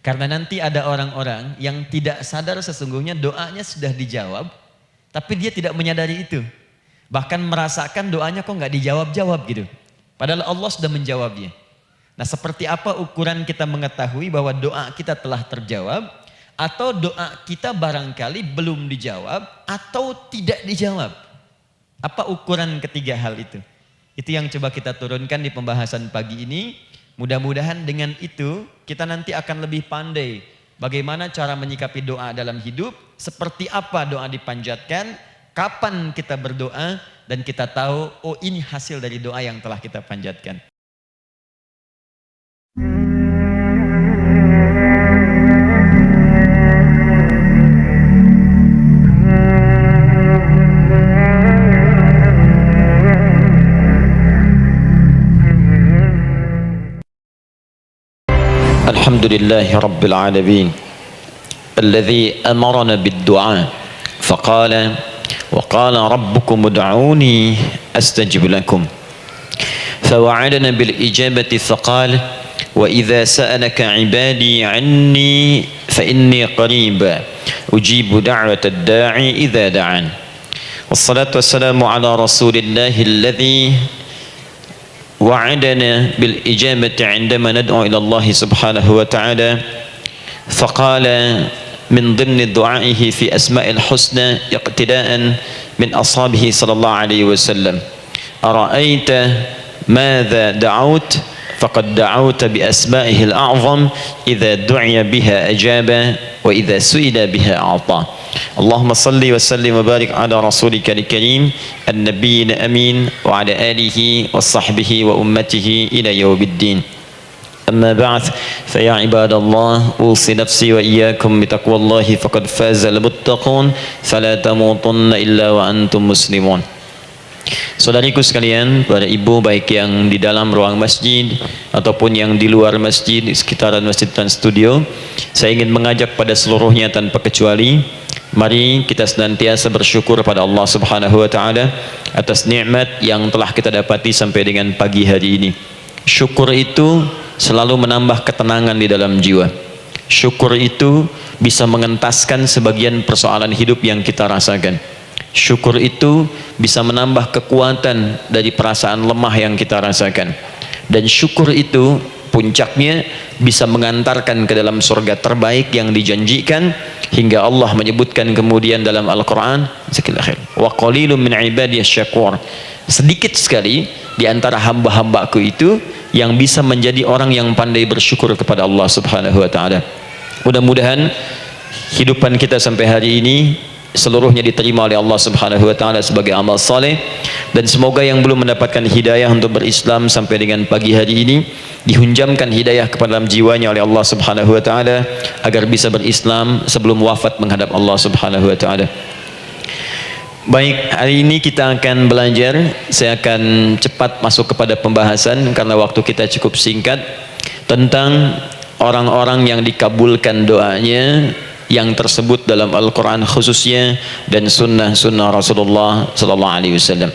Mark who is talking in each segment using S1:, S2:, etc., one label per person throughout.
S1: Karena nanti ada orang-orang yang tidak sadar sesungguhnya doanya sudah dijawab, tapi dia tidak menyadari itu. Bahkan merasakan doanya kok nggak dijawab-jawab gitu. Padahal Allah sudah menjawabnya. Nah, seperti apa ukuran kita mengetahui bahwa doa kita telah terjawab, atau doa kita barangkali belum dijawab, atau tidak dijawab? Apa ukuran ketiga hal itu? Itu yang coba kita turunkan di pembahasan pagi ini. Mudah-mudahan dengan itu kita nanti akan lebih pandai bagaimana cara menyikapi doa dalam hidup, seperti apa doa dipanjatkan, kapan kita berdoa, dan kita tahu, oh ini hasil dari doa yang telah kita panjatkan. Alhamdulillahi Rabbil Alamin Alladhi amarana bid-du'a Faqala Wa qala rabbukum ud'uni astajib lakum Fawa'adana bil-ijabati faqala Wa idha sa'alaka ibadi anni Fa inni qariba Ujibu da'wata ad-da'i idha da'an Wassalatu wassalamu ala rasulillahi alladhi وعدنا بالإجابة عندما ندعو إلى الله سبحانه وتعالى فقال من ضمن دعائه في أسماء الحسنى اقتداء من أصحابه صلى الله عليه وسلم أرأيت ماذا دعوت فقد دعوت بأسمائه الأعظم إذا دعي بها أجاب وإذا سئل بها أعطى اللهم صل وسلم وبارك على رسولك الكريم النبي الأمين وعلى آله وصحبه وأمته إلى يوم الدين أما بعد فيا عباد الله أوصي نفسي وإياكم بتقوى الله فقد فاز المتقون فلا تموتن إلا وأنتم مسلمون. Saudariku sekalian, para ibu baik yang di dalam ruang masjid ataupun yang di luar masjid, di sekitaran masjid dan studio, saya ingin mengajak pada seluruhnya tanpa kecuali, mari kita senantiasa bersyukur pada Allah Subhanahu wa taala atas nikmat yang telah kita dapati sampai dengan pagi hari ini. Syukur itu selalu menambah ketenangan di dalam jiwa. Syukur itu bisa mengentaskan sebagian persoalan hidup yang kita rasakan. Syukur itu bisa menambah kekuatan dari perasaan lemah yang kita rasakan. Dan syukur itu puncaknya bisa mengantarkan ke dalam surga terbaik yang dijanjikan, hingga Allah menyebutkan kemudian dalam Al-Quran, wa qalilun min ibadiyas syakur, sedikit sekali di antara hamba-hambaku itu yang bisa menjadi orang yang pandai bersyukur kepada Allah Subhanahu wa taala. Mudah-mudahan hidupan kita sampai hari ini seluruhnya diterima oleh Allah Subhanahu wa taala sebagai amal saleh, dan semoga yang belum mendapatkan hidayah untuk berislam sampai dengan pagi hari ini dihunjamkan hidayah kepada dalam jiwanya oleh Allah Subhanahu wa taala agar bisa berislam sebelum wafat menghadap Allah Subhanahu wa taala. Baik, hari ini kita akan belajar, saya akan cepat masuk kepada pembahasan karena waktu kita cukup singkat, tentang orang-orang yang dikabulkan doanya yang tersebut dalam Al-Quran khususnya dan sunnah-sunnah Rasulullah Sallallahu Alaihi Wasallam.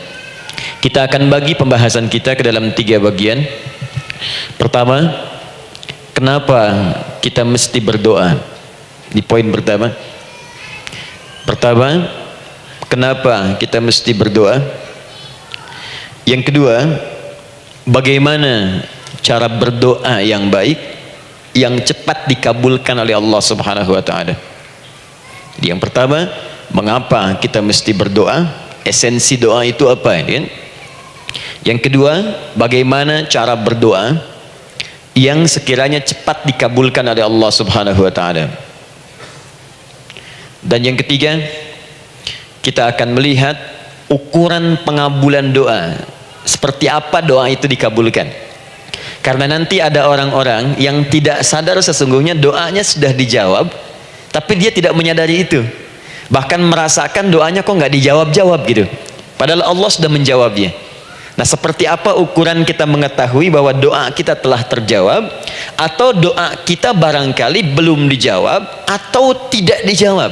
S1: Kita akan bagi pembahasan kita ke dalam 3 bagian. Pertama, kenapa kita mesti berdoa? Di poin pertama. Pertama, kenapa kita mesti berdoa? Yang kedua, bagaimana cara berdoa yang baik yang cepat dikabulkan oleh Allah Subhanahu wa taala. Yang pertama, mengapa kita mesti berdoa? Esensi doa itu apa, kan? Yang kedua, bagaimana cara berdoa yang sekiranya cepat dikabulkan oleh Allah Subhanahu wa taala. Dan yang ketiga, kita akan melihat ukuran pengabulan doa. Seperti apa doa itu dikabulkan? Karena nanti ada orang-orang yang tidak sadar sesungguhnya doanya sudah dijawab, tapi dia tidak menyadari itu. Bahkan merasakan doanya kok nggak dijawab-jawab gitu. Padahal Allah sudah menjawabnya. Nah, seperti apa ukuran kita mengetahui bahwa doa kita telah terjawab, atau doa kita barangkali belum dijawab, atau tidak dijawab?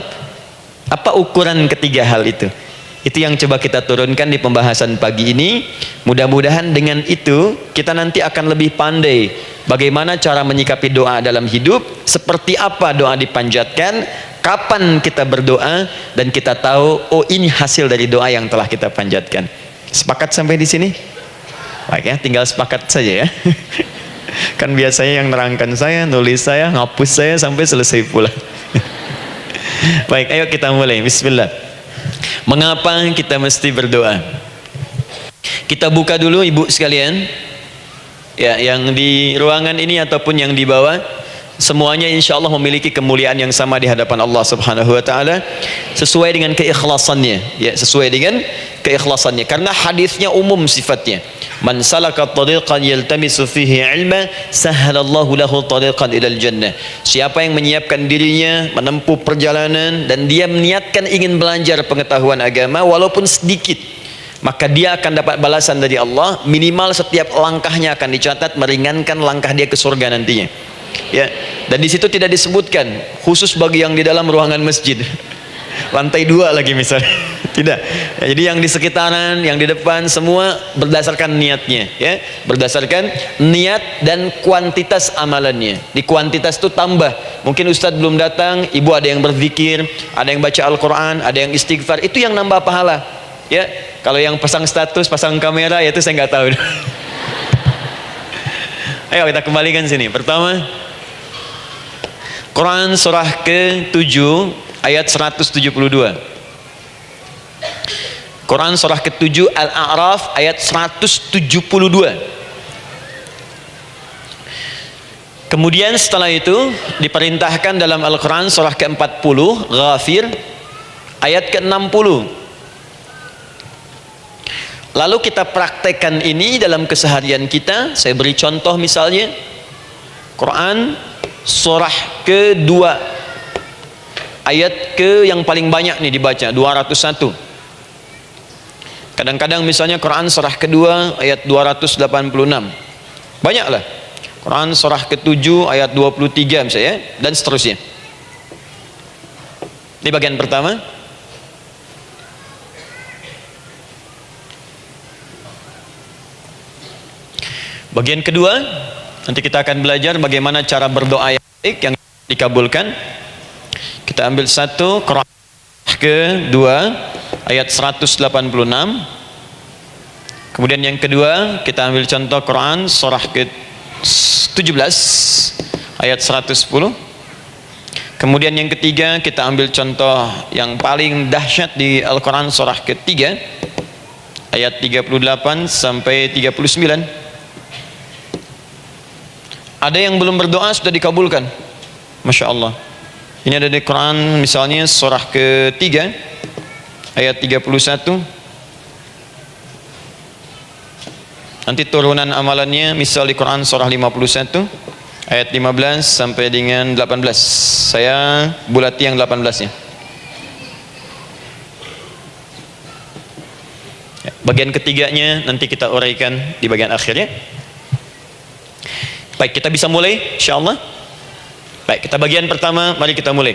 S1: Apa ukuran ketiga hal itu? Itu yang coba kita turunkan di pembahasan pagi ini. Mudah-mudahan dengan itu kita nanti akan lebih pandai bagaimana cara menyikapi doa dalam hidup, seperti apa doa dipanjatkan, kapan kita berdoa, dan kita tahu oh ini hasil dari doa yang telah kita panjatkan. Sepakat sampai di sini? Baik ya, tinggal sepakat saja ya. Kan biasanya yang nerangkan saya, nulis saya, ngapus saya sampai selesai pula. Baik, ayo kita mulai. Bismillah. Mengapa kita mesti berdoa? Kita buka dulu ibu sekalian, ya, yang di ruangan ini ataupun yang di bawah, semuanya insya Allah memiliki kemuliaan yang sama di hadapan Allah Subhanahu Wa Taala, sesuai dengan keikhlasannya, ya, sesuai dengan keikhlasannya. Karena hadisnya umum sifatnya. Man salaka tariqan yaltamisu fihi ilma sahhalallahu lahu tariqan ilal jannah. Siapa yang menyiapkan dirinya menempuh perjalanan dan dia meniatkan ingin belajar pengetahuan agama walaupun sedikit, maka dia akan dapat balasan dari Allah. Minimal setiap langkahnya akan dicatat meringankan langkah dia ke surga nantinya. Ya, dan di situ tidak disebutkan khusus bagi yang di dalam ruangan masjid. Lantai 2 lagi misalnya. Tidak. Ya, jadi yang di sekitaran, yang di depan semua berdasarkan niatnya, ya. Berdasarkan niat dan kuantitas amalannya. Di kuantitas itu tambah. Mungkin ustadz belum datang, ibu ada yang berzikir, ada yang baca Al-Qur'an, ada yang istighfar. Itu yang nambah pahala. Ya. Kalau yang pasang status, pasang kamera, ya itu saya nggak tahu. Ayo kita kembalikan sini. Pertama, Quran surah ke-7 ayat 172. Quran surah ke-7 Al-A'raf ayat 172. Kemudian setelah itu diperintahkan dalam Al-Quran surah ke-40 Ghafir ayat ke-60. Lalu kita praktekkan ini dalam keseharian kita. Saya beri contoh misalnya Quran surah ke-2 ayat ke yang paling banyak nih dibaca 201. Kadang-kadang misalnya Quran surah kedua ayat 286. Banyaklah. Quran surah ke-7 ayat 23 misalnya, dan seterusnya. Ini bagian pertama. Bagian kedua, nanti kita akan belajar bagaimana cara berdoa yang baik yang dikabulkan. Kita ambil satu Quran kedua ayat 186. Kemudian yang kedua kita ambil contoh Quran surah ke-17 ayat 110. Kemudian yang ketiga kita ambil contoh yang paling dahsyat di Al-Quran surah ketiga ayat 38 sampai 39. Ada yang belum berdoa sudah dikabulkan, Masya Allah. Ini ada di Quran misalnya surah ketiga ayat 31. Nanti turunan amalannya misal di Quran surah 51 ayat 15 sampai dengan 18. Saya bulati yang 18-nya. Bagian ketiganya nanti kita uraikan di bagian akhirnya. Baik, kita bisa mulai insyaallah. Baik, kita bagian pertama, mari kita mulai.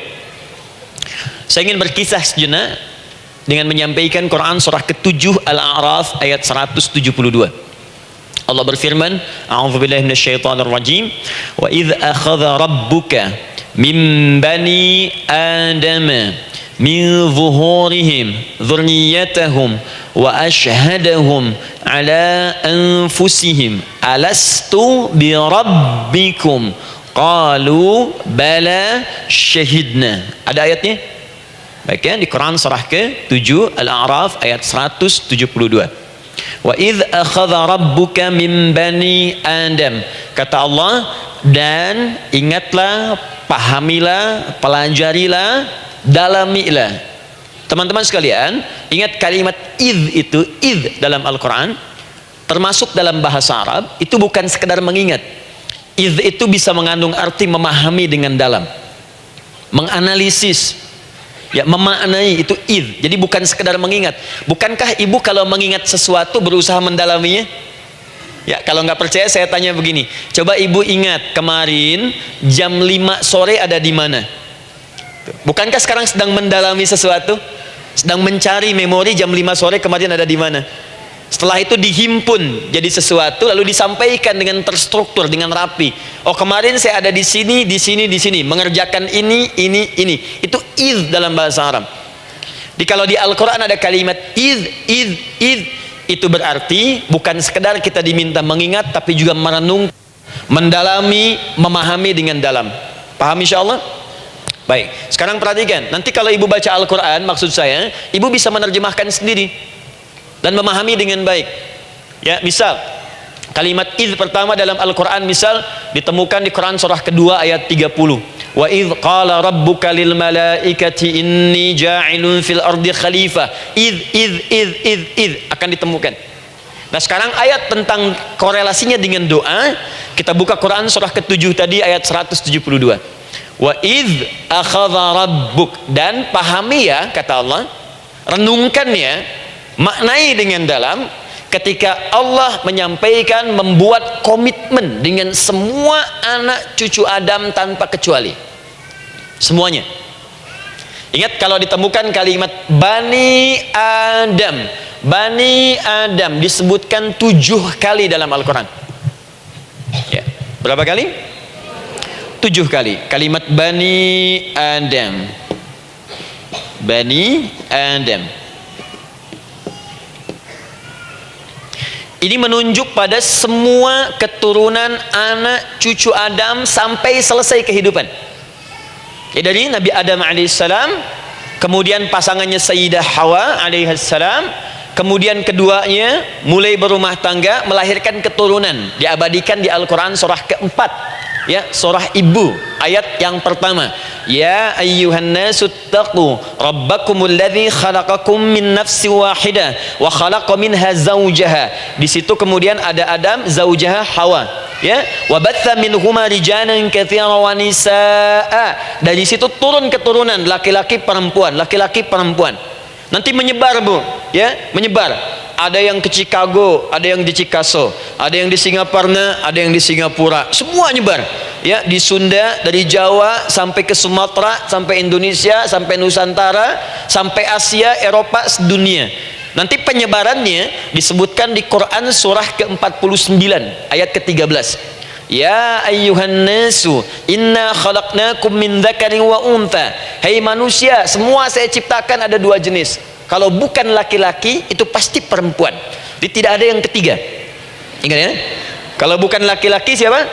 S1: Saya ingin berkisah sejenak dengan menyampaikan Quran surah ke-7 Al-A'raf ayat 172. Allah berfirman, A'udzubillahi minasyaitonir rajim, wa idz akhadha rabbuka min bani adama min zuhurihim dzurriyyatahum wa ashhadahum ala anfusihim alastu bi rabbikum qalu bala syahidna. Ada ayatnya? Baik ya, di Quran surah ke-7 Al-A'raf ayat 172. Wa idz akhadha rabbuka min bani Adam. Kata Allah, dan ingatlah, pahamilah, pelajarilah, dalamilah. Teman-teman sekalian, ingat kalimat idz itu, idz dalam Al-Quran termasuk dalam bahasa Arab itu bukan sekedar mengingat. Idz itu bisa mengandung arti memahami dengan dalam, menganalisis, ya, memaknai, itu idz. Jadi bukan sekedar mengingat. Bukankah ibu kalau mengingat sesuatu berusaha mendalaminya? Ya, kalau nggak percaya saya tanya begini, coba ibu ingat kemarin jam 5 sore ada di mana? Bukankah sekarang sedang mendalami sesuatu? Sedang mencari memori jam 5 sore kemarin ada di mana. Setelah itu dihimpun jadi sesuatu, lalu disampaikan dengan terstruktur, dengan rapi. Oh, kemarin saya ada di sini, di sini, di sini, mengerjakan ini. Itu idh dalam bahasa Arab. Kalau di Al-Quran ada kalimat idh, itu berarti bukan sekedar kita diminta mengingat, tapi juga merenung, mendalami, memahami dengan dalam. Paham insyaallah? Baik, sekarang perhatikan. Nanti kalau ibu baca Al-Quran, maksud saya, ibu bisa menerjemahkan sendiri dan memahami dengan baik. Ya, misal kalimat idh pertama dalam Al-Quran misal ditemukan di Quran surah kedua ayat 30. Wa idh qala rabbuka lil malaikati inni ja'ilun fil ardi khalifah. Idh akan ditemukan. Nah, sekarang ayat tentang korelasinya dengan doa, kita buka Quran surah ke-7 tadi ayat 172. Wa idh akhadha rabbuk, dan pahami ya, kata Allah, renungkan ya, maknai dengan dalam, ketika Allah menyampaikan, membuat komitmen dengan semua anak cucu Adam tanpa kecuali, semuanya. Ingat kalau ditemukan kalimat Bani Adam disebutkan 7 kali dalam Al-Quran. Ya, berapa kali? 7 kali kalimat Bani Adam. Ini menunjuk pada semua keturunan anak cucu Adam sampai selesai kehidupan. Ya, dari Nabi Adam alaihissalam, kemudian pasangannya Sayyidah Hawa alaihissalam, kemudian keduanya mulai berumah tangga, melahirkan keturunan, diabadikan di Al-Quran surah ke-4. Ya, surah Ibu ayat yang pertama. Ya ayyuhan nasu taqu rabbakumul ladzi khalaqakum min nafsin wahidah wa khalaqa minha zawjaha. Di situ kemudian ada Adam, zaujaha Hawa. Ya, wa batha minhuma rijalan katsiran wa nisaa. Dari situ turun keturunan laki-laki perempuan, laki-laki perempuan. Nanti menyebar, Bu, ya, menyebar. Ada yang ke Chicago, ada yang di Chicago, ada yang di Singaparna, ada yang di Singapura, semua nyebar. Ya, di Sunda, dari Jawa sampai ke Sumatera, sampai Indonesia, sampai Nusantara, sampai Asia, Eropa, sedunia. Nanti penyebarannya disebutkan di Quran surah ke-49 ayat ke-13. Ya ayyuhan nasu inna khalaqnakum min dzakarin wa untha. Hai manusia, semua saya ciptakan ada 2 jenis. Kalau bukan laki-laki itu pasti perempuan. Jadi tidak ada yang ketiga. Ingat ya? Kalau bukan laki-laki siapa?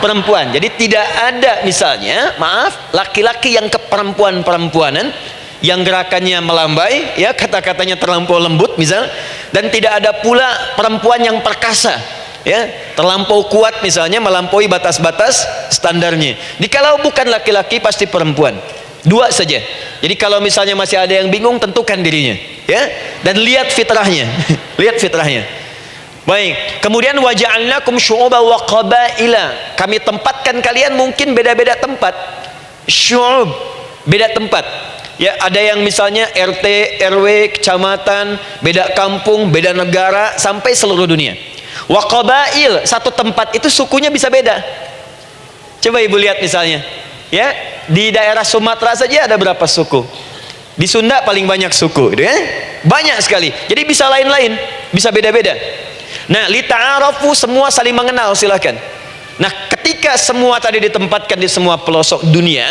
S1: Perempuan. Jadi tidak ada misalnya, maaf, laki-laki yang keperempuan-perempuanan, yang gerakannya melambai, ya, kata-katanya terlampau lembut misal, dan tidak ada pula perempuan yang perkasa, ya, terlampau kuat misalnya, melampaui batas-batas standarnya. Jadi kalau bukan laki-laki pasti perempuan. 2 saja. Jadi kalau misalnya masih ada yang bingung, tentukan dirinya, ya, dan lihat fitrahnya. Lihat fitrahnya. Baik, kemudian waja'alnakum syu'uban wa qabaila. Kami tempatkan kalian mungkin beda-beda tempat. Syu'ub, beda tempat. Ya, ada yang misalnya RT, RW, kecamatan, beda kampung, beda negara, sampai seluruh dunia. Wa qabail, satu tempat itu sukunya bisa beda. Coba ibu lihat misalnya, ya, di daerah Sumatera saja ada berapa suku? Di Sunda paling banyak suku, gitu ya? Banyak sekali. Jadi bisa lain-lain, bisa beda-beda. Nah, lita'arafu, semua saling mengenal, silakan. Nah, ketika semua tadi ditempatkan di semua pelosok dunia,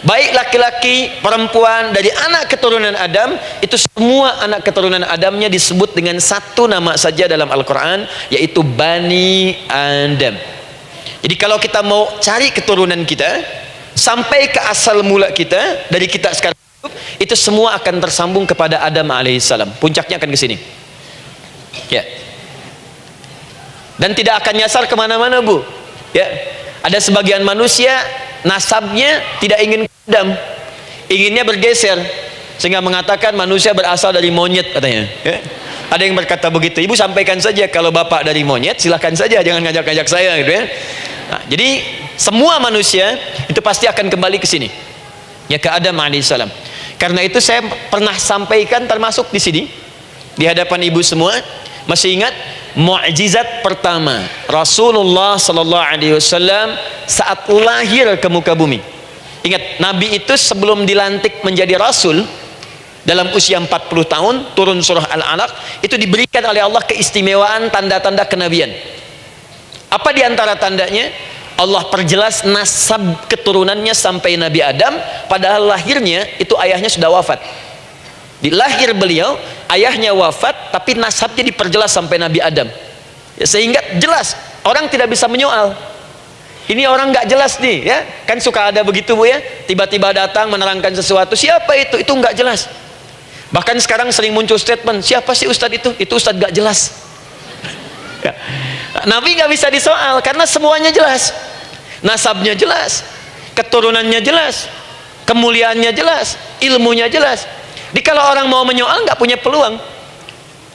S1: baik laki-laki, perempuan, dari anak keturunan Adam, itu semua anak keturunan Adamnya disebut dengan satu nama saja dalam Al-Quran, yaitu Bani Adam. Jadi kalau kita mau cari keturunan kita, sampai ke asal mula kita, dari kita sekarang itu semua akan tersambung kepada Adam alaihissalam. Puncaknya akan ke sini, ya, dan tidak akan nyasar kemana-mana, Bu, ya. Ada sebagian manusia nasabnya tidak ingin ke Adam, inginnya bergeser, sehingga mengatakan manusia berasal dari monyet katanya, ya. Ada yang berkata begitu. Ibu sampaikan saja, kalau bapak dari monyet silahkan saja, jangan ngajak-ngajak saya, gitu ya. Nah, jadi semua manusia itu pasti akan kembali ke sini, ya, ke Adam alaihissalam. Karena itu saya pernah sampaikan, termasuk di sini di hadapan ibu semua, masih ingat mukjizat pertama Rasulullah sallallahu alaihi wasallam saat lahir ke muka bumi. Ingat, Nabi itu sebelum dilantik menjadi rasul, dalam usia 40 tahun turun surah Al-Alaq, itu diberikan oleh Allah keistimewaan tanda-tanda kenabian. Apa di antara tandanya? Allah perjelas nasab keturunannya sampai Nabi Adam, padahal lahirnya itu ayahnya sudah wafat. Di lahir beliau ayahnya wafat, tapi nasabnya diperjelas sampai Nabi Adam, ya, sehingga jelas orang tidak bisa menyoal. Ini orang nggak jelas nih, ya kan suka ada begitu Bu ya, tiba-tiba datang menerangkan sesuatu, siapa itu nggak jelas. Bahkan sekarang sering muncul statement, siapa sih ustadz itu ustadz nggak jelas. Ya. Nabi nggak bisa disoal karena semuanya jelas, nasabnya jelas, keturunannya jelas, kemuliaannya jelas, ilmunya jelas. Jadi kalau orang mau menyoal nggak punya peluang.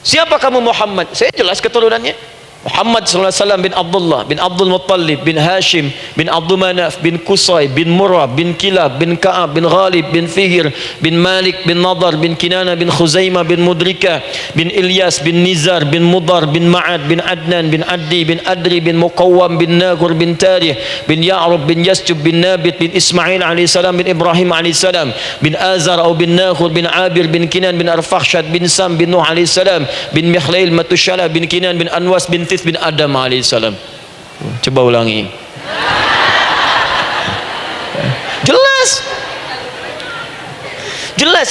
S1: Siapa kamu Muhammad? Saya jelas keturunannya. Muhammad SAW bin Abdullah bin Abdul Muttalib bin Hashim bin Abdul Manaf bin Qusay bin Murrah bin Kilab bin Ka'ab bin Ghalib bin Fihir bin Malik bin Nadar bin Kinana bin Khuzaimah bin Mudrika bin Ilyas bin Nizar bin Mudar bin Ma'ad bin Adnan bin Addi bin Adri bin Muqawwam bin Nagur bin Tarih bin Ya'rub bin Yasjub bin Nabit bin Ismail alaihissalam bin Ibrahim alaihissalam bin Azar atau bin Nakhur bin Abir bin Kinan bin Arfakhshad bin Sam bin Nuh alaihissalam bin Mikhlail Matushala bin Kinan bin Anwas bin bin Adam alaihissalam. Coba ulangi. Jelas.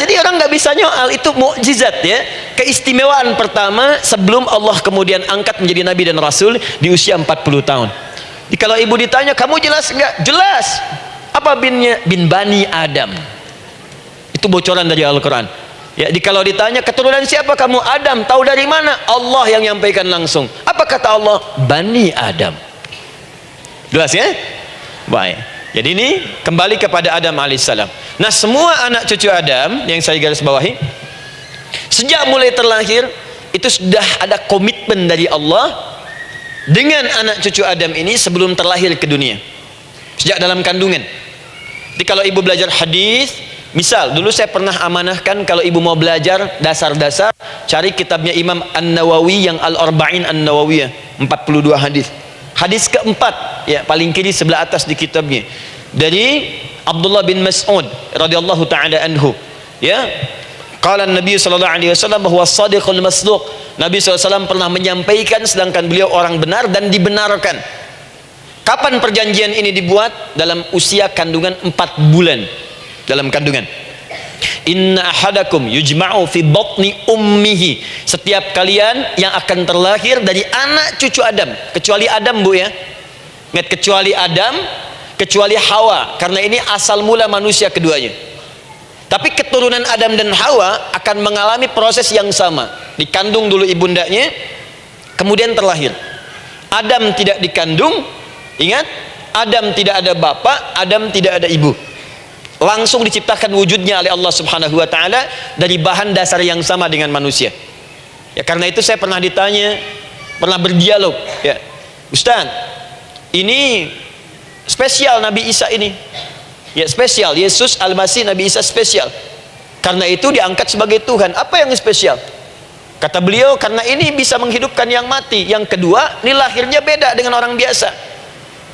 S1: Jadi orang nggak bisa nyoal, itu mukjizat ya, keistimewaan pertama sebelum Allah kemudian angkat menjadi nabi dan rasul di usia 40 tahun. Jadi kalau ibu ditanya kamu jelas nggak? Jelas. Apa binnya? Bin Bani Adam. Itu bocoran dari Al-Quran. Ya, kalau ditanya keturunan siapa kamu? Adam. Tahu dari mana? Allah yang nyampaikan langsung. Apa kata Allah? Bani Adam. Jelas ya? Baik. Jadi ini kembali kepada Adam alaihissalam. Nah, semua anak cucu Adam yang saya garis bawahi, sejak mulai terlahir itu sudah ada komitmen dari Allah dengan anak cucu Adam ini sebelum terlahir ke dunia. Sejak dalam kandungan. Jadi kalau ibu belajar hadis, misal dulu saya pernah amanahkan kalau ibu mau belajar dasar-dasar, cari kitabnya Imam An-Nawawi yang Al-Arba'in An-Nawawiyah, 42 hadis. Hadis keempat, ya paling kiri sebelah atas di kitabnya, dari Abdullah bin Mas'ud radhiyallahu taala anhu, ya. Qala Nabi sallallahu alaihi wasallam bahwa shadiqul masduq. Nabi SAW pernah menyampaikan sedangkan beliau orang benar dan dibenarkan. Kapan perjanjian ini dibuat? Dalam usia kandungan 4 bulan. Dalam kandungan. Inna ahadakum yujma'u fi batni ummihi. Setiap kalian yang akan terlahir dari anak cucu Adam, kecuali Adam Bu ya. Ingat, kecuali Adam, kecuali Hawa, karena ini asal mula manusia keduanya. Tapi keturunan Adam dan Hawa akan mengalami proses yang sama. Dikandung dulu ibundanya, kemudian terlahir. Adam tidak dikandung, ingat, Adam tidak ada bapak, Adam tidak ada ibu. Langsung diciptakan wujudnya oleh Allah Subhanahu wa taala dari bahan dasar yang sama dengan manusia. Ya karena itu saya pernah ditanya, pernah berdialog, ya. Ustaz, ini spesial Nabi Isa ini. Ya spesial, Yesus Al-Masih Nabi Isa spesial. Karena itu diangkat sebagai Tuhan. Apa yang spesial? Kata beliau, karena ini bisa menghidupkan yang mati. Yang kedua, ini lahirnya beda dengan orang biasa.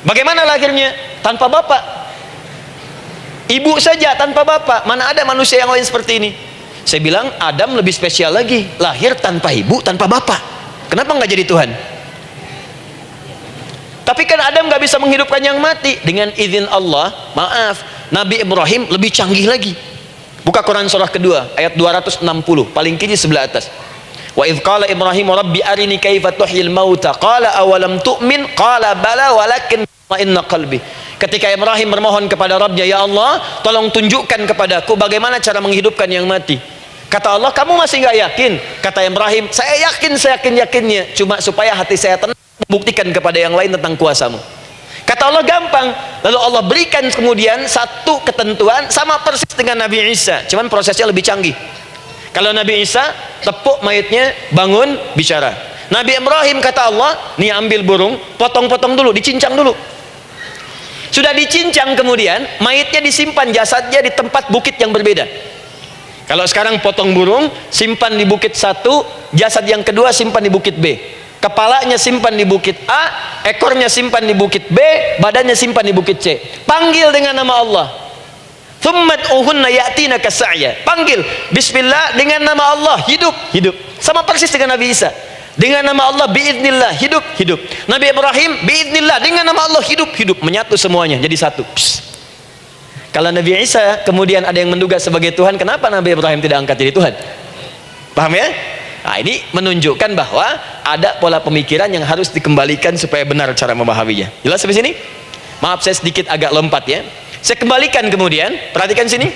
S1: Bagaimana lahirnya? Tanpa bapak. Ibu saja tanpa bapak. Mana ada manusia yang lain seperti ini? Saya bilang Adam lebih spesial lagi, lahir tanpa ibu, tanpa bapak. Kenapa nggak jadi Tuhan? Tapi kan Adam nggak bisa menghidupkan yang mati. Dengan izin Allah, maaf, Nabi Ibrahim lebih canggih lagi. Buka Quran surah kedua ayat 260, paling kiri sebelah atas. Wa idz qala Ibrahim rabbi arini kaifa tuhyil mauta qala awalam tu'min qala bala walakin inna qalbi. Ketika Ibrahim bermohon kepada Rabbnya, ya Allah tolong tunjukkan kepadaku bagaimana cara menghidupkan yang mati. Kata Allah, kamu masih nggak yakin? Kata Ibrahim, saya yakin, saya yakin-yakinnya, cuma supaya hati saya tenang, membuktikan kepada yang lain tentang kuasamu. Kata Allah, gampang. Lalu Allah berikan kemudian satu ketentuan sama persis dengan Nabi Isa, cuman prosesnya lebih canggih. Kalau Nabi Isa tepuk mayatnya, bangun, bicara. Nabi Ibrahim kata Allah, nih ambil burung, potong-potong dulu, dicincang dulu. Sudah dicincang kemudian mayatnya disimpan, jasadnya di tempat bukit yang berbeda. Kalau sekarang potong burung, simpan di bukit satu, jasad yang kedua simpan di bukit B. Kepalanya simpan di bukit A, ekornya simpan di bukit B, badannya simpan di bukit C. Panggil dengan nama Allah. Thumma ud'uhunna ya'tinaka sa'ya. Panggil bismillah, dengan nama Allah, hidup, hidup. Sama persis dengan Nabi Isa. Dengan nama Allah biiznillah, hidup, hidup. Nabi Ibrahim biiznillah, dengan nama Allah, hidup, hidup. Menyatu semuanya jadi satu. Psst. Kalau Nabi Isa kemudian ada yang menduga sebagai Tuhan, kenapa Nabi Ibrahim tidak angkat jadi Tuhan? Paham ya? Nah, ini menunjukkan bahwa ada pola pemikiran yang harus dikembalikan supaya benar cara memahaminya. Jelas sampai sini? Maaf saya sedikit agak lompat ya. Saya kembalikan kemudian, perhatikan sini.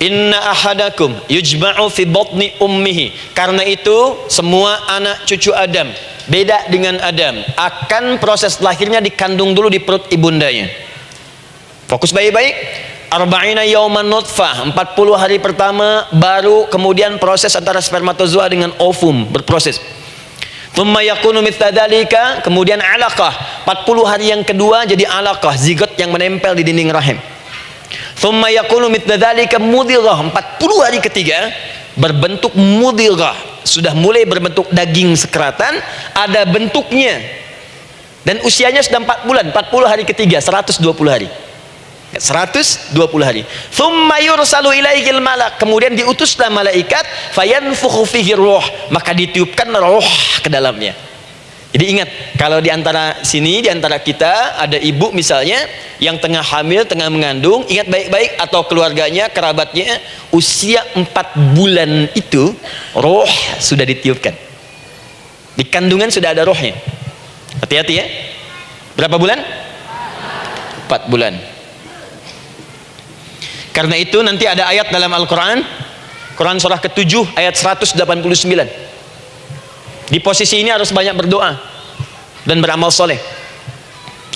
S1: Inna ahadakum yujma'u fi batni ummihi. Karena itu semua anak cucu Adam, beda dengan Adam, akan proses lahirnya dikandung dulu di perut ibundanya. Fokus baik-baik. Arba'ina yauman nutfah, 40 hari pertama baru kemudian proses antara spermatozoa dengan ovum berproses. Thumma yakunu mithla dzalika, kemudian alaqah, 40 hari yang kedua jadi alaqah, zigot yang menempel di dinding rahim. Thumma yakunu mithla dzalika mudghah, 40 hari ketiga berbentuk mudghah, sudah mulai berbentuk daging sekeratan, ada bentuknya. Dan usianya sudah 4 bulan, 40 hari ketiga, 120 hari. 120 hari. Thumma yursalu ilaihil malak, kemudian diutuslah malaikat, fayanfukhu fihi ruh, maka ditiupkan roh ke dalamnya. Jadi ingat, kalau di antara sini, di antara kita ada ibu misalnya yang tengah hamil, tengah mengandung, ingat baik-baik, atau keluarganya, kerabatnya, usia 4 bulan itu roh sudah ditiupkan. Di kandungan sudah ada rohnya. Hati-hati ya. Berapa bulan? 4 bulan. Karena itu nanti ada ayat dalam Al-Quran, Quran surah ke-7 ayat 189. Di posisi ini harus banyak berdoa dan beramal soleh.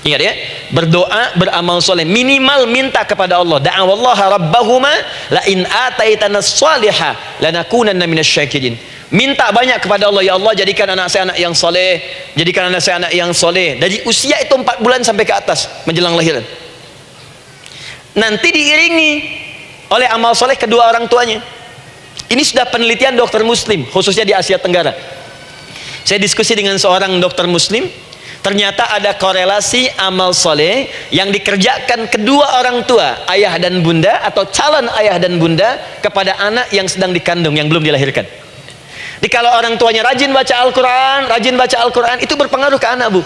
S1: Ingat ya, berdoa, beramal soleh, minimal minta kepada Allah. Da'awallaha rabbahuma la in ataitana shalihah lanakunanna minasyakirin. Minta banyak kepada Allah, ya Allah jadikan anak saya anak yang soleh, jadikan anak saya anak yang soleh. Dari usia itu 4 bulan sampai ke atas menjelang lahiran. Nanti diiringi oleh amal soleh kedua orang tuanya. Ini sudah penelitian dokter muslim, khususnya di Asia Tenggara. Saya diskusi dengan seorang dokter muslim, ternyata ada korelasi amal soleh yang dikerjakan kedua orang tua, ayah dan bunda, atau calon ayah dan bunda, kepada anak yang sedang dikandung, yang belum dilahirkan. Jadi kalau orang tuanya rajin baca Al-Quran, itu berpengaruh ke anak, Bu.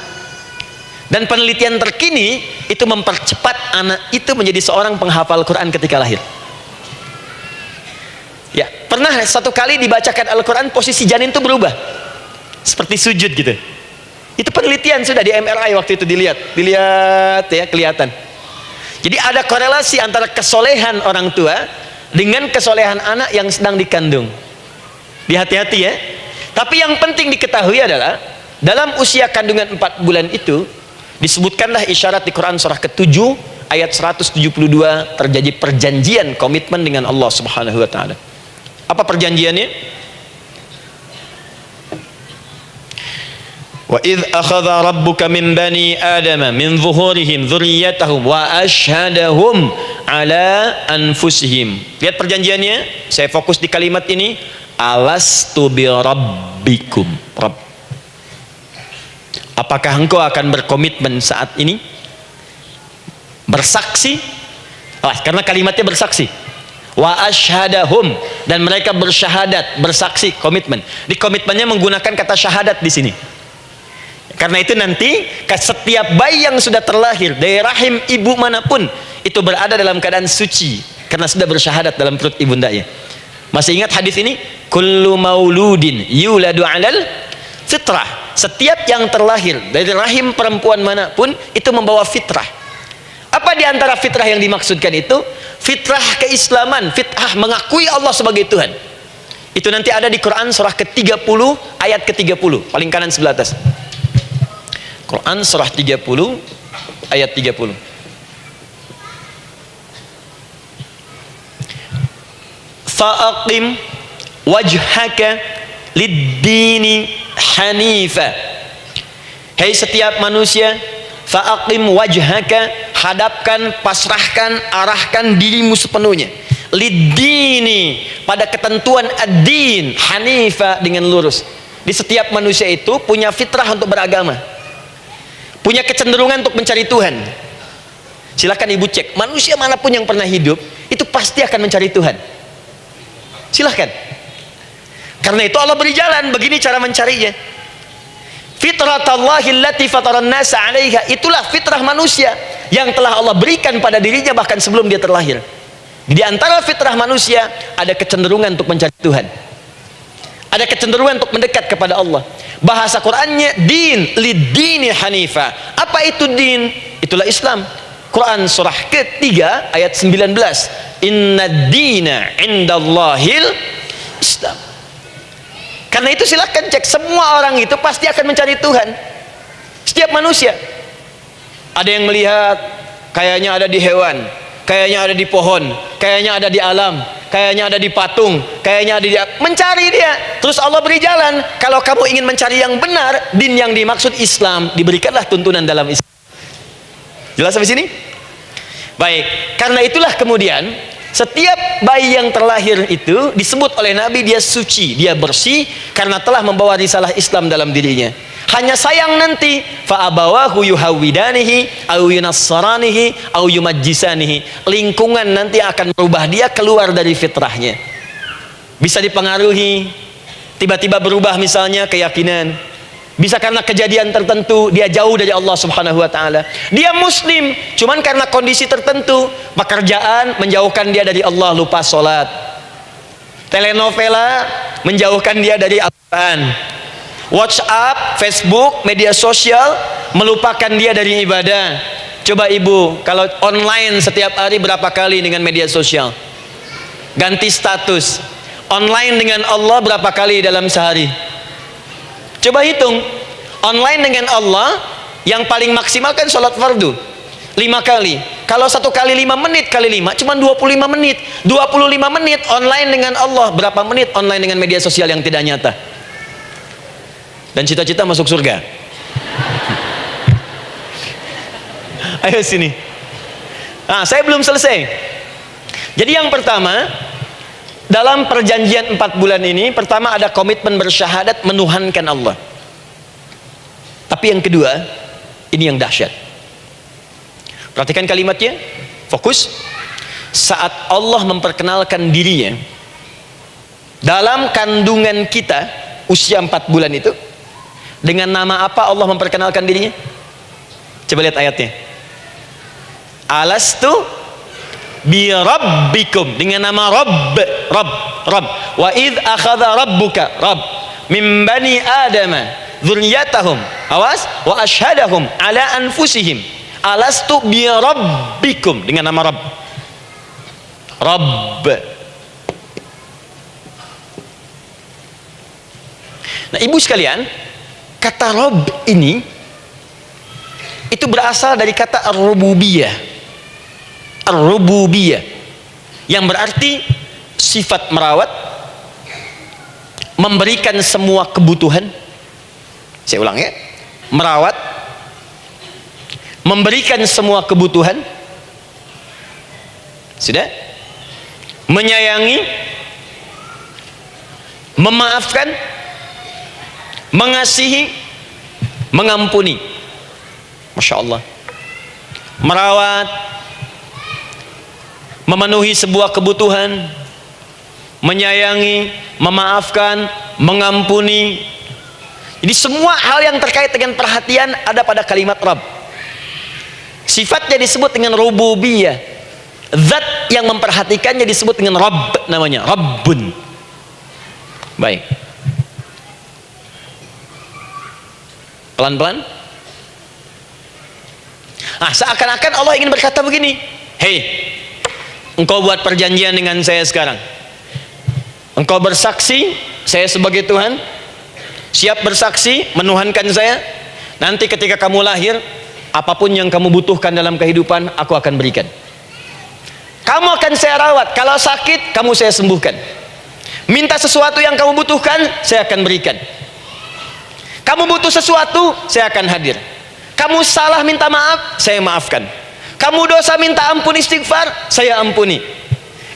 S1: Dan penelitian terkini itu mempercepat anak itu menjadi seorang penghafal Quran ketika lahir. Ya, pernah satu kali dibacakan Al-Quran, posisi janin itu berubah, seperti sujud gitu. Itu penelitian sudah di MRI waktu itu dilihat ya, kelihatan. Jadi ada korelasi antara kesolehan orang tua dengan kesolehan anak yang sedang dikandung. Hati-hati ya. Tapi yang penting diketahui adalah dalam usia kandungan 4 bulan itu disebutkanlah isyarat di Quran surah ke-7 ayat 172, terjadi perjanjian komitmen dengan Allah Subhanahu wa taala. Apa perjanjiannya? Wa idz akhadha rabbuka min bani adama min zuhurihim dzurriyyatahum wa asyhadahum ala anfusihim. Lihat perjanjiannya, saya fokus di kalimat ini, alastu bi rabbikum. Rabb, apakah engkau akan berkomitmen saat ini bersaksi? Karena kalimatnya bersaksi. Wa asyhadahum, dan mereka bersyahadat, bersaksi, komitmen. Di komitmennya menggunakan kata syahadat di sini. Karena itu nanti setiap bayi yang sudah terlahir dari rahim ibu manapun itu berada dalam keadaan suci karena sudah bersyahadat dalam perut ibundanya. Masih ingat hadis ini? Kullu mauludin yuladu 'alal fitrah. Setiap yang terlahir dari rahim perempuan manapun itu membawa fitrah. Apa di antara fitrah yang dimaksudkan itu? Fitrah keislaman, fitrah mengakui Allah sebagai Tuhan. Itu nanti ada di Quran surah ke-30 ayat ke-30, paling kanan sebelah atas. Quran surah 30 ayat 30. Fa'aqim wajhaka lid-dini hanifa. Hei setiap manusia, fa'aqim wajhaka, hadapkan, pasrahkan, arahkan dirimu sepenuhnya, lid-dini, pada ketentuan ad-din, hanifa, dengan lurus. Di setiap manusia itu punya fitrah untuk beragama, punya kecenderungan untuk mencari Tuhan.
S2: Silakan ibu cek, manusia manapun yang pernah hidup itu pasti akan mencari Tuhan. Silahkan. Karena itu Allah beri jalan, begini cara mencarinya. Fitratallahi allati fataran nasa 'alaiha, itulah fitrah manusia yang telah Allah berikan pada dirinya bahkan sebelum dia terlahir. Di antara fitrah manusia ada kecenderungan untuk mencari Tuhan. Ada kecenderungan untuk mendekat kepada Allah. Bahasa Qur'annya din lid-dini hanifa. Apa itu din? Itulah Islam. Quran surah ketiga ayat 19. Inna dina indallahil Islam. Karena itu silakan cek, semua orang itu pasti akan mencari Tuhan. Setiap manusia. Ada yang melihat kayaknya ada di hewan, kayaknya ada di pohon, kayaknya ada di alam, kayaknya ada di patung, kayaknya ada di, mencari dia. Terus Allah beri jalan. Kalau kamu ingin mencari yang benar, din yang dimaksud Islam, diberikanlah tuntunan dalam Islam. Jelas sampai sini? Baik, karena itulah kemudian setiap bayi yang terlahir itu disebut oleh Nabi dia suci, dia bersih karena telah membawa risalah Islam dalam dirinya. Hanya sayang nanti fa abawahu yuhawidanihi au yunassaranihi au yumajjisanihi. Lingkungan nanti akan merubah dia keluar dari fitrahnya. Bisa dipengaruhi, tiba-tiba berubah misalnya keyakinan. Bisa karena kejadian tertentu dia jauh dari Allah Subhanahu wa taala. Dia muslim, cuman karena kondisi tertentu, pekerjaan menjauhkan dia dari Allah, lupa sholat. Telenovela menjauhkan dia dari Al-Quran. WhatsApp, Facebook, media sosial melupakan dia dari ibadah. Coba ibu, kalau online setiap hari berapa kali dengan media sosial? Ganti status. Online dengan Allah berapa kali dalam sehari? Coba hitung, online dengan Allah yang paling maksimal kan sholat fardu 5 kali. Kalau 1 kali 5 menit kali 5 cuma 25 menit. 25 menit online dengan Allah. Berapa menit online dengan media sosial yang tidak nyata? Dan cita-cita masuk surga. Ayo sini. Nah, saya belum selesai. Jadi yang pertama, dalam perjanjian 4 bulan ini, pertama ada komitmen bersyahadat menuhankan Allah. Tapi yang kedua, ini yang dahsyat. Perhatikan kalimatnya, fokus. Saat Allah memperkenalkan dirinya dalam kandungan kita, usia 4 bulan itu, dengan nama apa Allah memperkenalkan dirinya? Coba lihat ayatnya. Alastu bi rabbikum, dengan nama Rabb, Rabb. Wa id akhadha rabbuka, Rabb, min bani adama dzurriyyatahum, awas, wa ashhadahum ala anfusihim, alastu bi rabbikum, dengan nama Rabb. Rabb. Nah, ibu sekalian, kata Rabb ini itu berasal dari kata ar-rububiyah. Ar-rububiyah yang berarti sifat merawat, memberikan semua kebutuhan. Saya ulang ya, merawat, memberikan semua kebutuhan, sudah, menyayangi, memaafkan, mengasihi, mengampuni. Masya Allah. Merawat, memenuhi sebuah kebutuhan, menyayangi, memaafkan, mengampuni. Jadi semua hal yang terkait dengan perhatian ada pada kalimat Rabb. Sifatnya disebut dengan rububiyah. Zat yang memperhatikannya disebut dengan Rabb, namanya Rabbun. Baik. Pelan-pelan. Ah, seakan-akan Allah ingin berkata begini, hei, engkau buat perjanjian dengan saya sekarang. Engkau bersaksi saya sebagai Tuhan, siap bersaksi menuhankan saya. Nanti ketika kamu lahir, apapun yang kamu butuhkan dalam kehidupan, aku akan berikan. Kamu akan saya rawat. Kalau sakit, kamu saya sembuhkan. Minta sesuatu yang kamu butuhkan, saya akan berikan. Kamu butuh sesuatu, saya akan hadir. Kamu salah minta maaf, saya maafkan. Kamu dosa minta ampun istighfar, saya ampuni.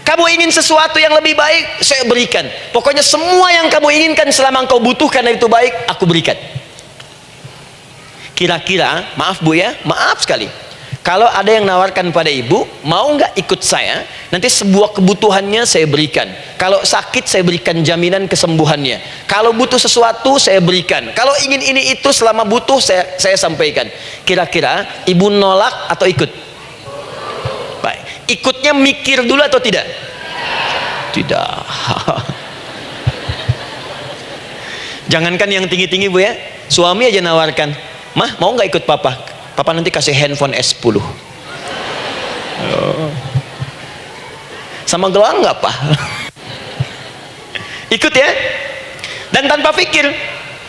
S2: Kamu ingin sesuatu yang lebih baik, saya berikan. Pokoknya semua yang kamu inginkan selama engkau butuhkan dan itu baik, aku berikan. Kira-kira, maaf bu ya, maaf sekali, kalau ada yang nawarkan pada ibu, mau nggak ikut saya, nanti sebuah kebutuhannya saya berikan. Kalau sakit saya berikan jaminan kesembuhannya. Kalau butuh sesuatu saya berikan. Kalau ingin ini itu selama butuh saya sampaikan. Kira-kira ibu nolak atau ikut? Baik. Ikutnya mikir dulu atau tidak? Tidak. Jangankan yang tinggi-tinggi bu ya, suami aja nawarkan, mah mau nggak ikut papa? Papa nanti kasih handphone S10. Sama gelang nggak pak? Ikut ya. Dan tanpa pikir.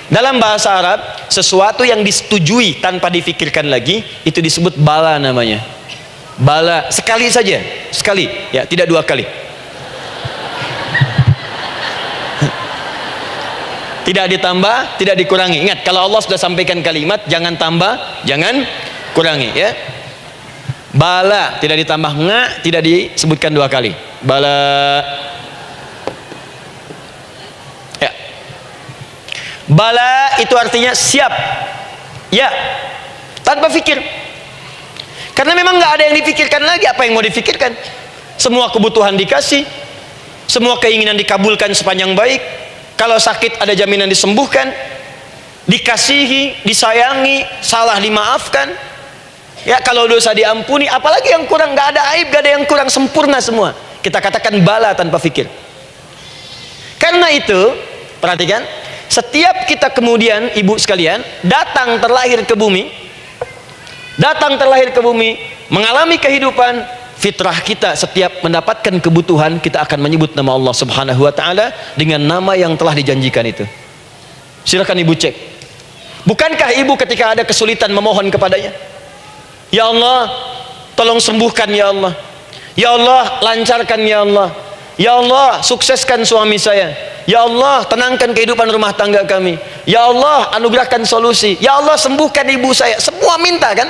S2: Dalam bahasa Arab, sesuatu yang disetujui tanpa difikirkan lagi, itu disebut bala namanya. Bala, sekali saja, sekali, ya, tidak dua kali. Tidak ditambah, tidak dikurangi. Ingat, kalau Allah sudah sampaikan kalimat, jangan tambah, jangan kurangi, ya. Bala tidak ditambah nga, tidak disebutkan dua kali. Bala. Ya. Bala itu artinya siap. Ya. Tanpa fikir. Karena memang nggak ada yang dipikirkan lagi. Apa yang mau dipikirkan? Semua kebutuhan dikasih, semua keinginan dikabulkan sepanjang baik. Kalau sakit ada jaminan disembuhkan, dikasihi, disayangi, salah dimaafkan. Ya, kalau dosa diampuni, apalagi yang kurang, nggak ada aib, nggak ada yang kurang, sempurna semua. Kita katakan bala tanpa fikir. Karena itu, perhatikan, setiap kita kemudian, ibu sekalian, datang terlahir ke bumi, mengalami kehidupan, fitrah kita setiap mendapatkan kebutuhan, kita akan menyebut nama Allah Subhanahu wa ta'ala dengan nama yang telah dijanjikan itu. Silakan ibu cek. Bukankah ibu ketika ada kesulitan memohon kepadanya, ya Allah tolong sembuhkan, ya Allah, ya Allah lancarkan, ya Allah, ya Allah sukseskan suami saya, ya Allah tenangkan kehidupan rumah tangga kami, ya Allah anugerahkan solusi, ya Allah sembuhkan ibu saya. Semua minta kan?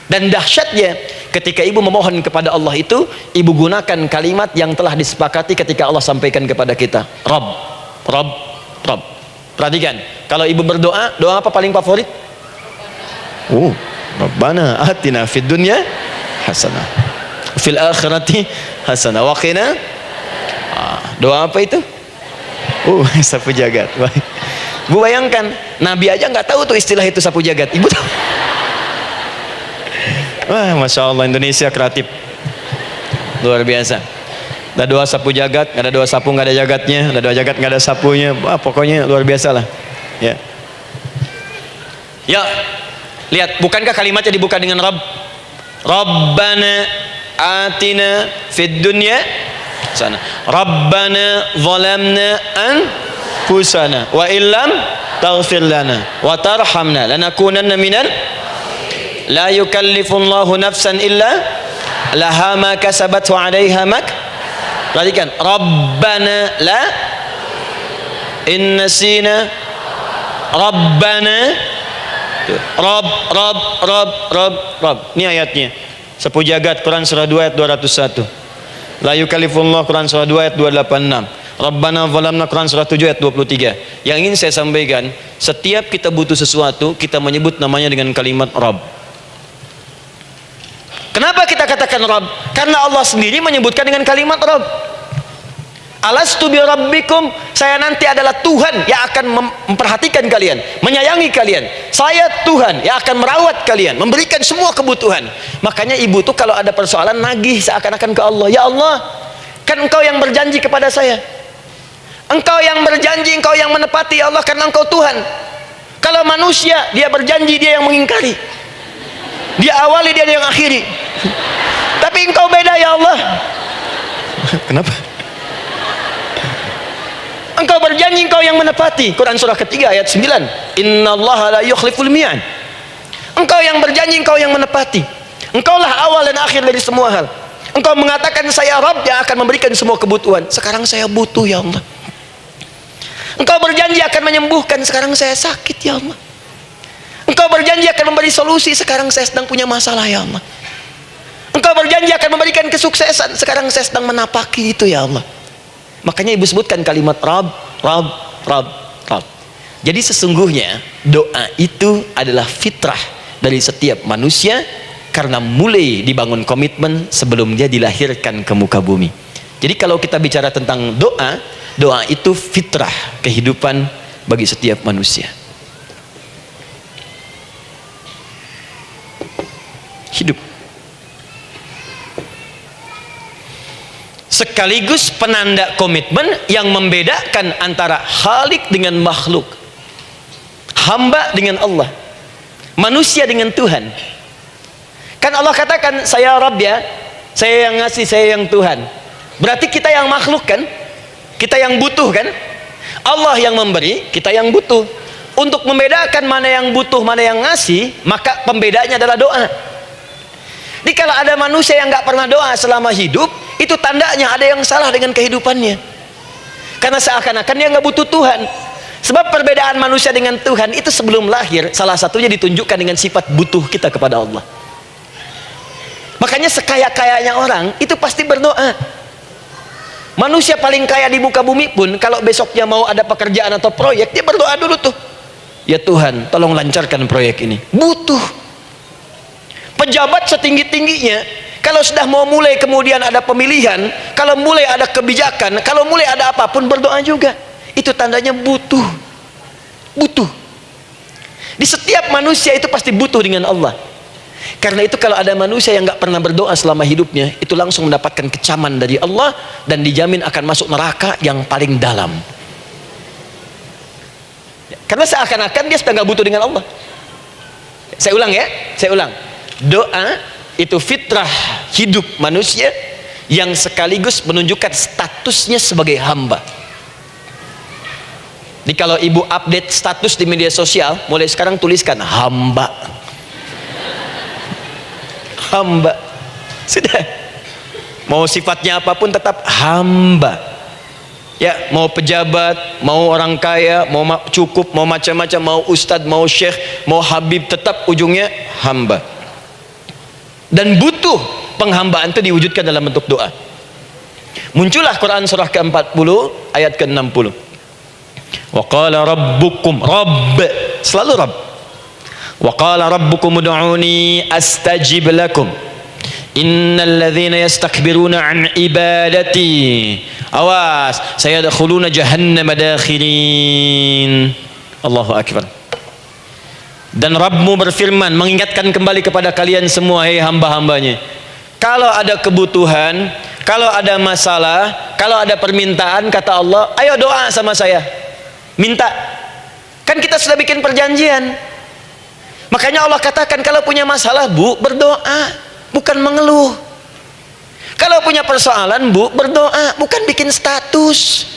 S2: Dan dahsyatnya, ketika ibu memohon kepada Allah itu, ibu gunakan kalimat yang telah disepakati ketika Allah sampaikan kepada kita. Rabb, Rabb, Rabb. Perhatikan, kalau ibu berdoa, doa apa paling favorit? Rabbana atina fid dunya hasanah, fil akhirati hasanah, wa qina. Doa apa itu? Sapu jagat. Bu bayangkan, Nabi aja nggak tahu tuh istilah itu sapu jagat. Ibu tahu? Wah, Masya Allah, Indonesia kreatif, luar biasa. Ada doa sapu jagat, nggak ada doa sapu nggak ada jagatnya, ada doa jagat nggak ada sapunya. Pokoknya luar biasa lah. Ya, ya, lihat, bukankah kalimatnya dibuka dengan Rabb? Rabbana atina fid dunya sana. Rabbana zalamna anfusana wa illam taghfir lana wa tarhamna lanakunanna minal. La yukallifullahu nafsan illa laha ma kasabat wa 'alaiha mak. Perhatikan, Rabbana la innasina Rabbana Rabb. Ini ayatnya. Sapu jagat Quran surah 2 ayat 201. La yukallifullahu Quran surah 2 ayat 286. Rabbana zalamna Quran surah 7 ayat 23. Yang ingin saya sampaikan, setiap kita butuh sesuatu, kita menyebut namanya dengan kalimat Rabb. Kenapa kita katakan Rabb? Karena Allah sendiri menyebutkan dengan kalimat Rabb. Alastu bi rabbikum, saya nanti adalah Tuhan yang akan memperhatikan kalian, menyayangi kalian. Saya Tuhan yang akan merawat kalian, memberikan semua kebutuhan. Makanya ibu tuh kalau ada persoalan nagih seakan-akan ke Allah. Ya Allah, kan engkau yang berjanji kepada saya. Engkau yang berjanji, engkau yang menepati, ya Allah, karena engkau Tuhan. Kalau manusia, dia berjanji, dia yang mengingkari. Dia awali, dia yang akhiri. Tapi engkau beda, ya Allah. Kenapa? Engkau berjanji, engkau yang menepati. Quran surah ketiga ayat 9. Innallaha la yukhliful mi'ad. Engkau yang berjanji, engkau yang menepati. Engkaulah awal dan akhir dari semua hal. Engkau mengatakan saya Rabb yang akan memberikan semua kebutuhan. Sekarang saya butuh, ya Allah. Engkau berjanji akan menyembuhkan, sekarang saya sakit, ya Allah. Engkau berjanji akan memberi solusi, sekarang saya sedang punya masalah, ya Allah. Engkau berjanji akan memberikan kesuksesan, sekarang saya sedang menapaki itu, ya Allah. Makanya ibu sebutkan kalimat Rabb, Rabb, Rabb, Rabb. Jadi sesungguhnya doa itu adalah fitrah dari setiap manusia. Karena mulai dibangun komitmen sebelum dia dilahirkan ke muka bumi. Jadi kalau kita bicara tentang doa, doa itu fitrah kehidupan bagi setiap manusia. Hidup. Sekaligus penanda komitmen yang membedakan antara Khalik dengan makhluk, hamba dengan Allah, manusia dengan Tuhan. Kan Allah katakan, saya Rabb ya, saya yang ngasih, saya yang Tuhan. Berarti kita yang makhluk kan, kita yang butuh kan. Allah yang memberi, kita yang butuh. Untuk membedakan mana yang butuh, mana yang ngasih, maka pembedanya adalah doa. Jadi kalau ada manusia yang nggak pernah doa selama hidup, itu tandanya ada yang salah dengan kehidupannya. Karena seakan-akan dia nggak butuh Tuhan. Sebab perbedaan manusia dengan Tuhan itu sebelum lahir, salah satunya ditunjukkan dengan sifat butuh kita kepada Allah. Makanya sekaya-kayanya orang itu pasti berdoa. Manusia paling kaya di muka bumi pun kalau besoknya mau ada pekerjaan atau proyek, dia berdoa dulu tuh, ya Tuhan tolong lancarkan proyek ini. Butuh. Pejabat setinggi-tingginya, kalau sudah mau mulai kemudian ada pemilihan, kalau mulai ada kebijakan, kalau mulai ada apapun, berdoa juga. Itu tandanya butuh. Butuh. Di setiap manusia itu pasti butuh dengan Allah. Karena itu kalau ada manusia yang nggak pernah berdoa selama hidupnya, itu langsung mendapatkan kecaman dari Allah dan dijamin akan masuk neraka yang paling dalam. Karena seakan-akan dia sudah nggak butuh dengan Allah. Saya ulang ya, saya ulang. Doa itu fitrah hidup manusia yang sekaligus menunjukkan statusnya sebagai hamba. Jadi kalau ibu update status di media sosial, mulai sekarang tuliskan hamba. Hamba. Sudah. Mau sifatnya apapun tetap hamba. Ya, mau pejabat, mau orang kaya, mau cukup, mau macam-macam, mau ustadz, mau syekh, mau habib, tetap ujungnya hamba. Dan butuh penghambaan itu diwujudkan dalam bentuk doa. Muncullah Quran surah ke-40 ayat ke-60. Wa qala rabbukum, Rabb, selalu Rabb. Wa qala rabbukum ud'uni astajib lakum. Innal ladzina yastakbiruna an ibadati, awas, sayadkhuluna jahannama dakhirin. Allahu akbar. Dan Rabbmu berfirman, mengingatkan kembali kepada kalian semua, hei hamba-hambanya, kalau ada kebutuhan, kalau ada masalah, kalau ada permintaan, kata Allah, ayo doa sama saya, minta. Kan kita sudah bikin perjanjian. Makanya Allah katakan, kalau punya masalah bu, berdoa, bukan mengeluh. Kalau punya persoalan bu, berdoa, bukan bikin status.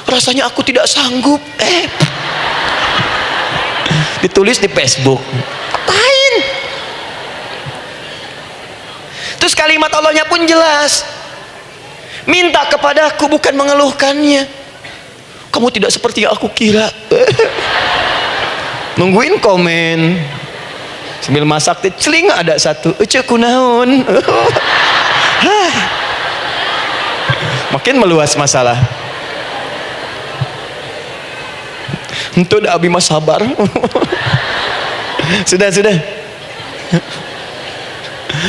S2: Rasanya aku tidak sanggup, ditulis di Facebook. Ngapain? Terus kalimat Allahnya pun jelas, minta kepadaku, bukan mengeluhkannya. Kamu tidak seperti yang aku kira. Nungguin komen sambil masak, celing ada satu, ece kunaon. Makin meluas masalah. Itu dah abi mas sabar. Sudah.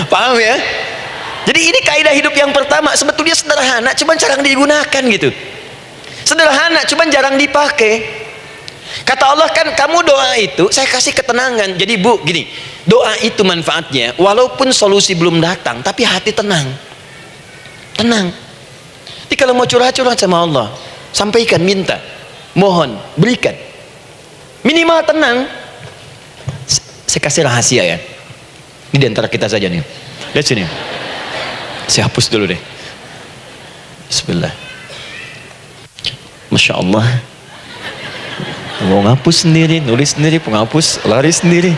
S2: Paham ya? Jadi ini kaidah hidup yang pertama, sebetulnya sederhana, cuman jarang digunakan gitu. Sederhana, cuman jarang dipakai. Kata Allah kan, kamu doa itu saya kasih ketenangan. Jadi bu, gini, doa itu manfaatnya, walaupun solusi belum datang, tapi hati tenang. Tenang. Jadi kalau mau curhat-curhat sama Allah, sampaikan, minta, mohon, berikan. Minimal tenang. Saya kasih rahasia ya. Ini diantara kita saja nih. Lihat sini. Saya hapus dulu deh. Bismillah. Masya Allah. Mau ngapus sendiri, nulis sendiri, penghapus, lari sendiri.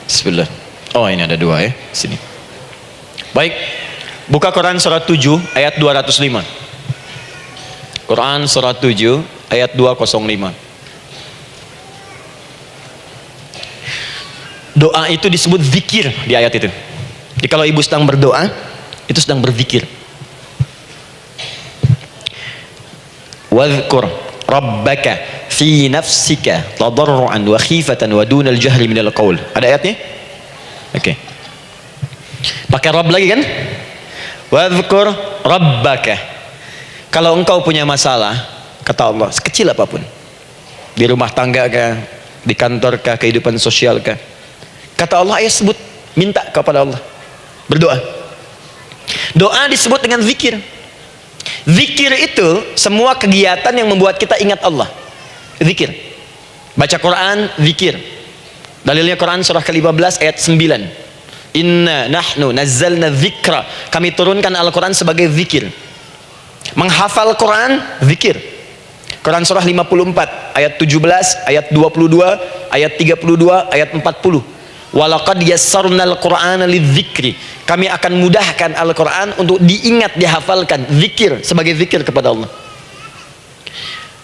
S2: Bismillah. Oh ini ada dua ya. Sini. Baik. Buka Quran surat 7 ayat 205. Quran surat 7 ayat 205. Doa itu disebut zikir di ayat itu. Jadi kalau ibu sedang berdoa, itu sedang berzikir. Wadhkur rabbaka fi nafsika tadarruan wa khifatan wa dunal jahri minal qaul. Ada ayatnya? Oke. Pakai Rabb lagi kan? Wadhkur rabbaka. Kalau engkau punya masalah, kata Allah, sekecil apapun, di rumah tangga kah, di kantor kah, kehidupan sosial kah, kata Allah, ayah sebut, minta kepada Allah, berdoa. Doa disebut dengan zikir. Zikir itu semua kegiatan yang membuat kita ingat Allah. Zikir. Baca Quran, zikir. Dalilnya Quran surah ke-15 ayat 9. Inna nahnu nazzalna dzikra. Kami turunkan Al-Quran sebagai zikir. Menghafal Quran, zikir. Quran surah 54 ayat 17, ayat 22, ayat 32, ayat 40. Walaqad yassarnal Qur'ana lidzikri. Kami akan mudahkan Al-Quran untuk diingat, dihafalkan. Zikir, sebagai zikir kepada Allah.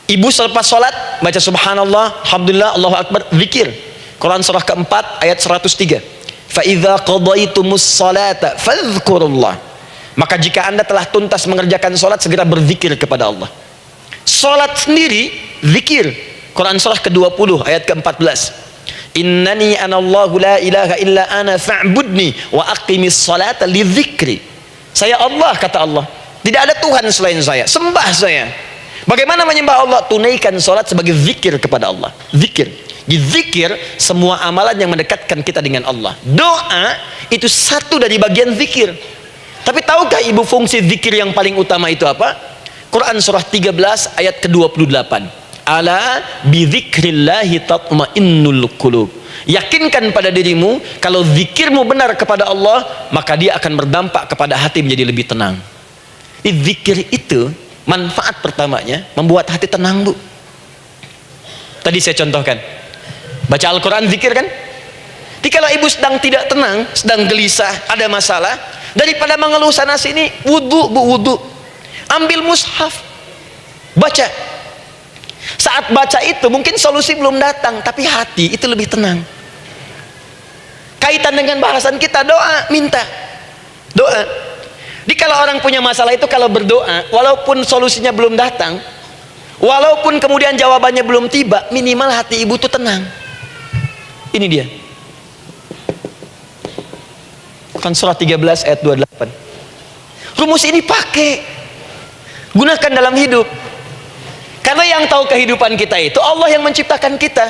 S2: Ibu selepas sholat baca subhanallah, alhamdulillah, Allahu akbar, zikir. Quran surah keempat ayat 103. Fa idza qadaitumus salata fadhkurullah. Maka jika anda telah tuntas mengerjakan sholat, segera berzikir kepada Allah. Sholat sendiri zikir. Quran surah ke-20 ayat ke-14. Innani anallahu la ilaha illa ana fa'budni wa aqimis salata lidzikri. Saya Allah, kata Allah, tidak ada Tuhan selain saya, sembah saya. Bagaimana menyembah Allah? Tunaikan sholat sebagai zikir kepada Allah. Zikir. Di zikir semua amalan yang mendekatkan kita dengan Allah. Doa itu satu dari bagian zikir. Tapi tahukah ibu fungsi zikir yang paling utama itu apa? Quran surah 13 ayat ke-28. Ala bidzikrillahi tatmainnul qulub. Yakinkan pada dirimu, kalau zikirmu benar kepada Allah, maka dia akan berdampak kepada hati menjadi lebih tenang. Zikir itu manfaat pertamanya membuat hati tenang, Bu. Tadi saya contohkan. Baca Al-Quran, zikir kan? Jadi kalau ibu sedang tidak tenang, sedang gelisah, ada masalah, daripada mengeluh sana sini, wudu, Bu, wudu. Ambil mushaf, baca. Saat baca itu mungkin solusi belum datang, tapi hati itu lebih tenang. Kaitan dengan bahasan kita, doa, minta doa. Jadi kalau orang punya masalah itu, kalau berdoa, walaupun solusinya belum datang, walaupun kemudian jawabannya belum tiba, minimal hati ibu itu tenang. Ini dia Quran surah 13 ayat 28. Rumus ini pakai, gunakan dalam hidup. Karena yang tahu kehidupan kita itu Allah yang menciptakan kita.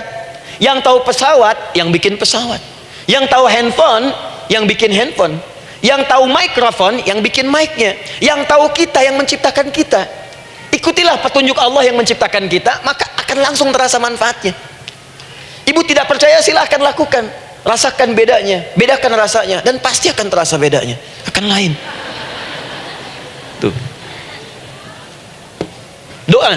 S2: Yang tahu pesawat, yang bikin pesawat. Yang tahu handphone, yang bikin handphone. Yang tahu mikrofon, yang bikin mic-nya. Yang tahu kita, yang menciptakan kita. Ikutilah petunjuk Allah yang menciptakan kita, maka akan langsung terasa manfaatnya. Ibu tidak percaya, silahkan lakukan. Rasakan bedanya, bedakan rasanya, dan pasti akan terasa bedanya. Akan lain. Tuh. Doa.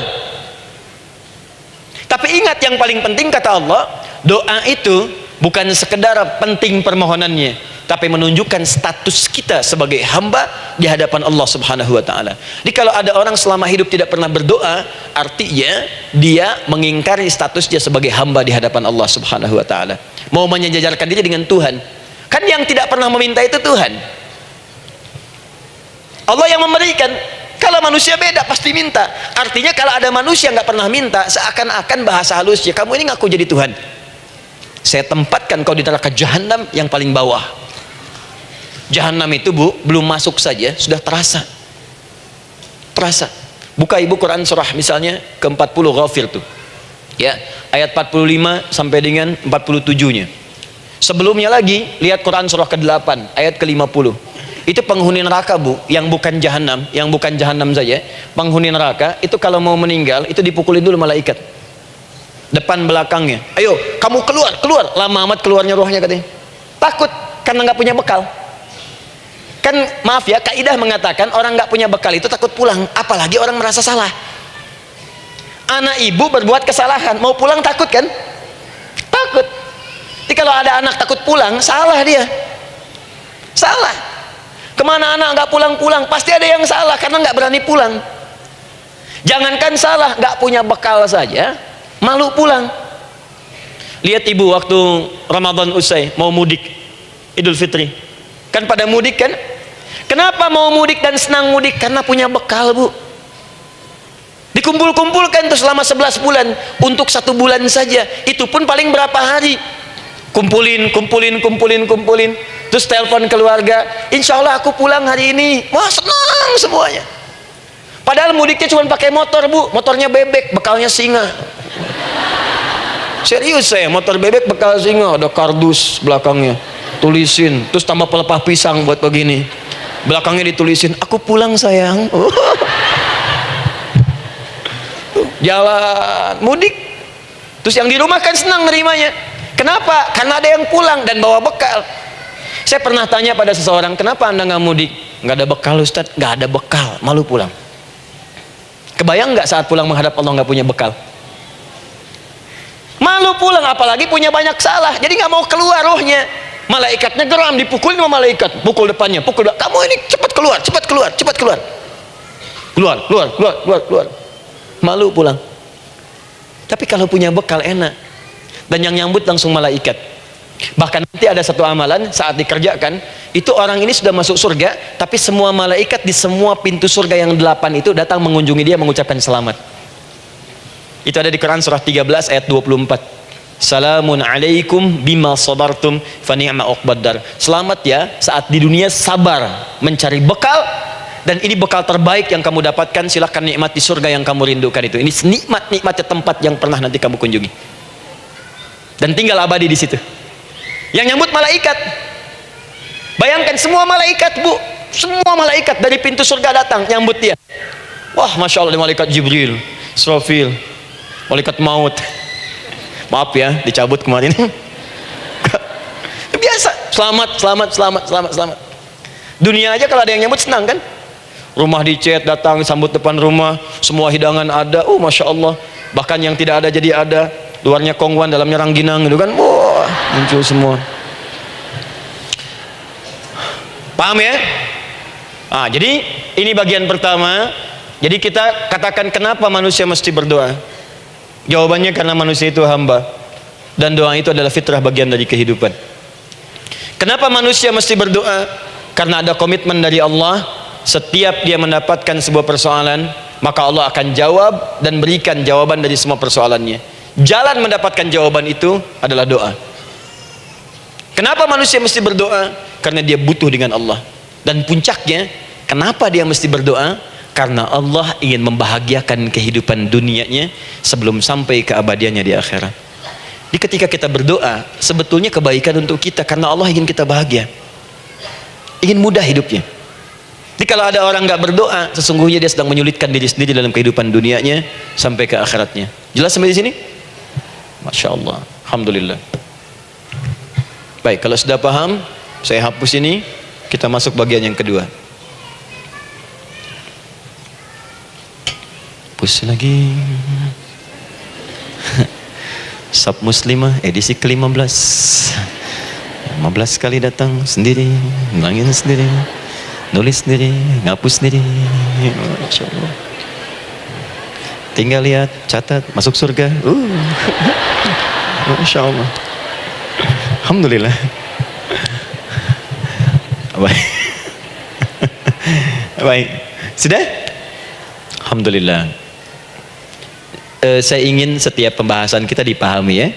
S2: Tapi ingat, yang paling penting kata Allah, doa itu bukan sekedar penting permohonannya, tapi menunjukkan status kita sebagai hamba di hadapan Allah Subhanahu wa taala. Jadi kalau ada orang selama hidup tidak pernah berdoa, artinya dia mengingkari status dia sebagai hamba di hadapan Allah Subhanahu wa taala. Mau menyejajarkan diri dengan Tuhan. Kan yang tidak pernah meminta itu Tuhan. Allah yang memberikan. Kalau manusia beda, pasti minta. Artinya kalau ada manusia nggak pernah minta, seakan-akan bahasa halusnya, kamu ini ngaku jadi Tuhan. Saya tempatkan kau di neraka jahanam yang paling bawah. Jahanam itu, Bu, belum masuk saja sudah terasa. Terasa. Buka ibu Quran surah misalnya ke-40 Ghafir tuh. Ya, ayat 45 sampai dengan 47-nya. Sebelumnya lagi lihat Quran surah ke-8 ayat ke-50. Itu penghuni neraka, Bu, yang bukan jahanam, saja. Penghuni neraka itu kalau mau meninggal itu dipukulin dulu malaikat. Depan belakangnya. Ayo, kamu keluar. Lama amat keluarnya rohnya katanya. Takut karena nggak punya bekal. Kan maaf ya, kaidah mengatakan orang nggak punya bekal itu takut pulang, apalagi orang merasa salah. Anak ibu berbuat kesalahan, mau pulang takut kan? Takut. Jadi kalau ada anak takut pulang, salah dia. Salah. Kemana anak nggak pulang-pulang, pasti ada yang salah karena nggak berani pulang. Jangankan salah, nggak punya bekal saja, malu pulang. Lihat ibu waktu Ramadan usai mau mudik Idul Fitri, kan pada mudik kan? Kenapa mau mudik dan senang mudik? Karena punya bekal, Bu. Dikumpul-kumpulkan tuh selama 11 bulan. Untuk 1 bulan saja, itu pun paling berapa hari. Kumpulin. Terus telepon keluarga, insya Allah aku pulang hari ini. Wah, senang semuanya. Padahal mudiknya cuma pakai motor, Bu. Motornya bebek, bekalnya singa. Serius saya, motor bebek bekal singa, ada kardus belakangnya, tulisin, terus tambah pelepah pisang buat begini. Belakangnya ditulisin, aku pulang sayang. Jalan mudik. Terus yang di rumah kan senang nerimanya. Kenapa? Karena ada yang pulang dan bawa bekal. Saya pernah tanya pada seseorang, kenapa anda nggak mudik? Nggak ada bekal Ustadz. Nggak ada bekal, malu pulang. Kebayang nggak saat pulang menghadap Allah nggak punya bekal? Malu pulang, apalagi punya banyak salah. Jadi nggak mau keluar rohnya. Malaikatnya geram, dipukulin sama malaikat. Pukul depannya, pukul depan. Kamu ini cepat keluar. Keluar. Malu pulang. Tapi kalau punya bekal enak. Dan yang nyambut langsung malaikat. Bahkan nanti ada satu amalan saat dikerjakan, itu orang ini sudah masuk surga, tapi semua malaikat di semua pintu surga yang 8 itu datang mengunjungi dia mengucapkan selamat. Itu ada di Quran surah 13 ayat 24. Salamun alaikum bima sabartum fa ni'ma uqbaddar. Selamat ya saat di dunia sabar mencari bekal, dan ini bekal terbaik yang kamu dapatkan. Silahkan nikmati surga yang kamu rindukan itu. Ini nikmatnya tempat yang pernah nanti kamu kunjungi. Dan tinggal abadi di situ. Yang nyambut malaikat. Bayangkan semua malaikat, Bu. Semua malaikat dari pintu surga datang nyambut dia. Wah, Masya Allah, malaikat Jibril, Israfil, malaikat maut. Maaf ya, dicabut kemarin. Biasa, selamat. Dunia aja kalau ada yang nyambut senang kan? Rumah dicat, datang sambut depan rumah, semua hidangan ada. Oh, Masya Allah. Bahkan yang tidak ada jadi ada. Luarnya kongwan, dalamnya rangginang gitu kan. Wah, muncul semua. Paham ya? Ah, jadi ini bagian pertama. Jadi kita katakan kenapa manusia mesti berdoa? Jawabannya karena manusia itu hamba, dan doa itu adalah fitrah, bagian dari kehidupan. Kenapa manusia mesti berdoa? Karena ada komitmen dari Allah. Setiap dia mendapatkan sebuah persoalan, maka Allah akan jawab dan berikan jawaban dari semua persoalannya. Jalan mendapatkan jawaban itu adalah doa. Kenapa manusia mesti berdoa? Karena dia butuh dengan Allah. Dan puncaknya, kenapa dia mesti berdoa? Karena Allah ingin membahagiakan kehidupan dunianya sebelum sampai keabadiannya di akhirat. Jadi ketika kita berdoa, sebetulnya kebaikan untuk kita, karena Allah ingin kita bahagia, ingin mudah hidupnya. Jadi kalau ada orang nggak berdoa, sesungguhnya dia sedang menyulitkan diri sendiri dalam kehidupan dunianya sampai ke akhiratnya. Jelas sampai di sini? Masya Allah, alhamdulillah. Baik, kalau sudah paham, saya hapus ini. Kita masuk bagian yang kedua. Hapus lagi. Sab Muslimah edisi ke-15. 15 kali datang sendiri, ngulangin sendiri, nulis sendiri, ngapus sendiri. Masya Allah. Tinggal lihat, catat, masuk surga. Masya Allah. Alhamdulillah. Baik. Sudah? Alhamdulillah. Saya ingin setiap pembahasan kita dipahami ya.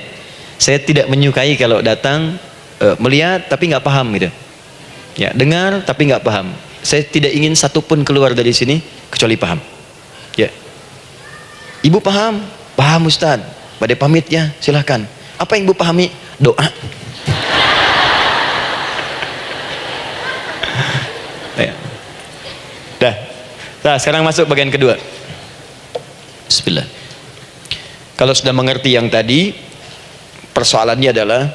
S2: Saya tidak menyukai kalau datang melihat tapi nggak paham gitu. Ya, dengar tapi nggak paham. Saya tidak ingin satupun keluar dari sini kecuali paham. Ya. Ibu paham? Paham Ustaz. Pada pamit ya, silahkan. Apa yang ibu pahami? Doa. Ya. Nah, sekarang masuk bagian kedua. Bismillah. Kalau sudah mengerti yang tadi, persoalannya adalah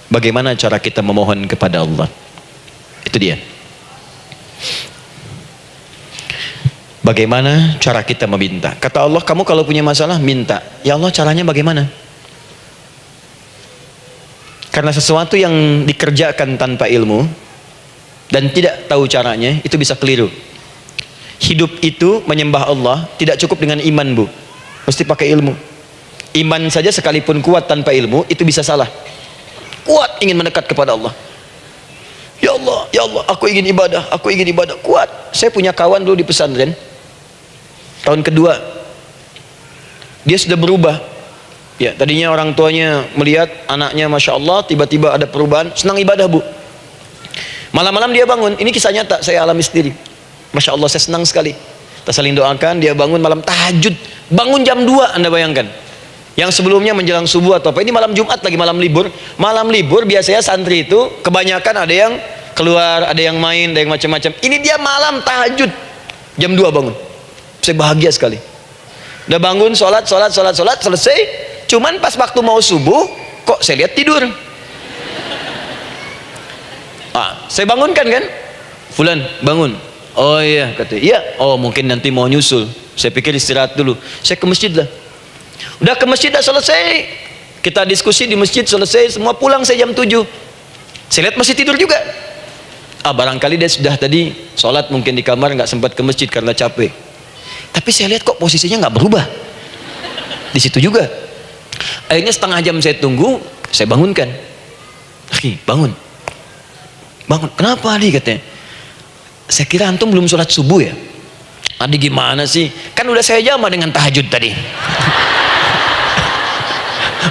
S2: bagaimana cara kita memohon kepada Allah. Itu dia. Bagaimana cara kita meminta? Kata Allah, kamu kalau punya masalah minta. Ya Allah, caranya bagaimana? Karena sesuatu yang dikerjakan tanpa ilmu dan tidak tahu caranya, itu bisa keliru. Hidup itu menyembah Allah tidak cukup dengan iman, Bu. Mesti pakai ilmu. Iman saja sekalipun kuat tanpa ilmu, itu bisa salah. Kuat ingin mendekat kepada Allah. Ya Allah, aku ingin ibadah, kuat. Saya punya kawan dulu di pesantren. Tahun kedua dia sudah berubah. Ya, tadinya orang tuanya melihat anaknya Masya Allah, tiba-tiba ada perubahan, senang ibadah bu. Malam-malam dia bangun, ini kisah nyata, saya alami sendiri. Masya Allah, saya senang sekali. Kita saling doakan, dia bangun malam tahajud, bangun jam 2, Anda bayangkan. Yang sebelumnya menjelang subuh atau apa, ini malam Jumat lagi, malam libur. Malam libur biasanya santri itu kebanyakan ada yang keluar, ada yang main, ada yang macam-macam. Ini dia malam tahajud, jam 2 bangun. Saya bahagia sekali. Udah bangun, sholat, selesai. Cuman pas waktu mau subuh, kok saya lihat tidur. Saya bangunkan kan, Fulan bangun. Oh iya, katanya iya. Oh mungkin nanti mau nyusul. Saya pikir istirahat dulu. Saya ke masjid lah. Udah ke masjid, dah selesai. Kita diskusi di masjid, selesai. Semua pulang saya jam 7. Saya lihat masih tidur juga. Barangkali dia sudah tadi sholat mungkin di kamar, nggak sempat ke masjid karena capek. Tapi saya lihat kok posisinya nggak berubah. Di situ juga. Akhirnya setengah jam saya tunggu, saya bangunkan. Bangun. Bangun, kenapa Adi, katanya? Saya kira antum belum sholat subuh ya. Adi gimana sih, kan udah saya jama dengan tahajud tadi.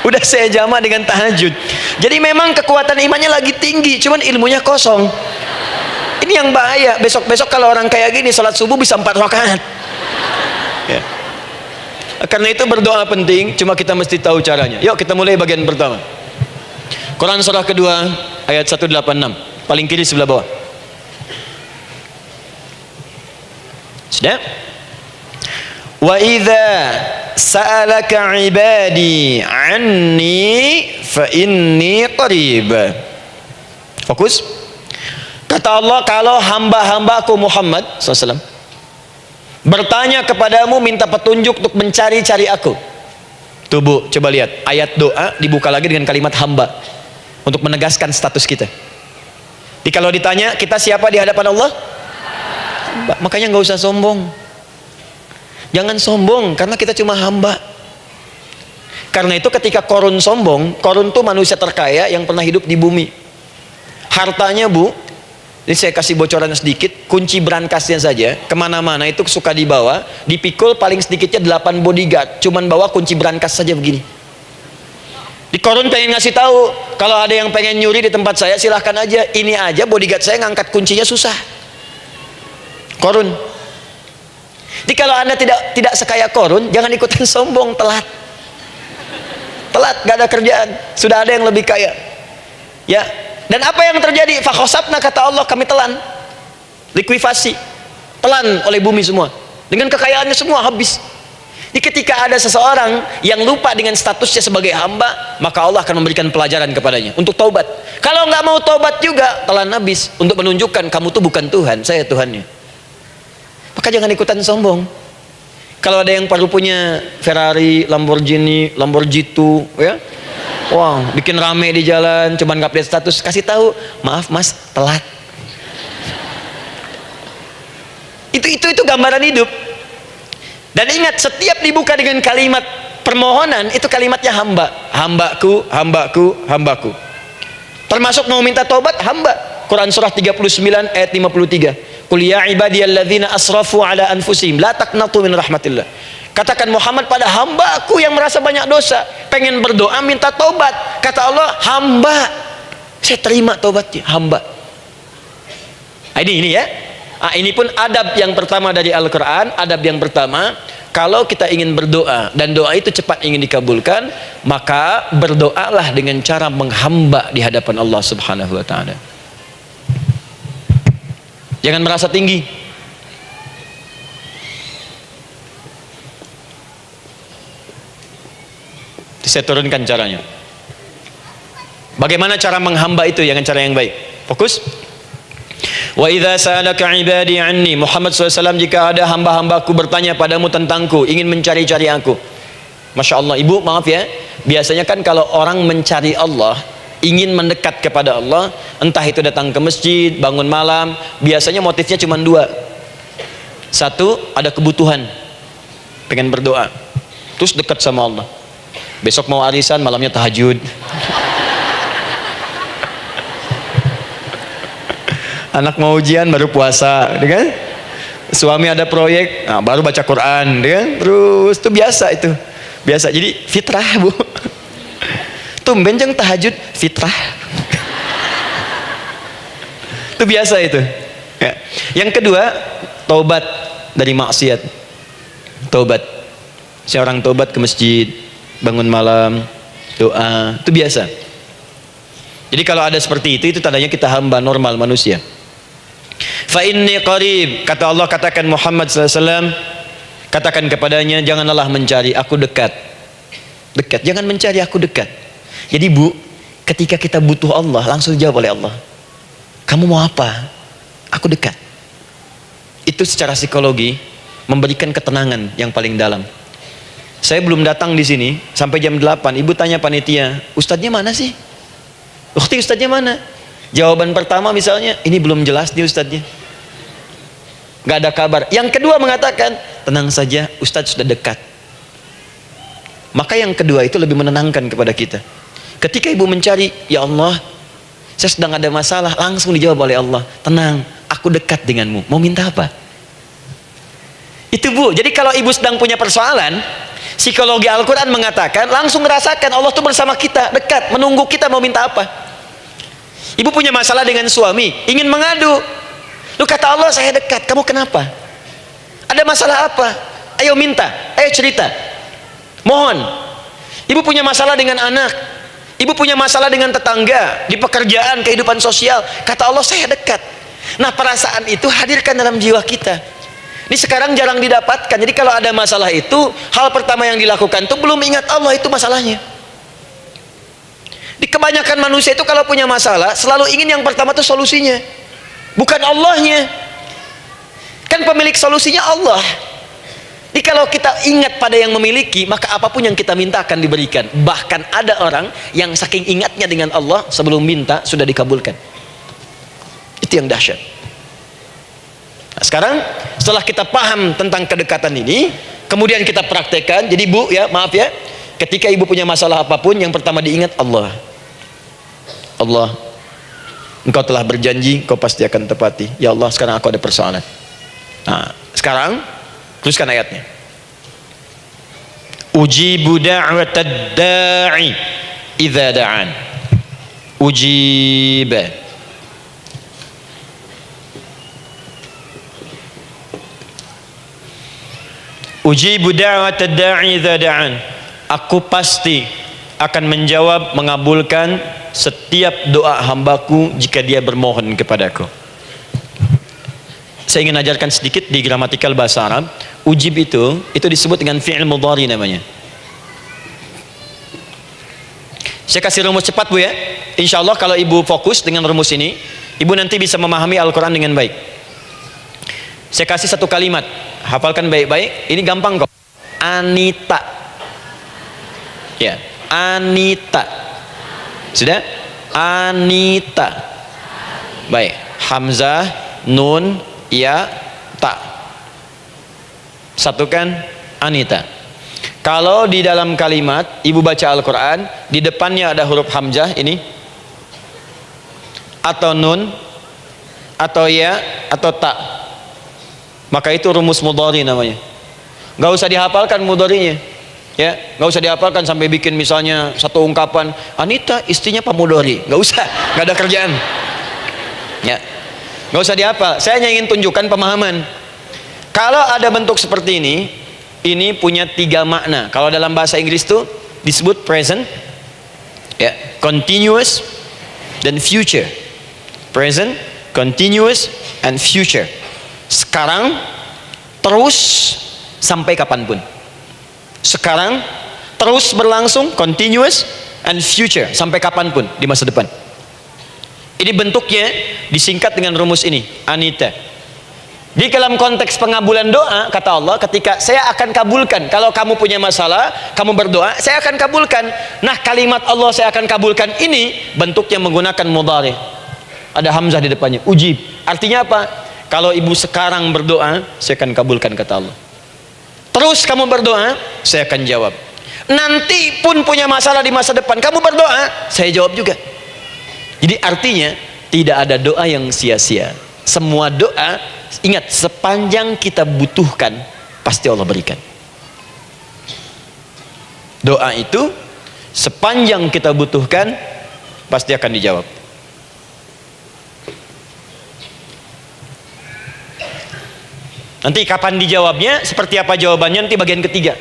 S2: Udah saya jama dengan tahajud. Jadi memang kekuatan imannya lagi tinggi, cuman ilmunya kosong. Ini yang bahaya. Besok-besok kalau orang kayak gini sholat subuh bisa 4 rakaat ya. Karena itu berdoa penting, cuma kita mesti tahu caranya. Yuk kita mulai bagian pertama. Quran surah kedua ayat 186, paling kiri sebelah bawah. Sudah? Wa idza sa'alaka 'ibadi 'anni fa inni qarib. Fokus. Kata Allah, kalau hamba-hambaku Muhammad SAW bertanya kepadamu, minta petunjuk untuk mencari-cari aku. Tuh bu, coba lihat ayat doa dibuka lagi dengan kalimat hamba untuk menegaskan status kita. Jadi kalau ditanya kita siapa di hadapan Allah, makanya nggak usah sombong. Jangan sombong karena kita cuma hamba. Karena itu ketika Korun sombong, Korun tuh manusia terkaya yang pernah hidup di bumi. Hartanya bu, ini saya kasih bocoran sedikit, kunci berangkasnya saja kemana-mana itu suka dibawa, dipikul paling sedikitnya 8 bodyguard, cuman bawa kunci berangkas saja begini. Di Korun pengen ngasih tahu, kalau ada yang pengen nyuri di tempat saya silahkan aja, ini aja bodyguard saya ngangkat kuncinya susah. Korun. Jadi kalau anda tidak sekaya Korun, jangan ikutan sombong, telat, gak ada kerjaan, sudah ada yang lebih kaya. Ya, dan apa yang terjadi? Fakhosabna, kata Allah, kami telan, likuifasi, telan oleh bumi semua, dengan kekayaannya semua habis. Jadi ketika ada seseorang yang lupa dengan statusnya sebagai hamba, maka Allah akan memberikan pelajaran kepadanya untuk taubat. Kalau nggak mau taubat juga, telan habis, untuk menunjukkan kamu tuh bukan Tuhan, saya Tuhannya. Maka jangan ikutan sombong. Kalau ada yang baru punya Ferrari, Lamborghini, Lamborghini ya, wah, bikin rame di jalan, cuman nggak update status, kasih tahu, maaf mas, telat. Itu gambaran hidup. Dan ingat, setiap dibuka dengan kalimat permohonan, itu kalimatnya hamba. Hambaku, hambaku, hambaku. Termasuk mau minta taubat, hamba. Quran surah 39 ayat 53. Qul ya ibadiyalladzina asrafu ala anfusihim la taqnatu min rahmatillah. Katakan Muhammad pada hambaku yang merasa banyak dosa, pengen berdoa minta taubat. Kata Allah, hamba, saya terima taubatnya, hamba. Ini ya. Ini pun adab yang pertama dari Al-Quran. Adab yang pertama, kalau kita ingin berdoa dan doa itu cepat ingin dikabulkan, maka berdoalah dengan cara menghamba di hadapan Allah Subhanahu wa ta'ala. Jangan merasa tinggi. Saya turunkan caranya. Bagaimana cara menghamba itu dengan cara yang baik? Fokus. Wa idza sa'alaka 'ibadi 'anni, Muhammad SAW, jika ada hamba-hambaku bertanya padamu tentangku, ingin mencari-cari aku. Masya Allah, ibu maaf ya, biasanya kan kalau orang mencari Allah, ingin mendekat kepada Allah, entah itu datang ke masjid, bangun malam, biasanya motifnya cuma 2. Satu, ada kebutuhan, pengen berdoa, terus dekat sama Allah. Besok mau arisan, malamnya tahajud. Anak mau ujian, baru puasa, kan? Suami ada proyek, baru baca Quran, kan? Terus itu biasa itu. Biasa, jadi fitrah bu. Tumben jeng tahajud, fitrah. Itu biasa itu. Ya. Yang kedua, taubat dari maksiat. Taubat. Seorang taubat ke masjid, bangun malam, doa, itu biasa. Jadi kalau ada seperti itu tandanya kita hamba normal manusia. Fa inni qarib, kata Allah, katakan Muhammad SAW, katakan kepadanya, janganlah mencari, aku dekat. Dekat, jangan mencari, aku dekat. Jadi bu, ketika kita butuh Allah, langsung dijawab oleh Allah. Kamu mau apa? Aku dekat. Itu secara psikologi memberikan ketenangan yang paling dalam. Saya belum datang di sini sampai jam 8. Ibu tanya panitia, ustadznya mana sih? Ukti, ustadznya mana? Jawaban pertama misalnya, ini belum jelas nih ustadznya. Gak ada kabar. Yang kedua mengatakan, tenang saja, ustadz sudah dekat. Maka yang kedua itu lebih menenangkan kepada kita. Ketika ibu mencari, ya Allah, saya sedang ada masalah, langsung dijawab oleh Allah, tenang, aku dekat denganmu. Mau minta apa? Itu bu. Jadi kalau ibu sedang punya persoalan, psikologi Al-Quran mengatakan, langsung merasakan Allah tuh bersama kita, dekat, menunggu kita mau minta apa. Ibu punya masalah dengan suami, ingin mengadu. Lu kata Allah, saya dekat, kamu kenapa? Ada masalah apa? Ayo minta, ayo cerita. Mohon. Ibu punya masalah dengan anak, ibu punya masalah dengan tetangga, di pekerjaan, kehidupan sosial. Kata Allah, saya dekat. Nah, perasaan itu hadirkan dalam jiwa kita. Ini sekarang jarang didapatkan. Jadi kalau ada masalah itu, hal pertama yang dilakukan itu belum ingat Allah, itu masalahnya. Di kebanyakan manusia itu kalau punya masalah, selalu ingin yang pertama itu solusinya, bukan Allahnya. Kan pemilik solusinya Allah. Jadi kalau kita ingat pada yang memiliki, maka apapun yang kita minta akan diberikan. Bahkan ada orang yang saking ingatnya dengan Allah, sebelum minta sudah dikabulkan. Itu yang dahsyat. Nah, sekarang setelah kita paham tentang kedekatan ini, kemudian kita praktekkan. Jadi bu, ya maaf ya, ketika ibu punya masalah apapun, yang pertama diingat Allah. Allah, engkau telah berjanji, engkau pasti akan tepati. Ya Allah, sekarang aku ada persoalan. Nah, sekarang teruskan ayatnya. Ujibu da'watad da'i idza da'an. Ujiba. Ujibu da'watad da'i idza da'an. Aku pasti akan menjawab, mengabulkan setiap doa hambaku jika dia bermohon kepadaku. Saya ingin ajarkan sedikit di gramatikal bahasa Arab. Ujib itu disebut dengan fi'il mudhari namanya. Saya kasih rumus cepat bu ya. Insya Allah kalau ibu fokus dengan rumus ini, ibu nanti bisa memahami Al-Quran dengan baik. Saya kasih satu kalimat, hafalkan baik-baik. Ini gampang kok. Anita. Ya, Anita. Sudah? Anita. Baik. Hamzah, nun, ya, ta. Satukan, Anita. Kalau di dalam kalimat ibu baca Al-Quran, di depannya ada huruf hamzah ini, atau nun, atau ya, atau ta, maka itu rumus mudhari namanya. Gak usah dihafalkan mudharinya, ya, gak usah dihafalkan sampai bikin misalnya satu ungkapan, Anita istrinya Pak Mudhari, gak usah, gak ada kerjaan, ya, gak usah dihafal. Saya hanya ingin tunjukkan pemahaman. Kalau ada bentuk seperti ini punya 3 makna. Kalau dalam bahasa Inggris itu disebut present, ya, continuous, dan future. Present, continuous, and future. Sekarang, terus, sampai kapanpun. Sekarang, terus berlangsung, continuous, and future, sampai kapanpun di masa depan. Ini bentuknya disingkat dengan rumus ini, Anita. Di dalam konteks pengabulan doa, kata Allah, ketika saya akan kabulkan, kalau kamu punya masalah, kamu berdoa, saya akan kabulkan. Nah, kalimat Allah saya akan kabulkan ini bentuknya menggunakan mudhari. Ada hamzah di depannya, ujib. Artinya apa? Kalau ibu sekarang berdoa, saya akan kabulkan, kata Allah. Terus kamu berdoa, saya akan jawab. Nanti pun punya masalah di masa depan, kamu berdoa, saya jawab juga. Jadi artinya tidak ada doa yang sia-sia. Semua doa, ingat, sepanjang kita butuhkan, pasti Allah berikan. Doa itu sepanjang kita butuhkan pasti akan dijawab. Nanti kapan dijawabnya, seperti apa jawabannya, nanti bagian ketiga.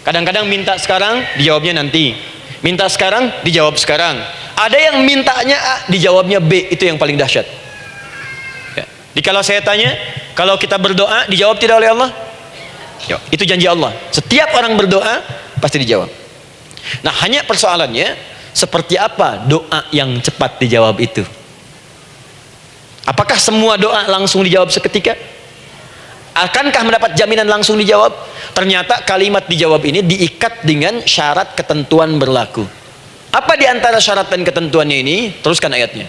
S2: Kadang-kadang minta sekarang, dijawabnya nanti. Minta sekarang, dijawab sekarang. Ada yang mintanya A, dijawabnya B. Itu yang paling dahsyat ya. Jadi kalau saya tanya, kalau kita berdoa dijawab tidak oleh Allah? Ya, itu janji Allah. Setiap orang berdoa pasti dijawab. Nah, hanya persoalannya seperti apa doa yang cepat dijawab itu? Apakah semua doa langsung dijawab seketika? Akankah mendapat jaminan langsung dijawab? Ternyata kalimat dijawab ini diikat dengan syarat ketentuan berlaku. Apa di antara syarat dan ketentuannya ini? Teruskan ayatnya.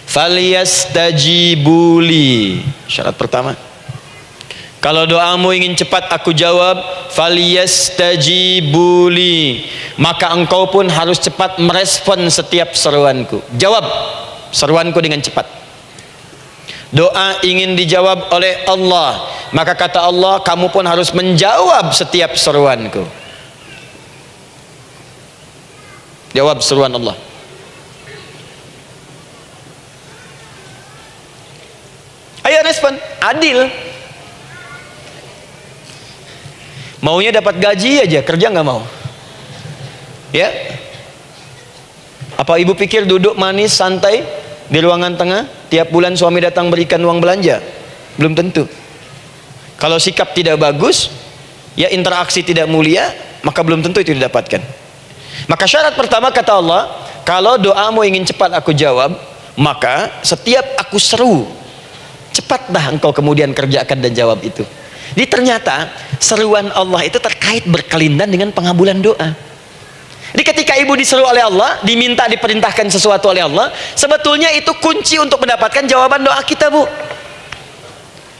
S2: Falyastajibuli. Syarat pertama, kalau doamu ingin cepat aku jawab, falyastajibuli, maka engkau pun harus cepat merespon setiap seruanku. Jawab seruanku dengan cepat. Doa ingin dijawab oleh Allah, maka kata Allah, kamu pun harus menjawab setiap seruanku. Jawab seruan Allah. Ayo respon, adil. Maunya dapat gaji aja, kerja nggak mau. Ya? Apa ibu pikir duduk manis santai di ruangan tengah, tiap bulan suami datang berikan uang belanja? Belum tentu. Kalau sikap tidak bagus, ya interaksi tidak mulia, maka belum tentu itu didapatkan. Maka syarat pertama kata Allah, kalau doamu ingin cepat aku jawab, maka setiap aku seru, cepatlah engkau kemudian kerjakan dan jawab itu. Jadi ternyata seruan Allah itu terkait berkelindan dengan pengabulan doa. Jadi ketika ibu diseru oleh Allah, diminta diperintahkan sesuatu oleh Allah, sebetulnya itu kunci untuk mendapatkan jawaban doa kita, Bu.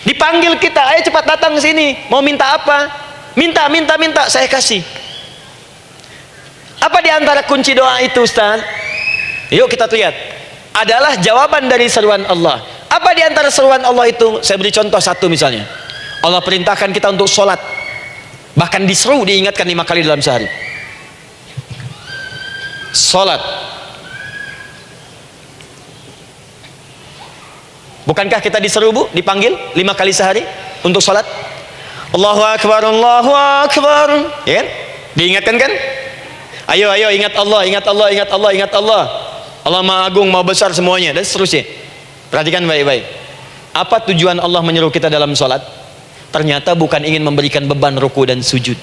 S2: Dipanggil kita, ayo cepat datang ke sini, mau minta apa? Minta, saya kasih. Apa di antara kunci doa itu, Ustaz? Yuk kita lihat. Adalah jawaban dari seruan Allah. Apa di antara seruan Allah itu? Saya beri contoh satu misalnya. Allah perintahkan kita untuk sholat, bahkan diseru, diingatkan 5 kali dalam sehari. Sholat. Bukankah kita diseru, Bu, dipanggil 5 kali sehari untuk sholat? Allahu Akbar, Allahu Akbar, ya kan? Diingatkan kan? Ayo ingat Allah, ingat Allah, ingat Allah, ingat Allah. Allah Maha Agung, Maha Besar semuanya, dan seterusnya. Perhatikan baik-baik. Apa tujuan Allah menyuruh kita dalam sholat? Ternyata bukan ingin memberikan beban ruku dan sujud.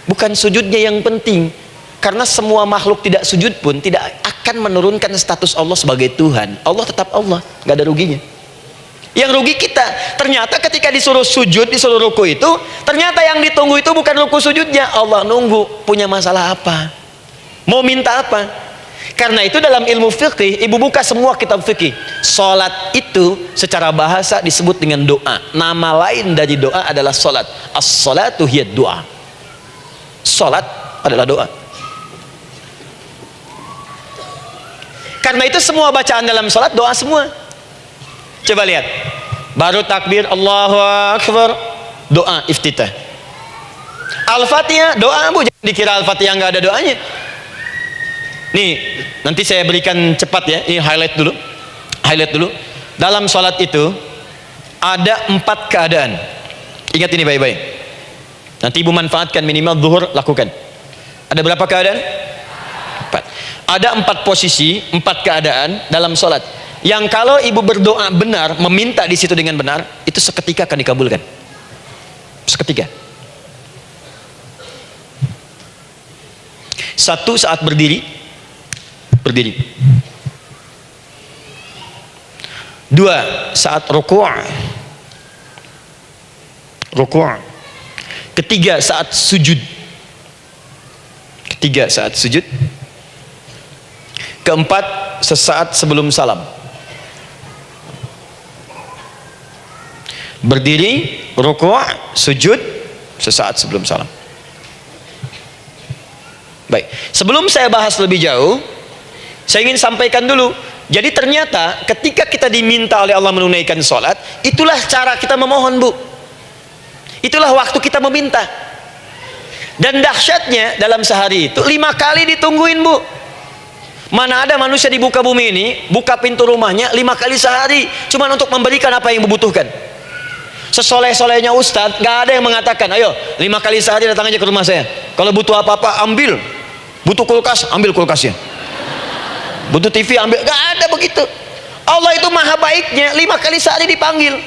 S2: Bukan sujudnya yang penting, karena semua makhluk tidak sujud pun tidak akan menurunkan status Allah sebagai Tuhan. Allah tetap Allah, nggak ada ruginya. Yang rugi kita. Ternyata ketika disuruh sujud, disuruh ruku itu, ternyata yang ditunggu itu bukan ruku sujudnya. Allah nunggu, punya masalah apa, mau minta apa. Karena itu dalam ilmu fikih, ibu buka semua kitab fikih, salat itu secara bahasa disebut dengan doa. Nama lain dari doa adalah salat. As-salatu hiya doa. Salat adalah doa. Karena itu semua bacaan dalam salat doa semua. Coba lihat, baru takbir Allahu Akbar, doa iftitah. Al-Fatihah doa, Bu, jangan dikira Al-Fatihah nggak ada doanya. Nih, nanti saya berikan cepat ya, ini highlight dulu. Dalam sholat itu ada 4 keadaan. Ingat ini baik-baik. Nanti ibu manfaatkan, minimal zuhur lakukan. Ada berapa keadaan? 4. Ada 4 posisi, 4 keadaan dalam sholat, yang kalau ibu berdoa benar, meminta di situ dengan benar, itu seketika akan dikabulkan. Seketika. 1, saat berdiri. 2, saat rukuk. 3, saat sujud. 4, sesaat sebelum salam. Berdiri, rukuk, sujud, sesaat sebelum salam. Baik, sebelum saya bahas lebih jauh, saya ingin sampaikan dulu. Jadi ternyata ketika kita diminta oleh Allah menunaikan sholat, itulah cara kita memohon, Bu. Itulah waktu kita meminta. Dan dahsyatnya dalam sehari itu 5 kali ditungguin, Bu. Mana ada manusia di muka bumi ini buka pintu rumahnya 5 kali sehari cuman untuk memberikan apa yang dibutuhkan. Sesoleh-solehnya Ustadz gak ada yang mengatakan, ayo 5 kali sehari datang aja ke rumah saya, kalau butuh apa-apa ambil, butuh kulkas ambil kulkasnya, butuh TV ambil. Gak ada begitu. Allah itu maha baiknya, 5 kali sehari dipanggil.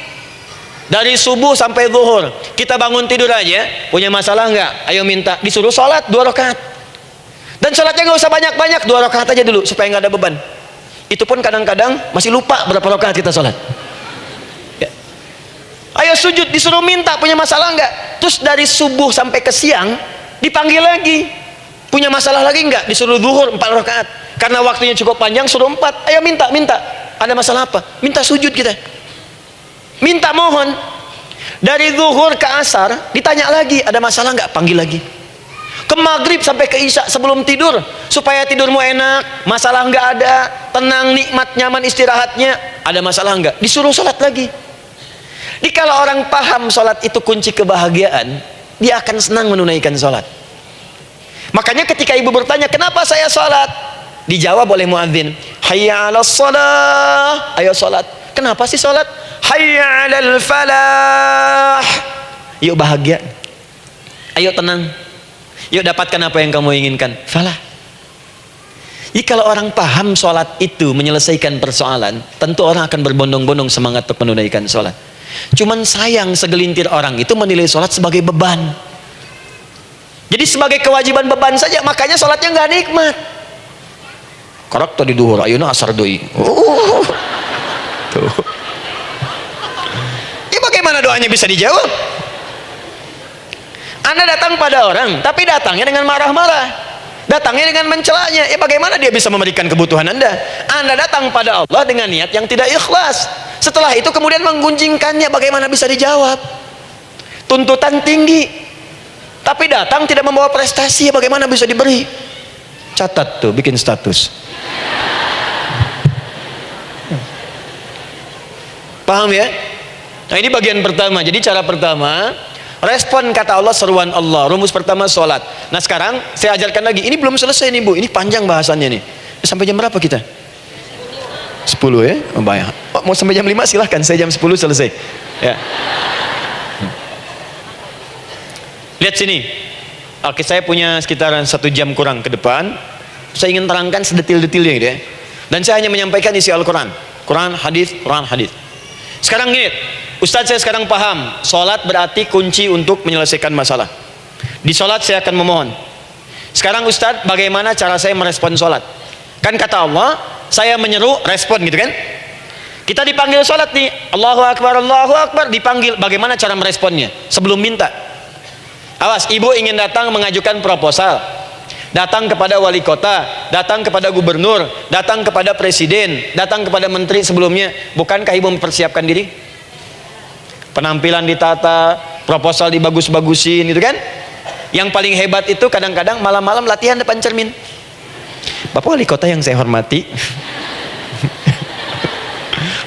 S2: Dari subuh sampai zuhur, kita bangun tidur aja punya masalah nggak? Ayo minta, disuruh sholat 2 rakaat. Dan sholatnya nggak usah banyak-banyak, 2 rakaat aja dulu supaya nggak ada beban. Itu pun kadang-kadang masih lupa berapa rakaat kita sholat. Ya. Ayo sujud, disuruh minta, punya masalah nggak? Terus dari subuh sampai ke siang dipanggil lagi, punya masalah lagi nggak? Disuruh zuhur 4 rakaat. Karena waktunya cukup panjang, suruh 4. Ayo minta. Ada masalah apa? Minta sujud kita. Minta, mohon. Dari zuhur ke asar ditanya lagi, ada masalah nggak? Panggil lagi. Ke maghrib sampai ke isya sebelum tidur, supaya tidurmu enak, masalah nggak ada, tenang, nikmat, nyaman istirahatnya. Ada masalah nggak? Disuruh sholat lagi. Jadi kalau orang paham sholat itu kunci kebahagiaan, dia akan senang menunaikan sholat. Makanya ketika ibu bertanya, kenapa saya sholat? Dijawab oleh muadzin, hayya 'alas shalah, ayo sholat. Kenapa sih sholat? Hayya 'alal falah, yuk bahagia, ayo tenang, yuk dapatkan apa yang kamu inginkan, falah. Jadi kalau orang paham sholat itu menyelesaikan persoalan, tentu orang akan berbondong-bondong semangat untuk menunaikan sholat. Cuman sayang segelintir orang itu menilai sholat sebagai beban. Jadi sebagai kewajiban beban saja, makanya sholatnya nggak nikmat. Korok tadi duhur, ayeuna asar deui. Tuh. Ya bagaimana doanya bisa dijawab? Anda datang pada orang, tapi datangnya dengan marah-marah, datangnya dengan mencelanya. Ya bagaimana dia bisa memberikan kebutuhan Anda? Anda datang pada Allah dengan niat yang tidak ikhlas. Setelah itu kemudian menggunjingkannya, bagaimana bisa dijawab? Tuntutan tinggi, tapi datang tidak membawa prestasi, ya bagaimana bisa diberi? Catat tuh, bikin status. Paham ya? Nah ini bagian pertama. Jadi cara pertama, respon kata Allah, seruan Allah. Rumus pertama sholat. Nah sekarang saya ajarkan lagi. Ini belum selesai nih Bu, ini panjang bahasannya nih. Sampai jam berapa kita? 10 ya? Oh, banyak. Oh, mau sampai jam 5 silahkan, saya jam 10 selesai ya. Lihat sini. Oke, saya punya sekitar 1 jam kurang ke depan. Saya ingin terangkan sedetil-detilnya gitu ya. Dan saya hanya menyampaikan isi Al-Quran. Quran, hadis, Quran, hadis. Sekarang gini, Ustadz saya sekarang paham, sholat berarti kunci untuk menyelesaikan masalah. Di sholat saya akan memohon. Sekarang Ustadz, bagaimana cara saya merespon sholat? Kan kata Allah, saya menyeru, respon gitu kan? Kita dipanggil sholat nih, Allahu Akbar, dipanggil. Bagaimana cara meresponnya? Sebelum minta. Awas, ibu ingin datang mengajukan proposal, datang kepada wali kota, datang kepada gubernur, datang kepada presiden, datang kepada menteri sebelumnya. Bukankah ibu mempersiapkan diri? Penampilan ditata, proposal dibagus-bagusin gitu kan? Yang paling hebat itu kadang-kadang malam-malam latihan depan cermin. Bapak wali kota yang saya hormati,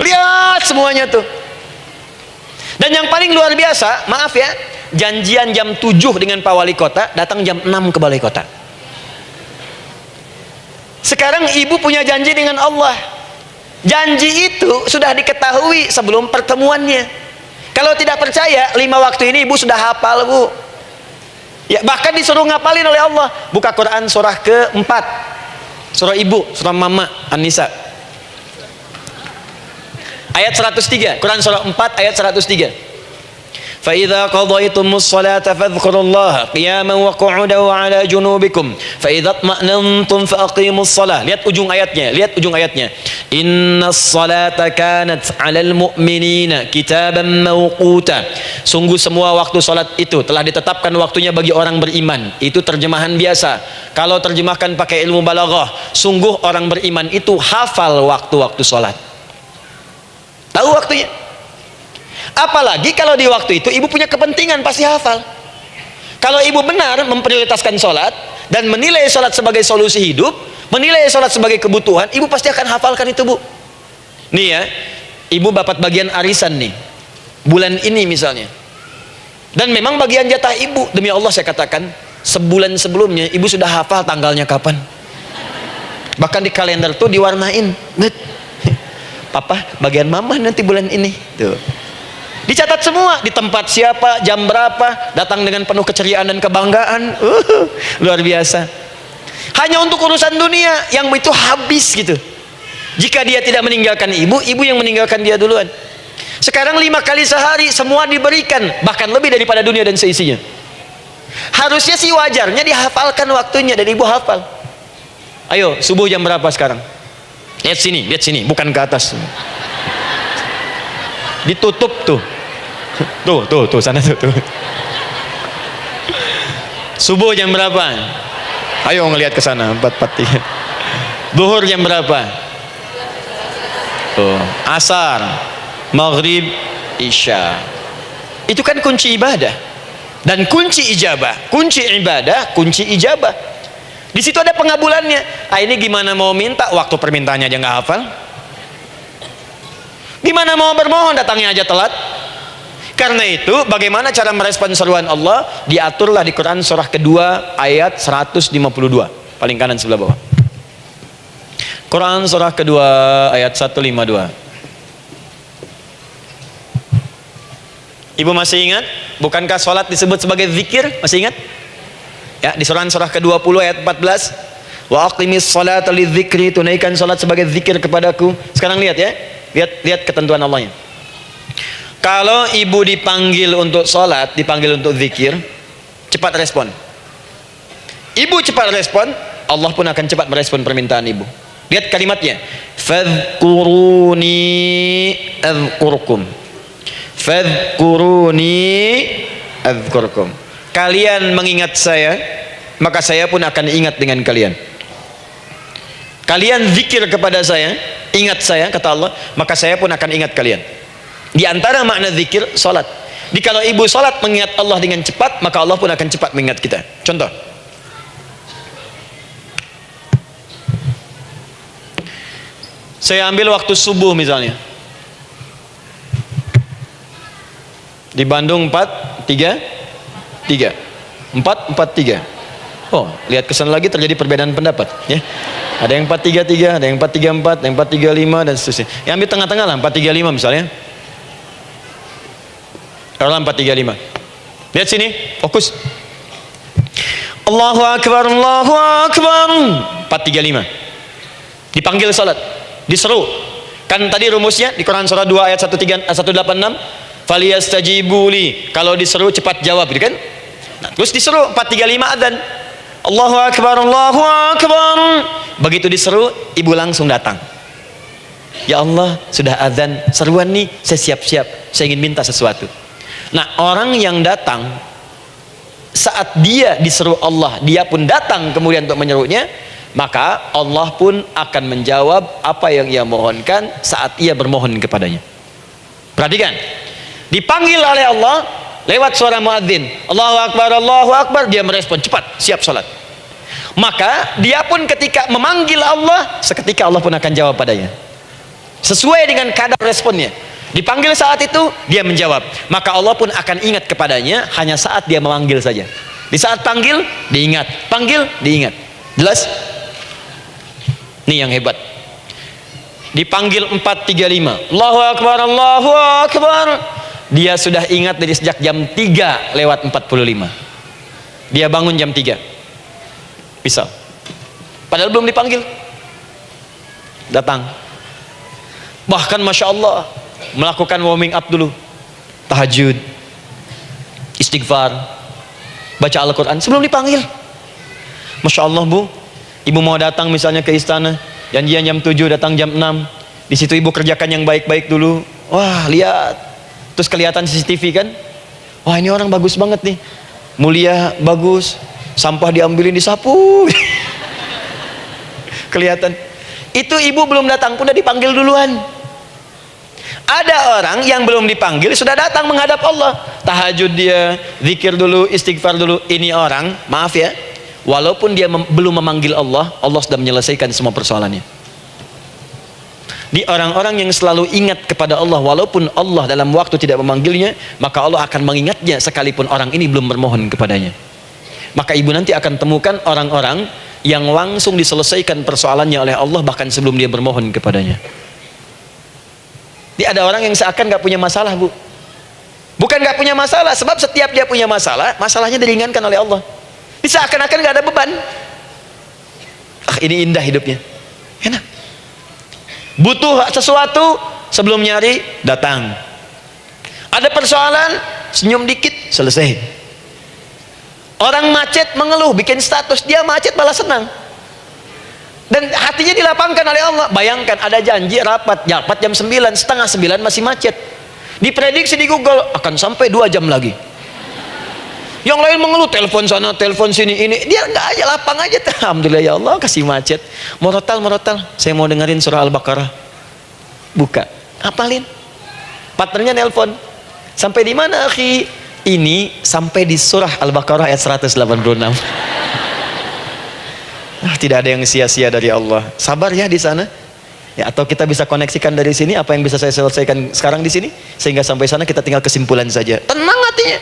S2: lihat semuanya tuh. Dan yang paling luar biasa, maaf ya, janjian jam 7 dengan Pak Wali Kota, datang jam 6 ke Balai Kota. Sekarang ibu punya janji dengan Allah. Janji itu sudah diketahui sebelum pertemuannya. Kalau tidak percaya, 5 waktu ini ibu sudah hafal Bu. Ya, bahkan disuruh ngapalin oleh Allah. Buka Quran surah ke-4, surah ibu, surah mama An-Nisa, ayat 103. Quran surah 4 ayat 103. فَإِذَا قَضَيْتُمُ الصَّلَاةَ فَاذْكُرُوا اللَّهَ قِيَامًا وَقُعُودًا وَعَلَى جُنُوبِكُمْ فَإِذَا اطْمَأْنَنْتُمْ فَأَقِيمُوا الصَّلَاةَ. Lihat ujung ayatnya, lihat ujung ayatnya. Inna الصَّلَاةَ كَانَتْ عَلَى الْمُؤْمِنِينَ كِتَابًا مَوْقُوتًا. Sungguh semua waktu salat itu telah ditetapkan waktunya bagi orang beriman. Itu terjemahan biasa. Kalau terjemahkan pakai ilmu balaghah, sungguh orang beriman itu hafal waktu-waktu salat. Tahu waktunya. Apalagi kalau di waktu itu ibu punya kepentingan, pasti hafal. Kalau ibu benar memprioritaskan sholat dan menilai sholat sebagai solusi hidup, menilai sholat sebagai kebutuhan, ibu pasti akan hafalkan itu Bu. Nih ya, ibu dapat bagian arisan nih bulan ini misalnya, dan memang bagian jatah ibu, demi Allah saya katakan, sebulan sebelumnya ibu sudah hafal tanggalnya kapan. Bahkan di kalender tuh diwarnain. Papa, bagian mama nanti bulan ini. Tuh. Dicatat semua, di tempat siapa, jam berapa, datang dengan penuh keceriaan dan kebanggaan. Luar biasa. Hanya untuk urusan dunia yang itu habis gitu. Jika dia tidak meninggalkan ibu, ibu yang meninggalkan dia duluan. Sekarang 5 kali sehari semua diberikan, bahkan lebih daripada dunia dan seisinya. Harusnya sih wajarnya dihafalkan waktunya dan ibu hafal. Ayo, subuh jam berapa sekarang? Lihat sini, bukan ke atas. Ditutup tuh. Tuh, sana tuh. Subuh jam berapa? Ayo ngelihat ke sana, 4:43. Zuhur jam berapa? Tuh, asar, maghrib, isya. Itu kan kunci ibadah. Dan kunci ijabah, kunci ibadah, kunci ijabah. Di situ ada pengabulannya. Ini gimana mau minta, waktu permintaannya aja nggak hafal. Gimana mau bermohon, datangnya aja telat. Karena itu, bagaimana cara merespon seruan Allah? Diaturlah di Quran surah kedua ayat 152, paling kanan sebelah bawah. Quran surah kedua ayat 152. Ibu masih ingat? Bukankah sholat disebut sebagai zikir? Masih ingat? Ya, di surah ke-20 ayat 14. Wa aqimis sholata lidzikri, tunaikan salat sebagai zikir kepadaku. Sekarang lihat ya. Lihat ketentuan Allahnya. Kalau ibu dipanggil untuk salat, dipanggil untuk zikir, cepat respon. Ibu cepat respon, Allah pun akan cepat merespon permintaan ibu. Lihat kalimatnya. Fadhkuruni adzkurkum. Fadhkuruni adzkurkum. Kalian mengingat saya, maka saya pun akan ingat dengan kalian. Kalian zikir kepada saya, ingat saya, kata Allah, maka saya pun akan ingat kalian. Di antara makna zikir, salat. Jikalau ibu salat mengingat Allah dengan cepat, maka Allah pun akan cepat mengingat kita. Contoh. Saya ambil waktu subuh misalnya. Di Bandung 4:43. Oh, lihat kesan lagi terjadi perbedaan pendapat, ya. Ada yang 4:33, ada yang 4:34, ada yang 4:35 dan seterusnya. Yang ambil tengah-tengah lah, 4:35 misalnya. Orang 4:35. Lihat sini, fokus. Allahu Akbar, Allahu Akbar. 4:35. Dipanggil salat, diseru. Kan tadi rumusnya di Quran surah 2 ayat 186. Faliyastajibuli. Kalau diseru cepat jawab, gitu kan? Nah, terus diseru 4:35 adzan. Allahu Akbar, Allahu Akbar. Begitu diseru, ibu langsung datang. Ya Allah, sudah adzan, seruan nih, saya siap-siap, saya ingin minta sesuatu. Nah, orang yang datang saat dia diseru Allah, dia pun datang kemudian untuk menyerunya, maka Allah pun akan menjawab apa yang ia mohonkan saat ia bermohon kepadanya. Perhatikan, dipanggil oleh Allah lewat suara muadzin, Allahu Akbar, dia merespon cepat, siap salat. Maka dia pun ketika memanggil Allah, seketika Allah pun akan jawab padanya sesuai dengan kadar responnya. Dipanggil saat itu, dia menjawab, maka Allah pun akan ingat kepadanya hanya saat dia memanggil saja. Di saat panggil, diingat, panggil, diingat. Jelas? Ini yang hebat. Dipanggil 4:35, Allahu Akbar, Allahu Akbar. Dia sudah ingat dari sejak jam 3:45. Dia bangun jam 3. Bisa. Padahal belum dipanggil. Datang. Bahkan Masya Allah, melakukan warming up dulu. Tahajud, istighfar, baca Al-Quran sebelum dipanggil. Masya Allah Bu, ibu mau datang misalnya ke istana, janjian jam 7, datang jam 6. Di situ ibu kerjakan yang baik-baik dulu. Wah, lihat. Terus kelihatan CCTV kan, wah ini orang bagus banget nih, mulia, bagus, sampah diambilin, disapu. Kelihatan. Itu ibu belum datang pun udah dipanggil duluan. Ada orang yang belum dipanggil sudah datang menghadap Allah, tahajud dia, zikir dulu, istighfar dulu. Ini orang, maaf ya, walaupun dia belum memanggil Allah, Allah sudah menyelesaikan semua persoalannya. Di orang-orang yang selalu ingat kepada Allah walaupun Allah dalam waktu tidak memanggilnya, maka Allah akan mengingatnya sekalipun orang ini belum bermohon kepadanya. Maka ibu nanti akan temukan orang-orang yang langsung diselesaikan persoalannya oleh Allah bahkan sebelum dia bermohon kepadanya. Jadi ada orang yang seakan gak punya masalah, Bu. Bukan gak punya masalah, sebab setiap dia punya masalah, masalahnya diringankan oleh Allah. Jadi seakan-akan gak ada beban. Ini indah hidupnya, enak. Butuh sesuatu, sebelum nyari datang. Ada persoalan, senyum dikit, selesai. Orang macet mengeluh, bikin status, dia macet malah senang. Dan hatinya dilapangkan oleh Allah. Bayangkan ada janji rapat jam 9, setengah 9 masih macet. Diprediksi di Google akan sampai 2 jam lagi. Yang lain mengeluh, telepon sana, telepon sini, ini. Dia nggak aja, lapang aja. Alhamdulillah ya Allah, kasih macet. Murotal, saya mau dengerin surah Al-Baqarah. Buka, apalin. Partnernya nelpon. Sampai di mana, akhi? Ini sampai di surah Al-Baqarah ayat 186. Tidak ada yang sia-sia dari Allah. Sabar ya di sana. Ya, atau kita bisa koneksikan dari sini apa yang bisa saya selesaikan sekarang di sini, sehingga sampai sana kita tinggal kesimpulan saja. Tenang hatinya.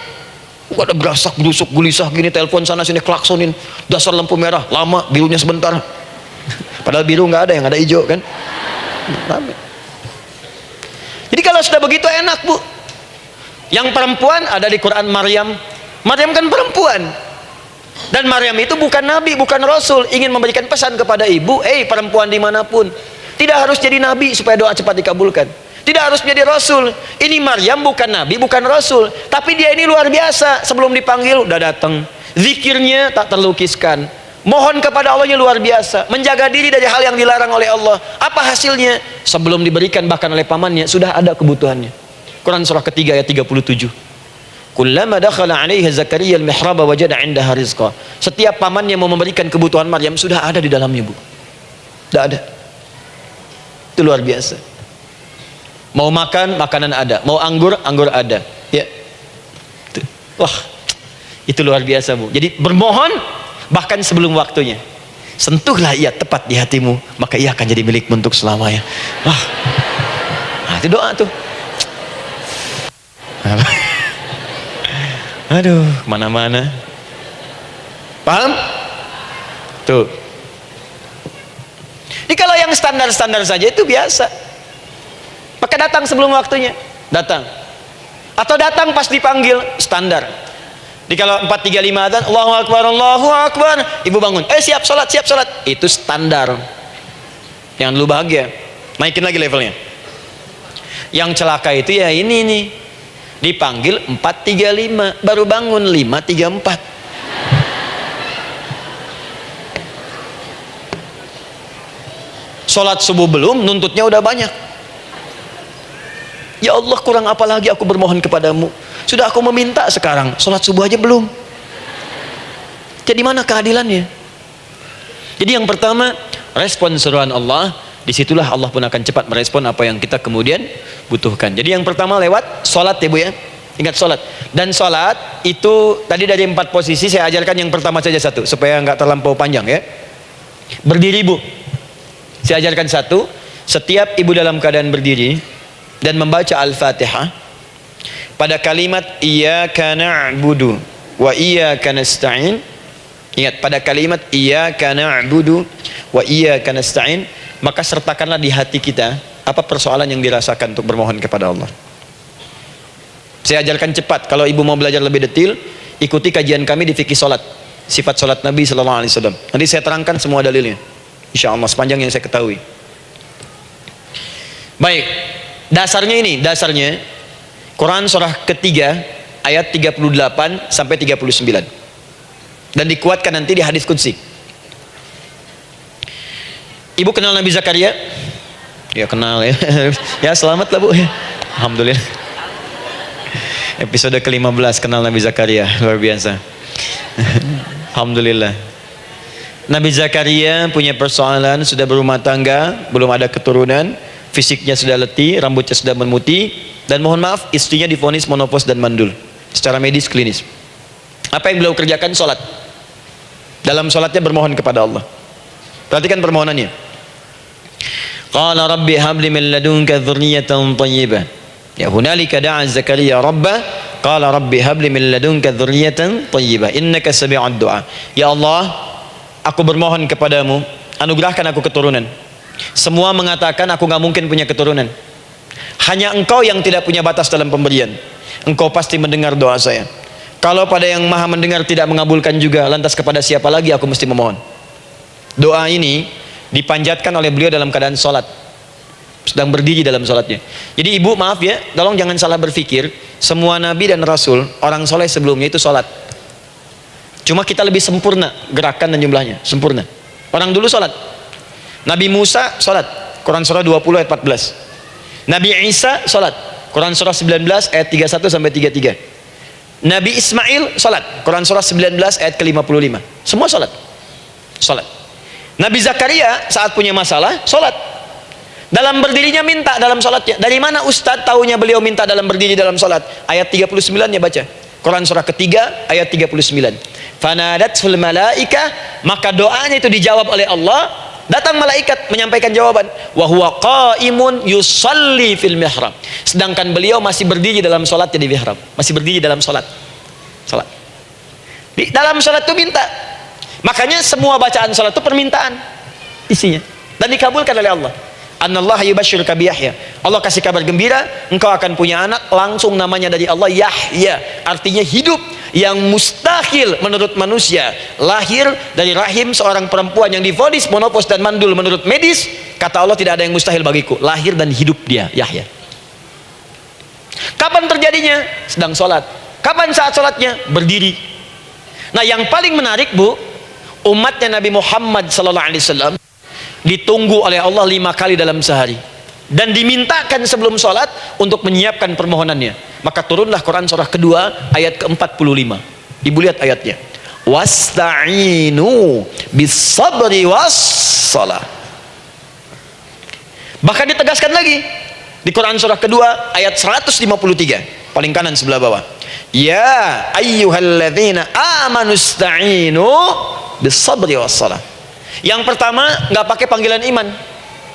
S2: Gak ada gerasak, gerusuk, gelisah gini, telepon sana sini, klaksonin, dasar lampu merah, lama, birunya sebentar. Padahal biru nggak ada, yang ada hijau kan. Rame. Jadi kalau sudah begitu enak, Bu. Yang perempuan ada di Quran Maryam. Maryam kan perempuan. Dan Maryam itu bukan nabi, bukan rasul, ingin memberikan pesan kepada ibu, perempuan dimanapun, tidak harus jadi nabi supaya doa cepat dikabulkan, tidak harus menjadi rasul. Ini Maryam bukan nabi, bukan rasul, tapi dia ini luar biasa. Sebelum dipanggil udah datang, zikirnya tak terlukiskan, mohon kepada Allahnya luar biasa, menjaga diri dari hal yang dilarang oleh Allah. Apa hasilnya? Sebelum diberikan bahkan oleh pamannya sudah ada kebutuhannya. Quran surah ketiga ayat 37. Kullama dakhala 'alaiha Zakaria al-mihraba wajada 'indaha rizqa. Setiap pamannya mau memberikan kebutuhan Maryam sudah ada di dalamnya, Bu. Sudah ada. Itu luar biasa. Mau makan, makanan ada. Mau anggur, anggur ada. Ya. Wah, itu luar biasa, Bu. Jadi bermohon bahkan sebelum waktunya. Sentuhlah ia tepat di hatimu, maka ia akan jadi milikmu untuk selamanya. Wah. Nah, itu doa tuh. Aduh, mana-mana. Paham? Tuh. Jadi kalau yang standar-standar saja itu biasa. Maka datang sebelum waktunya, datang. Atau datang pas dipanggil, standar. Jadi kalau 4.35 adzan, Allahu Akbar, Allahu Akbar, ibu bangun, siap sholat, siap sholat. Itu standar. Yang dulu bahagia. Naikin lagi levelnya. Yang celaka itu ya ini nih. Dipanggil 4.35, baru bangun 5.34. Sholat subuh belum, nuntutnya udah banyak. Ya Allah, kurang apa lagi aku bermohon kepadamu. Sudah aku meminta sekarang, sholat subuh aja belum. Jadi mana keadilannya? Jadi yang pertama, respon seruan Allah. Disitulah Allah pun akan cepat merespon apa yang kita kemudian butuhkan. Jadi yang pertama lewat sholat ya, Bu ya. Ingat sholat. Dan sholat itu tadi dari 4 posisi saya ajarkan yang pertama saja satu, supaya nggak terlampau panjang ya. Berdiri, Bu. Saya ajarkan satu. Setiap ibu dalam keadaan berdiri dan membaca Al-Fatihah pada kalimat iyyaka na'budu wa iyyaka nasta'in. Ingat, pada kalimat iyyaka na'budu wa iyyaka nasta'in, maka sertakanlah di hati kita apa persoalan yang dirasakan untuk bermohon kepada Allah. Saya ajarkan cepat. Kalau ibu mau belajar lebih detail, ikuti kajian kami di fikih salat, sifat salat Nabi sallallahu alaihi wasallam. Nanti saya terangkan semua dalilnya, insyaallah sepanjang yang saya ketahui. Baik, dasarnya ini, dasarnya Quran surah ketiga ayat 38 sampai 39. Dan dikuatkan nanti di hadis qudsi. Ibu kenal Nabi Zakaria? Ya kenal ya. Ya selamat lah, Bu. Alhamdulillah. Episode ke-15 kenal Nabi Zakaria, luar biasa. Alhamdulillah. Nabi Zakaria punya persoalan, sudah berumah tangga, belum ada keturunan, fisiknya sudah letih, rambutnya sudah memutih, dan mohon maaf istrinya divonis menopause dan mandul secara medis klinis. Apa yang beliau kerjakan? Sholat. Dalam sholatnya bermohon kepada Allah. Perhatikan permohonannya. Qala rabbi habli min ladunka dzurriyyatan thayyibah. Ya hunalika da'a Zakaria rabbah Qala rabbi habli min ladunka dzurriyyatan thayyibah innaka sami'ud du'a. Ya Allah, aku bermohon kepadamu, anugerahkan aku keturunan. Semua mengatakan aku nggak mungkin punya keturunan. Hanya engkau yang tidak punya batas dalam pemberian. Engkau pasti mendengar doa saya. Kalau pada yang maha mendengar tidak mengabulkan juga, lantas kepada siapa lagi aku mesti memohon? Doa ini dipanjatkan oleh beliau dalam keadaan sholat, sedang berdiri dalam sholatnya. Jadi ibu maaf ya, tolong jangan salah berpikir, semua nabi dan rasul, orang soleh sebelumnya itu sholat. Cuma kita lebih sempurna gerakan dan jumlahnya, sempurna. Orang dulu sholat. Nabi Musa sholat, Quran surah 20 ayat 14. Nabi Isa sholat, Quran surah 19 ayat 31 sampai 33. Nabi Ismail sholat, Quran surah 19 ayat ke-55. Semua sholat. Sholat. Nabi Zakaria saat punya masalah sholat. Dalam berdirinya minta dalam sholatnya. Dari mana Ustadz tahunya beliau minta dalam berdiri dalam sholat? Ayat 39 nya baca, Quran surah ketiga ayat 39. Fanadatsul malaika, maka doanya itu dijawab oleh Allah. Datang malaikat menyampaikan jawaban, wa huwa qaimun yusalli fil mihrab. Sedangkan beliau masih berdiri dalam sholatnya di mihrab, masih berdiri dalam sholat. Di dalam sholat itu minta. Makanya semua bacaan sholat itu permintaan isinya, dan dikabulkan oleh Allah. Anallaha yubashshiruka bi Yahya. Allah kasih kabar gembira, engkau akan punya anak, langsung namanya dari Allah Yahya, artinya hidup, yang mustahil menurut manusia. Lahir dari rahim seorang perempuan yang divonis monopos dan mandul menurut medis, kata Allah tidak ada yang mustahil bagiku. Lahir dan hidup dia, Yahya. Kapan terjadinya? Sedang sholat. Kapan saat sholatnya? Berdiri. Nah yang paling menarik bu, umatnya Nabi Muhammad SAW ditunggu oleh Allah 5 kali dalam sehari, dan dimintakan sebelum sholat untuk menyiapkan permohonannya. Maka turunlah Quran surah kedua ayat ke-45. Ibu lihat ayatnya, wasta'inu bis sabri was salah. Bahkan ditegaskan lagi di Quran surah kedua ayat 153, paling kanan sebelah bawah, ya ayyuhalladzina amanu ista'inu bis sabri was salah. Yang pertama nggak pakai panggilan iman,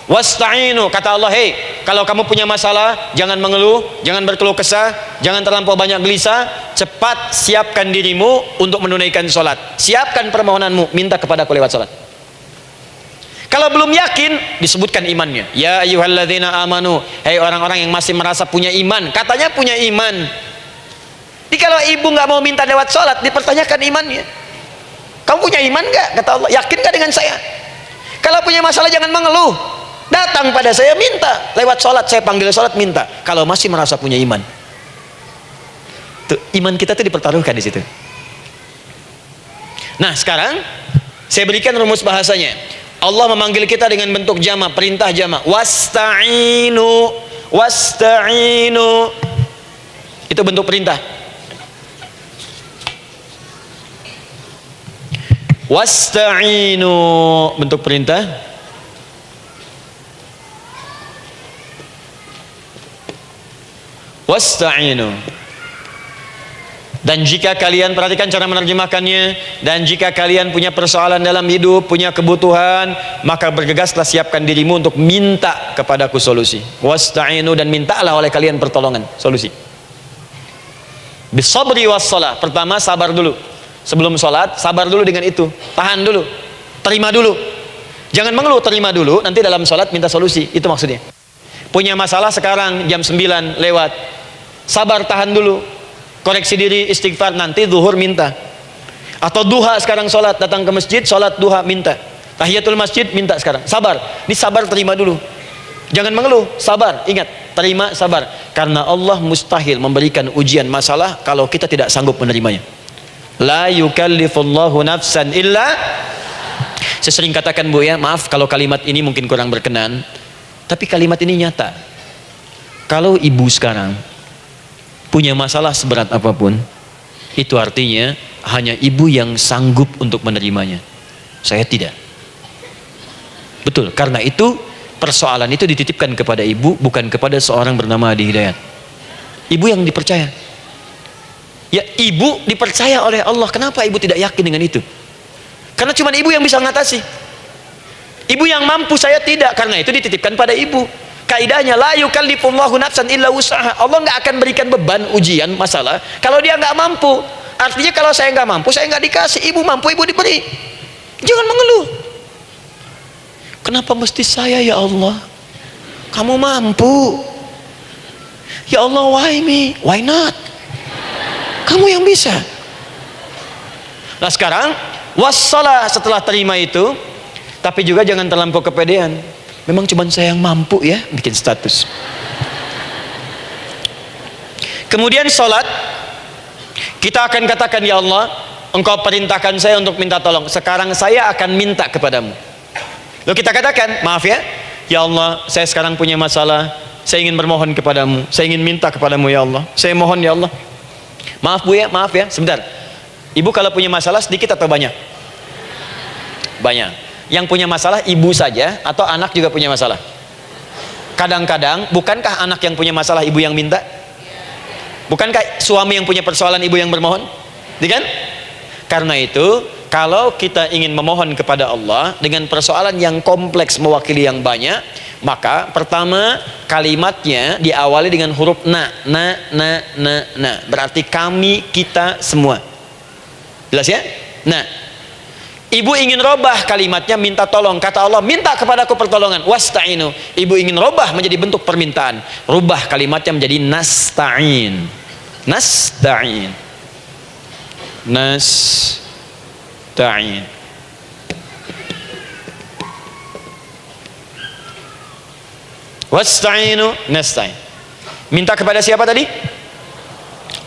S2: wasta'inu, kata Allah, hei, kalau kamu punya masalah jangan mengeluh, jangan berkeluh kesah, jangan terlampau banyak gelisah, cepat siapkan dirimu untuk menunaikan sholat, siapkan permohonanmu, minta kepada aku lewat sholat. Kalau belum yakin, disebutkan imannya, ya ayyuhalladzina amanu, hei orang-orang yang masih merasa punya iman, katanya punya iman. Jadi kalau ibu nggak mau minta lewat sholat, dipertanyakan imannya. Kamu punya iman nggak? Kata Allah, yakin nggak dengan saya? Kalau punya masalah jangan mengeluh, datang pada saya minta lewat sholat, saya panggil sholat minta. Kalau masih merasa punya iman, tuh, iman kita tuh dipertaruhkan di situ. Nah sekarang saya berikan rumus bahasanya. Allah memanggil kita dengan bentuk jama, perintah jama. Wasta'inu, wasta'inu, itu bentuk perintah. Wasta'inu, bentuk perintah. Wasta'inu. Dan jika kalian, perhatikan cara menerjemahkannya, dan jika kalian punya persoalan dalam hidup, punya kebutuhan, maka bergegaslah, siapkan dirimu untuk minta kepadaku solusi. Wasta'inu, dan mintalah oleh kalian pertolongan, solusi. Bisabri wassalah, pertama sabar dulu. Sebelum sholat, sabar dulu dengan itu, tahan dulu, terima dulu, jangan mengeluh, terima dulu, nanti dalam sholat minta solusi, itu maksudnya. Punya masalah sekarang jam 9 lewat, sabar, tahan dulu, koreksi diri, istighfar, nanti zuhur minta. Atau duha sekarang sholat, datang ke masjid, sholat duha minta, tahiyatul masjid minta sekarang, sabar, ini sabar, terima dulu, jangan mengeluh, sabar, ingat, terima, sabar, karena Allah mustahil memberikan ujian masalah kalau kita tidak sanggup menerimanya. La yukallifullahu nafsan illa. Saya sering katakan bu ya, maaf kalau kalimat ini mungkin kurang berkenan, tapi kalimat ini nyata. Kalau ibu sekarang punya masalah seberat apapun, itu artinya hanya ibu yang sanggup untuk menerimanya. Saya tidak. Betul, karena itu persoalan itu dititipkan kepada ibu, bukan kepada seorang bernama Adi Hidayat. Ibu yang dipercaya. Ya ibu dipercaya oleh Allah. Kenapa ibu tidak yakin dengan itu? Karena cuma ibu yang bisa mengatasi. Ibu yang mampu, saya tidak. Karena itu dititipkan pada ibu. kaidahnya la yukallifullahu nafsan illa wus'aha. Allah nggak akan berikan beban ujian masalah kalau dia nggak mampu. Artinya kalau saya nggak mampu, saya nggak dikasih. Ibu mampu, ibu diberi. Jangan mengeluh. Kenapa mesti saya ya Allah? Kamu mampu. Ya Allah, why me? Why not? Kamu yang bisa. Nah sekarang wassalah, setelah terima itu, tapi juga jangan terlampau kepedean. Memang cuma saya yang mampu ya bikin status. Kemudian sholat, kita akan katakan, ya Allah, Engkau perintahkan saya untuk minta tolong. Sekarang saya akan minta kepadamu. Lalu kita katakan, maaf ya Allah, saya sekarang punya masalah, saya ingin bermohon kepadamu, saya ingin minta kepadamu ya Allah, saya mohon ya Allah. Maaf Bu ya, maaf ya, sebentar. Ibu kalau punya masalah sedikit atau banyak? Banyak. Yang punya masalah ibu saja atau anak juga punya masalah? Kadang-kadang, bukankah anak yang punya masalah ibu yang minta? Bukankah suami yang punya persoalan ibu yang bermohon? Kan? Karena itu, kalau kita ingin memohon kepada Allah dengan persoalan yang kompleks mewakili yang banyak, maka pertama kalimatnya diawali dengan huruf na. Berarti kami, kita, semua. Jelas ya? Nah, ibu ingin robah kalimatnya minta tolong. Kata Allah, minta kepadaku pertolongan. Wasta'inu. Ibu ingin robah menjadi bentuk permintaan. Rubah kalimatnya menjadi nasta'in. Nasta'in. Nasta'in. Wasta'inu nasta'in. Minta kepada siapa tadi?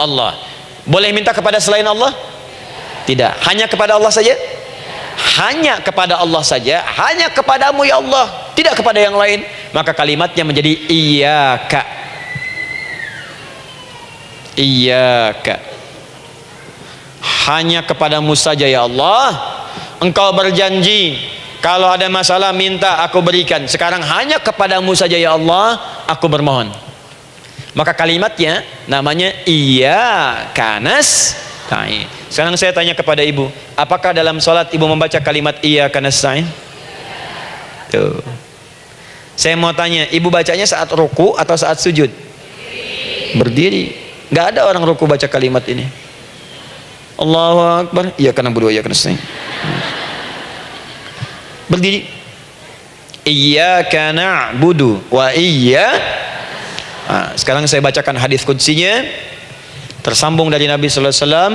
S2: Allah. Boleh minta kepada selain Allah? Tidak. Hanya kepada Allah saja? Hanya kepada Allah saja, hanya kepadamu ya Allah, tidak kepada yang lain. Maka kalimatnya menjadi iyyaka. Iyyaka. Hanya kepadamu saja ya Allah. Engkau berjanji kalau ada masalah minta aku berikan. Sekarang hanya kepadamu saja ya Allah aku bermohon. Maka kalimatnya namanya iyyaka nasta'in. Sekarang saya tanya kepada ibu, apakah dalam sholat ibu membaca kalimat iyyaka nasta'in? Tuh. Saya mau tanya, ibu bacanya saat ruku atau saat sujud? Berdiri. Nggak ada orang ruku baca kalimat ini. Allahu Akbar, iyyaka na'budu wa iyyaka nasta'in. Berdiri. Iyyaka na'budu wa sekarang saya bacakan hadis qudsinya, tersambung dari Nabi sallallahu alaihi wasallam.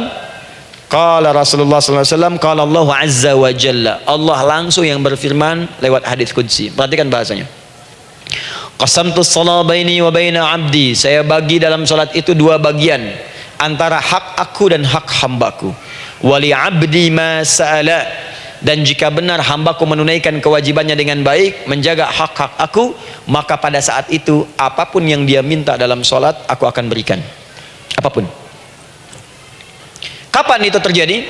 S2: Qala Rasulullah sallallahu alaihi wasallam, qala Allah azza wa jalla. Allah langsung yang berfirman lewat hadis qudsi. Perhatikan bahasanya. Qasamtu shalah baini wa baina abdi. Saya bagi dalam salat itu dua bagian, antara hak aku dan hak hambaku. Wali abdi ma sa'ala. Dan jika benar hambaku menunaikan kewajibannya dengan baik, menjaga hak-hak aku, maka pada saat itu apapun yang dia minta dalam salat aku akan berikan. Apapun. Kapan itu terjadi?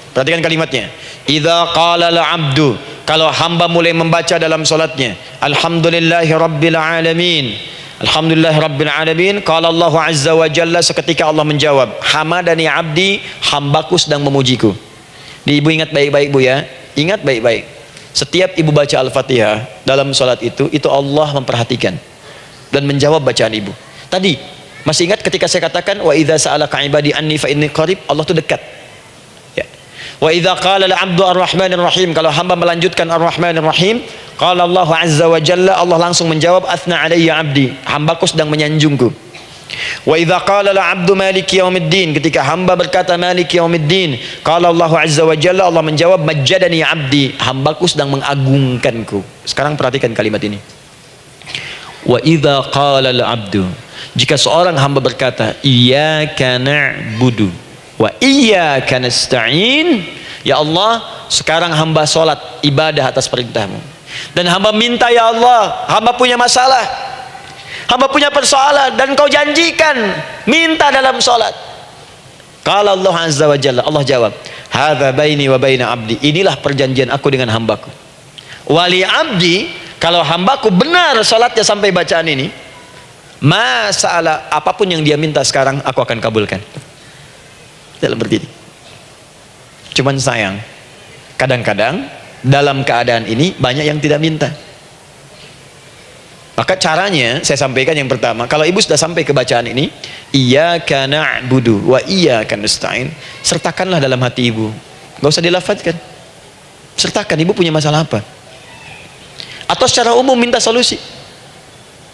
S2: Perhatikan kalimatnya. Idza qala al-'abdu, kalau hamba mulai membaca dalam salatnya, alhamdulillahi rabbil alamin. Alhamdulillahi rabbil alamin. Qala Allah azza wa jalla, seketika Allah menjawab, hamadani 'abdi, hambaku sedang memujiku. Ibu ingat baik-baik Bu ya. Ingat baik-baik. Setiap ibu baca Al-Fatihah dalam salat itu Allah memperhatikan dan menjawab bacaan ibu. Tadi masih ingat ketika saya katakan wa idza sa'alaka ibadi anni fa inni qarib, Allah itu dekat. Ya. Wa idza qala al-'abdu ar-rahmanir rahim, kalau hamba melanjutkan ar-rahmanir rahim, qala Allah azza wa jalla, Allah langsung menjawab athna alayya 'abdi, hambaku sedang menyanjungku. Wa idza qala al-'abdu maliki yaumiddin, ketika hamba berkata maliki yaumiddin, qala Allah azza wa jalla, Allah menjawab majjadani 'abdi, hambaku sedang mengagungkanku. Sekarang perhatikan kalimat ini. Wa idza qala al-'abdu, jika seorang hamba berkata iyyaka na'budu wa iyyaka nasta'in, ya Allah, sekarang hamba salat ibadah atas perintahmu, dan hamba minta ya Allah, hamba punya masalah, hamba punya persoalan, dan kau janjikan minta dalam salat. Qala Allah azza wa jalla, Allah jawab, hadza baini wa baina abdi, inilah perjanjian aku dengan hambaku. Wali abdi, kalau hambaku benar salatnya sampai bacaan ini, masalah apapun yang dia minta sekarang aku akan kabulkan. Dalam berdiri. Cuman sayang, kadang-kadang dalam keadaan ini banyak yang tidak minta. Maka caranya saya sampaikan yang pertama, kalau ibu sudah sampai ke bacaan ini, iyyaka na'budu wa iyyaka nasta'in, sertakanlah dalam hati ibu. Enggak usah dilafadzkan. Sertakan ibu punya masalah apa. Atau secara umum minta solusi.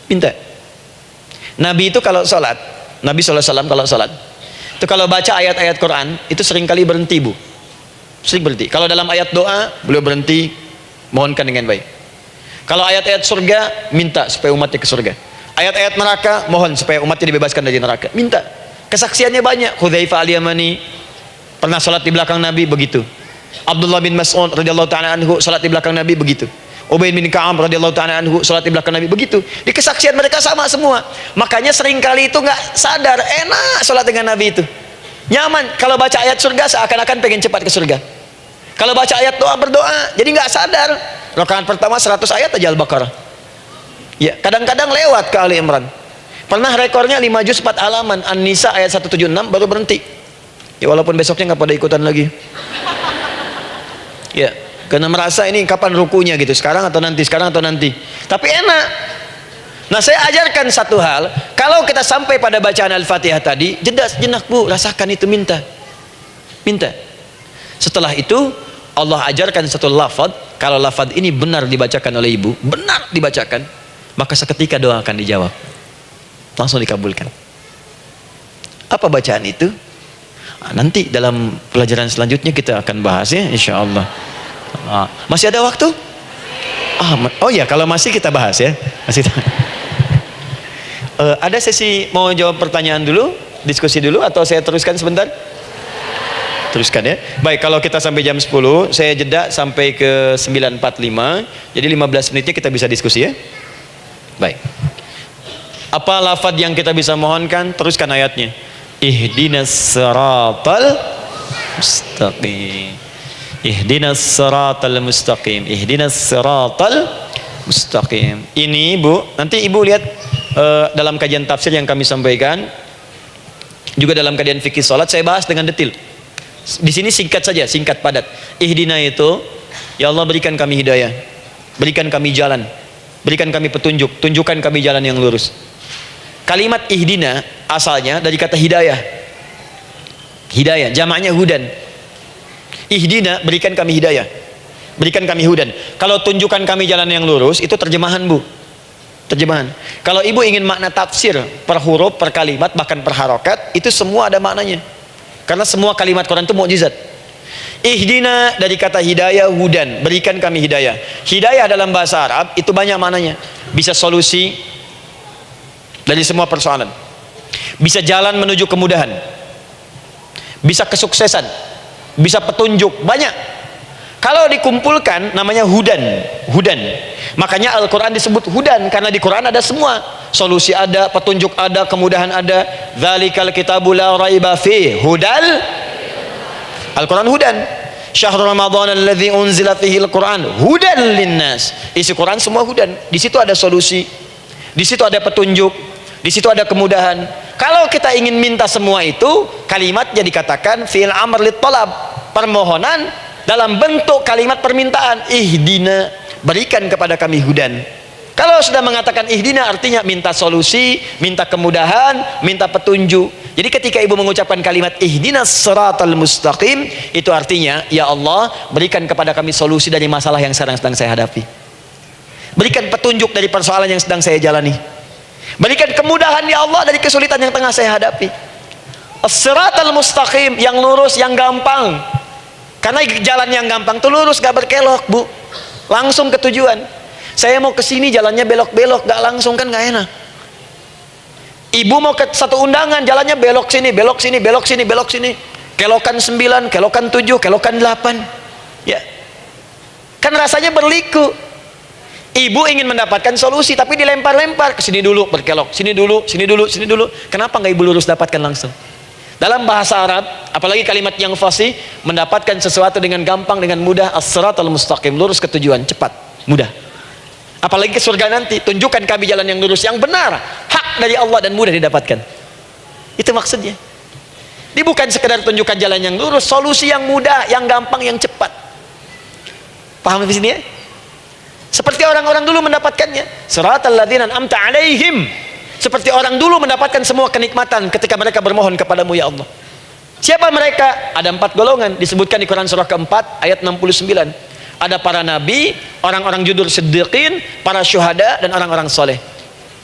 S2: Minta. Nabi itu kalau sholat, Nabi SAW kalau sholat, itu kalau baca ayat-ayat Quran, itu seringkali berhenti bu. Sering berhenti. Kalau dalam ayat doa, beliau berhenti, mohonkan dengan baik. Kalau ayat-ayat surga, minta supaya umatnya ke surga. Ayat-ayat neraka, mohon supaya umatnya dibebaskan dari neraka. Minta. Kesaksiannya banyak. Hudzaifah al-Yamani pernah sholat di belakang Nabi, begitu. Abdullah bin Mas'ud radhiyallahu ta'ala anhu sholat di belakang Nabi, begitu. Ubay bin Ka'ab radhiyallahu ta'ala anhu sholat di belakang Nabi, begitu. Di kesaksian mereka sama semua. Makanya seringkali itu nggak sadar, enak sholat dengan Nabi itu. Nyaman. Kalau baca ayat surga seakan-akan pengen cepat ke surga. Kalau baca ayat doa berdoa, jadi nggak sadar. Rakaat pertama 100 ayat aja Al-Baqarah. Ya, kadang-kadang lewat ke Ali Imran. Pernah rekornya 5 juz 4 halaman, An-Nisa ayat 176 baru berhenti. Ya walaupun besoknya nggak pada ikutan lagi. Ya, karena merasa ini kapan rukunya gitu, sekarang atau nanti, sekarang atau nanti. Tapi enak. Nah, saya ajarkan satu hal, kalau kita sampai pada bacaan Al-Fatihah tadi, jeda sejenak bu, rasakan itu, minta. Minta. Setelah itu Allah ajarkan satu lafaz, kalau lafaz ini benar dibacakan oleh ibu, benar dibacakan, maka seketika doa akan dijawab, langsung dikabulkan. Apa bacaan itu? Nanti dalam pelajaran selanjutnya kita akan bahas ya, insya Allah. Masih ada waktu? Oh ya, kalau masih kita bahas ya. Masih. Ada sesi mau jawab pertanyaan dulu, diskusi dulu, atau saya teruskan sebentar? Teruskan ya. Baik, kalau kita sampai jam 10, saya jeda sampai ke 9.45. Jadi 15 menitnya kita bisa diskusi ya. Baik. Apa lafaz yang kita bisa mohonkan? Teruskan ayatnya. Ihdinas siratal mustaqim. Ihdinas siratal mustaqim. Ihdinas siratal mustaqim. Ini Bu, nanti Ibu lihat dalam kajian tafsir yang kami sampaikan, juga dalam kajian fikih salat saya bahas dengan detail. Di sini singkat saja, singkat padat. Ihdina itu, ya Allah berikan kami hidayah, berikan kami jalan, berikan kami petunjuk, tunjukkan kami jalan yang lurus. Kalimat ihdina asalnya dari kata hidayah. Hidayah, jamaknya hudan. Ihdina, berikan kami hidayah, berikan kami hudan. Kalau tunjukkan kami jalan yang lurus, itu terjemahan Bu. Terjemahan. Kalau ibu ingin makna tafsir per huruf, per kalimat, bahkan per harokat, itu semua ada maknanya. Karena semua kalimat Quran itu mukjizat. Ihdina dari kata hidayah, hudan, berikan kami hidayah. Hidayah dalam bahasa Arab itu banyak maknanya. Bisa solusi dari semua persoalan, bisa jalan menuju kemudahan, bisa kesuksesan, bisa petunjuk, banyak. Kalau dikumpulkan namanya hudan. Hudan. Makanya Al-Quran disebut hudan, karena di Quran ada semua. Solusi ada, petunjuk ada, kemudahan ada. Dzalikal kitabu la raiba fi hudal. Al-Quran hudan. Syahrul Ramadan alladzi unzila fihi al-Quran hudan linnas. Isi Quran semua hudan. Di situ ada solusi, di situ ada petunjuk, di situ ada kemudahan. Kalau kita ingin minta semua itu, kalimatnya dikatakan fi'il amr lit talab, permohonan dalam bentuk kalimat permintaan. Ihdina, berikan kepada kami hudan. Kalau sudah mengatakan ihdina, artinya minta solusi, minta kemudahan, minta petunjuk. Jadi ketika ibu mengucapkan kalimat ihdinas siratal mustaqim, itu artinya ya Allah berikan kepada kami solusi dari masalah yang sedang saya hadapi, berikan petunjuk dari persoalan yang sedang saya jalani, berikan kemudahan ya Allah dari kesulitan yang tengah saya hadapi. As-siratal mustaqim, yang lurus, yang gampang. Karena jalan yang gampang itu lurus, gak berkelok Bu, langsung ke tujuan. Saya mau ke sini jalannya belok-belok, gak langsung, kan gak enak. Ibu mau ke satu undangan, jalannya belok sini, belok sini, belok sini, belok sini, kelokan 9, kelokan 7, kelokan 8, ya kan rasanya berliku. Ibu ingin mendapatkan solusi tapi dilempar-lempar, ke sini dulu berkelok, sini dulu, sini dulu, sini dulu. Kenapa nggak ibu lurus dapatkan langsung? Dalam bahasa Arab, apalagi kalimat yang fasih, mendapatkan sesuatu dengan gampang, dengan mudah. As-siratal mustaqim, lurus ke tujuan, cepat, mudah. Apalagi ke surga nanti, tunjukkan kami jalan yang lurus, yang benar, hak dari Allah dan mudah didapatkan. Itu maksudnya. Dia bukan sekedar tunjukkan jalan yang lurus, solusi yang mudah, yang gampang, yang cepat. Paham di sini ya? Seperti orang-orang dulu mendapatkannya. Siratal ladzina an'amta 'alaihim. Seperti orang dulu mendapatkan semua kenikmatan ketika mereka bermohon kepadamu ya Allah. Siapa mereka? Ada 4 golongan disebutkan di Quran surah keempat ayat 69. Ada para nabi, orang-orang jujur siddiqin, para syuhada dan orang-orang soleh.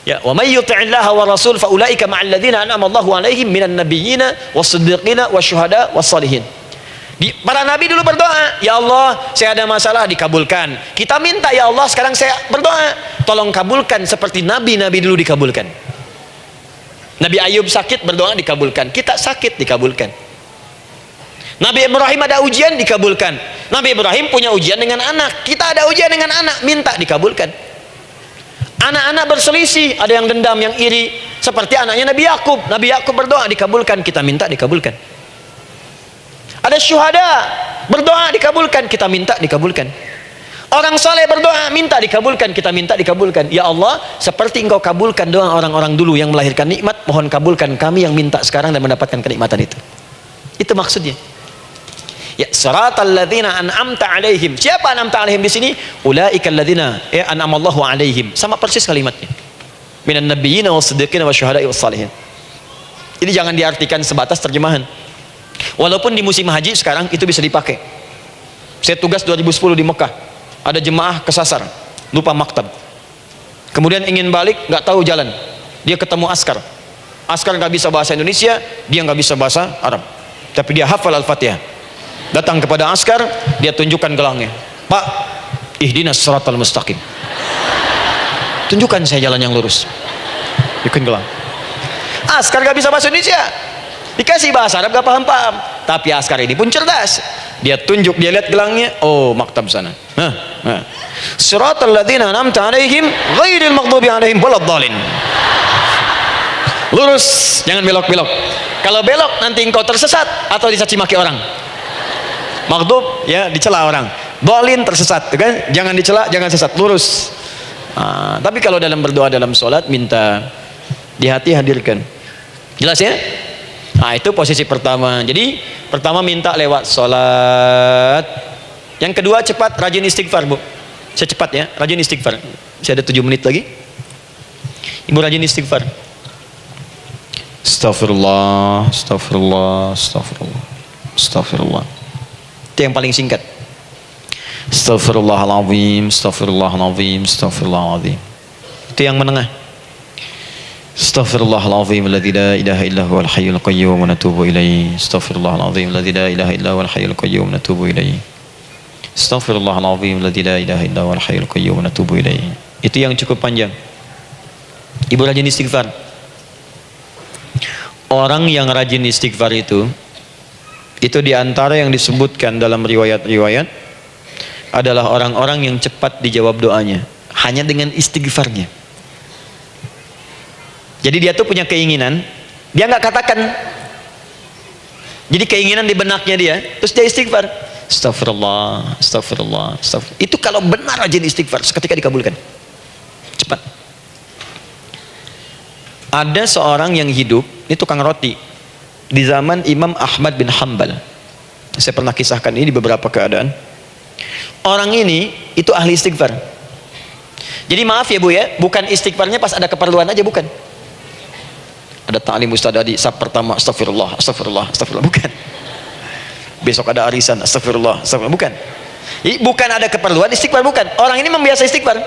S2: Ya, wa may yuti'illaha wa rasul fa ulaika ma'al ladzina an'ama Allahu 'alaihim minan nabiyyina was-siddiqina wasyuhada was-shalihin. Para nabi dulu berdoa, ya Allah saya ada masalah, dikabulkan. Kita minta ya Allah sekarang saya berdoa, tolong kabulkan seperti nabi-nabi dulu dikabulkan. Nabi Ayub sakit berdoa dikabulkan, kita sakit dikabulkan. Nabi Ibrahim ada ujian dikabulkan. Nabi Ibrahim punya ujian dengan anak, kita ada ujian dengan anak, minta dikabulkan. Anak-anak berselisih, ada yang dendam, yang iri, seperti anaknya Nabi Yakub. Nabi Yakub berdoa dikabulkan, kita minta dikabulkan. Ada syuhada berdoa dikabulkan, kita minta dikabulkan. Orang soleh berdoa minta dikabulkan, kita minta dikabulkan. Ya Allah, seperti engkau kabulkan doa orang-orang dulu yang melahirkan nikmat, mohon kabulkan kami yang minta sekarang dan mendapatkan kenikmatan itu. Itu maksudnya. Ya, siratal ladzina an'amta 'alaihim. Siapa an'amta 'alaihim di sini? Ulaikal ladzina an'amallahu 'alaihim. Sama persis kalimatnya. Minan nabiyyina was-siddiqina wasyuhada'i was-shalihin. Jadi jangan diartikan sebatas terjemahan. Walaupun di musim haji sekarang itu bisa dipakai. Saya tugas 2010 di Mekah, ada jemaah kesasar, lupa maktab, kemudian ingin balik, nggak tahu jalan, dia ketemu askar nggak bisa bahasa Indonesia, dia nggak bisa bahasa Arab, tapi dia hafal Al-Fatihah. Datang kepada askar, dia tunjukkan gelangnya, Pak, ihdinas siratal mustaqim, tunjukkan saya jalan yang lurus. Bikin gelang. Askar nggak bisa bahasa Indonesia, dikasih bahasa Arab gak paham-paham, tapi askar ini pun cerdas. Dia tunjuk, dia lihat gelangnya, oh maktab sana. Siratal ladzina an'amta 'alaihim ghairil maghdubi 'alaihim waladdallin. Lurus, jangan belok-belok. Kalau belok nanti engkau tersesat atau dicaci maki orang. Maghdub ya dicela orang. Dhalin tersesat, kan? Jangan dicela, jangan sesat, lurus. Tapi kalau dalam berdoa dalam sholat minta di hati hadirkan. Jelas ya? Nah itu posisi pertama. Jadi pertama minta lewat sholat. Yang kedua cepat rajin istighfar bu. Saya cepat ya, rajin istighfar. Saya ada 7 menit lagi. Ibu rajin istighfar. Astaghfirullah, astaghfirullah, astaghfirullah, astaghfirullah. Itu yang paling singkat. Astaghfirullahaladzim, astaghfirullahaladzim, astaghfirullahaladzim. Itu yang menengah. Astaghfirullahaladzim alladzi la ilaha illa huwal hayyul qayyum wa natubu ilaihi. Astaghfirullahaladzim alladzi la ilaha illa huwal hayyul qayyum wa natubu ilaihi. Astaghfirullahaladzim alladzi la ilaha illa huwal hayyul qayyum wa natubu ilaihi. Itu yang cukup panjang. Ibu rajin istighfar. Orang yang rajin istighfar itu diantara yang disebutkan dalam riwayat-riwayat adalah orang-orang yang cepat dijawab doanya hanya dengan istighfarnya. Jadi dia tuh punya keinginan, dia nggak katakan. Jadi keinginan di benaknya dia, terus dia istighfar. Astagfirullah, astagfirullah, astagfirullah. Itu kalau benar rajin istighfar, seketika dikabulkan. Cepat. Ada seorang yang hidup, ini tukang roti, di zaman Imam Ahmad bin Hanbal. Saya pernah kisahkan ini di beberapa keadaan. Orang ini itu ahli istighfar. Jadi maaf ya bu ya, bukan istighfarnya pas ada keperluan aja, bukan. Ada ta'lim ustaz Adi, sab pertama astagfirullah, astagfirullah, astagfirullah, bukan. Besok ada arisan, astagfirullah, astagfirullah, bukan. Jadi bukan ada keperluan istighfar, bukan. Orang ini membiasa istighfar.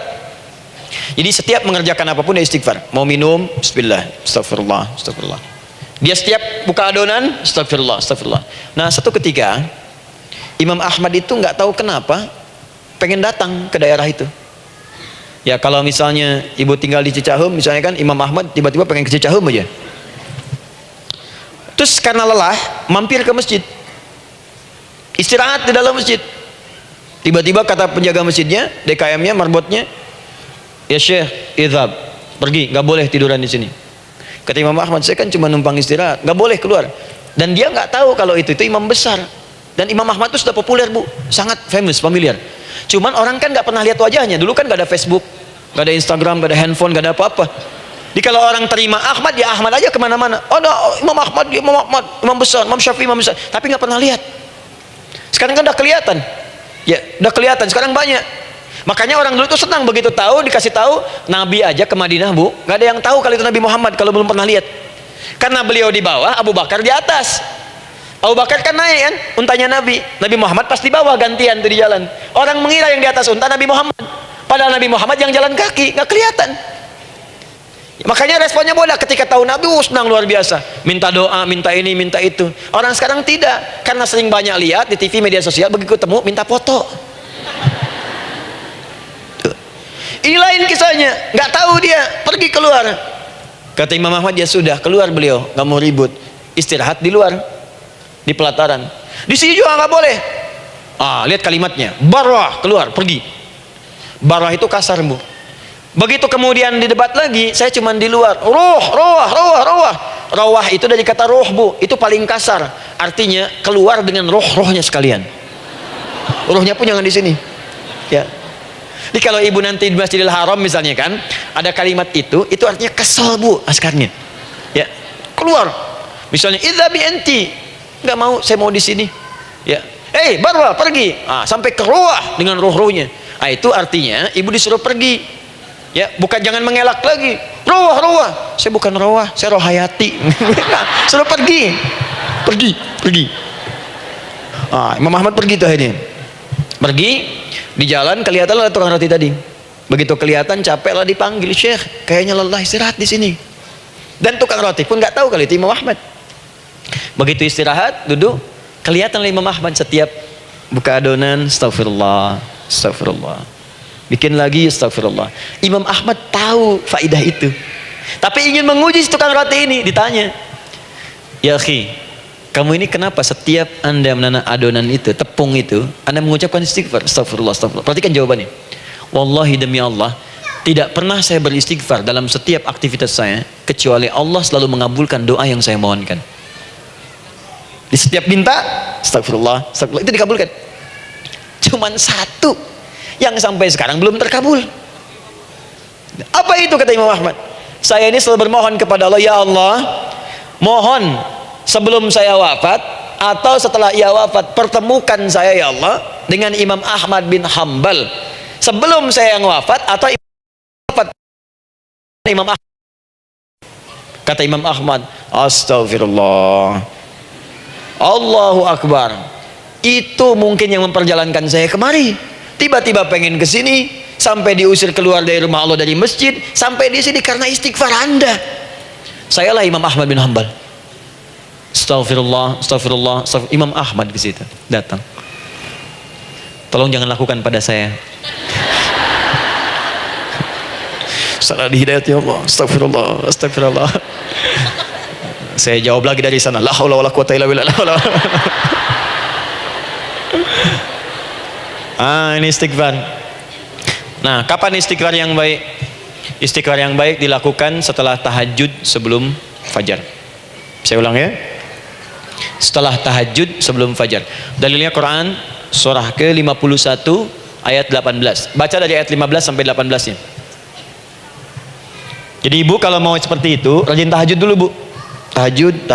S2: Jadi setiap mengerjakan apapun dia istighfar. Mau minum, bismillah, astagfirullah, astagfirullah. Dia setiap buka adonan, astagfirullah, astagfirullah. Nah satu ketika Imam Ahmad itu nggak tahu kenapa pengen datang ke daerah itu. Ya kalau misalnya ibu tinggal di Cicahem, misalnya kan Imam Ahmad tiba-tiba pengen ke Cicahem aja. Terus karena lelah mampir ke masjid, istirahat di dalam masjid. Tiba-tiba kata penjaga masjidnya, DKM-nya, marbotnya, ya Syekh, idhab, pergi, nggak boleh tiduran di sini. Kata Imam Ahmad, saya kan cuma numpang istirahat, nggak boleh keluar. Dan dia nggak tahu kalau itu imam besar. Dan Imam Ahmad itu sudah populer bu, sangat famous, familiar. Cuman orang kan nggak pernah lihat wajahnya. Dulu kan nggak ada Facebook, nggak ada Instagram, nggak ada handphone, nggak ada apa-apa. Jadi kalau orang terima Ahmad, ya Ahmad aja kemana-mana. Oh no, Imam Ahmad, Imam Ahmad, Imam besar, Imam Syafi'i, Imam besar. Tapi nggak pernah lihat. Sekarang kan udah kelihatan. Ya, udah kelihatan. Sekarang banyak. Makanya orang dulu tuh senang begitu tahu, dikasih tahu Nabi aja ke Madinah, Bu, nggak ada yang tahu kalau itu Nabi Muhammad kalau belum pernah lihat. Karena beliau di bawah, Abu Bakar di atas. Abu Bakar kan naik kan, untanya Nabi. Nabi Muhammad pas di bawah gantian tuh di jalan. Orang mengira yang di atas unta Nabi Muhammad. Padahal Nabi Muhammad yang jalan kaki, nggak kelihatan. Makanya responnya bola ketika tahu Nabi, senang luar biasa. Minta doa, minta ini, minta itu. Orang sekarang tidak, karena sering banyak lihat di TV media sosial, begitu ketemu minta foto. Ini lain kisahnya, nggak tahu dia, pergi keluar. Kata Imam Ahmad, ya sudah, keluar beliau, nggak mau ribut, istirahat di luar, di pelataran. Di sini juga nggak boleh. Lihat kalimatnya, barwah, keluar, pergi. Barwah itu kasar, Bu. Begitu kemudian di debat lagi, saya cuma di luar. Rawah itu dari kata roh, Bu, itu paling kasar. Artinya keluar dengan rohnya sekalian. Rohnya pun jangan di sini. Ya. Jadi kalau ibu nanti di Masjidil Haram misalnya kan, ada kalimat itu artinya kesel, Bu, askarnya. Ya, keluar. Misalnya idzabi anti, nggak mau, saya mau di sini. Ya, barwa pergi. Sampai ke ruah dengan rohnya. Itu artinya ibu disuruh pergi. Ya, bukan jangan mengelak lagi. Ruah. Saya bukan ruah, saya roh hayati. Suruh pergi. Imam Ahmad pergi tuh akhirnya. Pergi. Di jalan kelihatan ada tukang roti tadi. Begitu kelihatan capek lah dipanggil, Syekh, kayaknya lelah, istirahat di sini. Dan tukang roti pun nggak tahu kali itu Imam Ahmad. Begitu istirahat, duduk, kelihatan Imam Ahmad setiap buka adonan, astagfirullah. Bikin lagi, astagfirullah. Imam Ahmad tahu faidah itu. Tapi ingin menguji si tukang roti ini, ditanya, ya akhi, kamu ini kenapa setiap Anda menanam adonan itu, tepung itu, Anda mengucapkan istighfar, astagfirullah. Perhatikan jawabannya. Wallahi demi Allah, tidak pernah saya beristighfar dalam setiap aktivitas saya, kecuali Allah selalu mengabulkan doa yang saya mohonkan. Di setiap minta, astagfirullah, itu dikabulkan. Cuman satu yang sampai sekarang belum terkabul. Apa itu kata Imam Ahmad? Saya ini selalu bermohon kepada Allah, ya Allah, mohon sebelum saya wafat atau setelah ia wafat, pertemukan saya ya Allah dengan Imam Ahmad bin Hambal sebelum saya yang wafat atau wafat Imam Ahmad. Kata Imam Ahmad, astagfirullah, Allahu Akbar. Itu mungkin yang memperjalankan saya kemari. Tiba-tiba pengen ke sini, sampai diusir keluar dari rumah Allah, dari masjid, sampai di sini karena istighfar Anda. Sayalah Imam Ahmad bin Hambal. Astagfirullah. Imam Ahmad ke situ datang. Tolong jangan lakukan pada saya. Salah di hidayat ya Allah. Astagfirullah. Saya jawab lagi dari sana, la haula wala quwata illa billah. Ini istighfar. Nah, kapan istighfar yang baik? Istighfar yang baik dilakukan setelah tahajud sebelum fajar. Saya ulang ya. Setelah tahajud sebelum fajar. Dalilnya Quran surah ke-51 ayat 18. Baca dari ayat 15 sampai 18-nya. Jadi ibu kalau mau seperti itu, rajin tahajud dulu, Bu. Tahajud.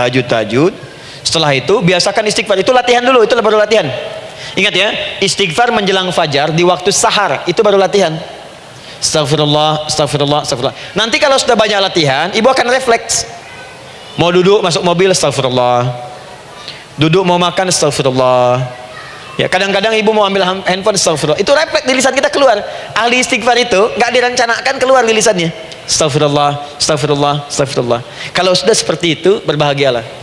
S2: Setelah itu biasakan istighfar. Itu latihan dulu, itu baru latihan. Ingat ya, istighfar menjelang fajar di waktu sahar, itu baru latihan. Astagfirullah. Nanti kalau sudah banyak latihan, ibu akan refleks. Mau duduk masuk mobil, astagfirullah. Duduk mau makan, astagfirullah. Ya, kadang-kadang ibu mau ambil handphone, astagfirullah. Itu refleks di lisan kita keluar. Ahli istighfar itu nggak direncanakan keluar di lisannya. Astagfirullah. Kalau sudah seperti itu, berbahagialah.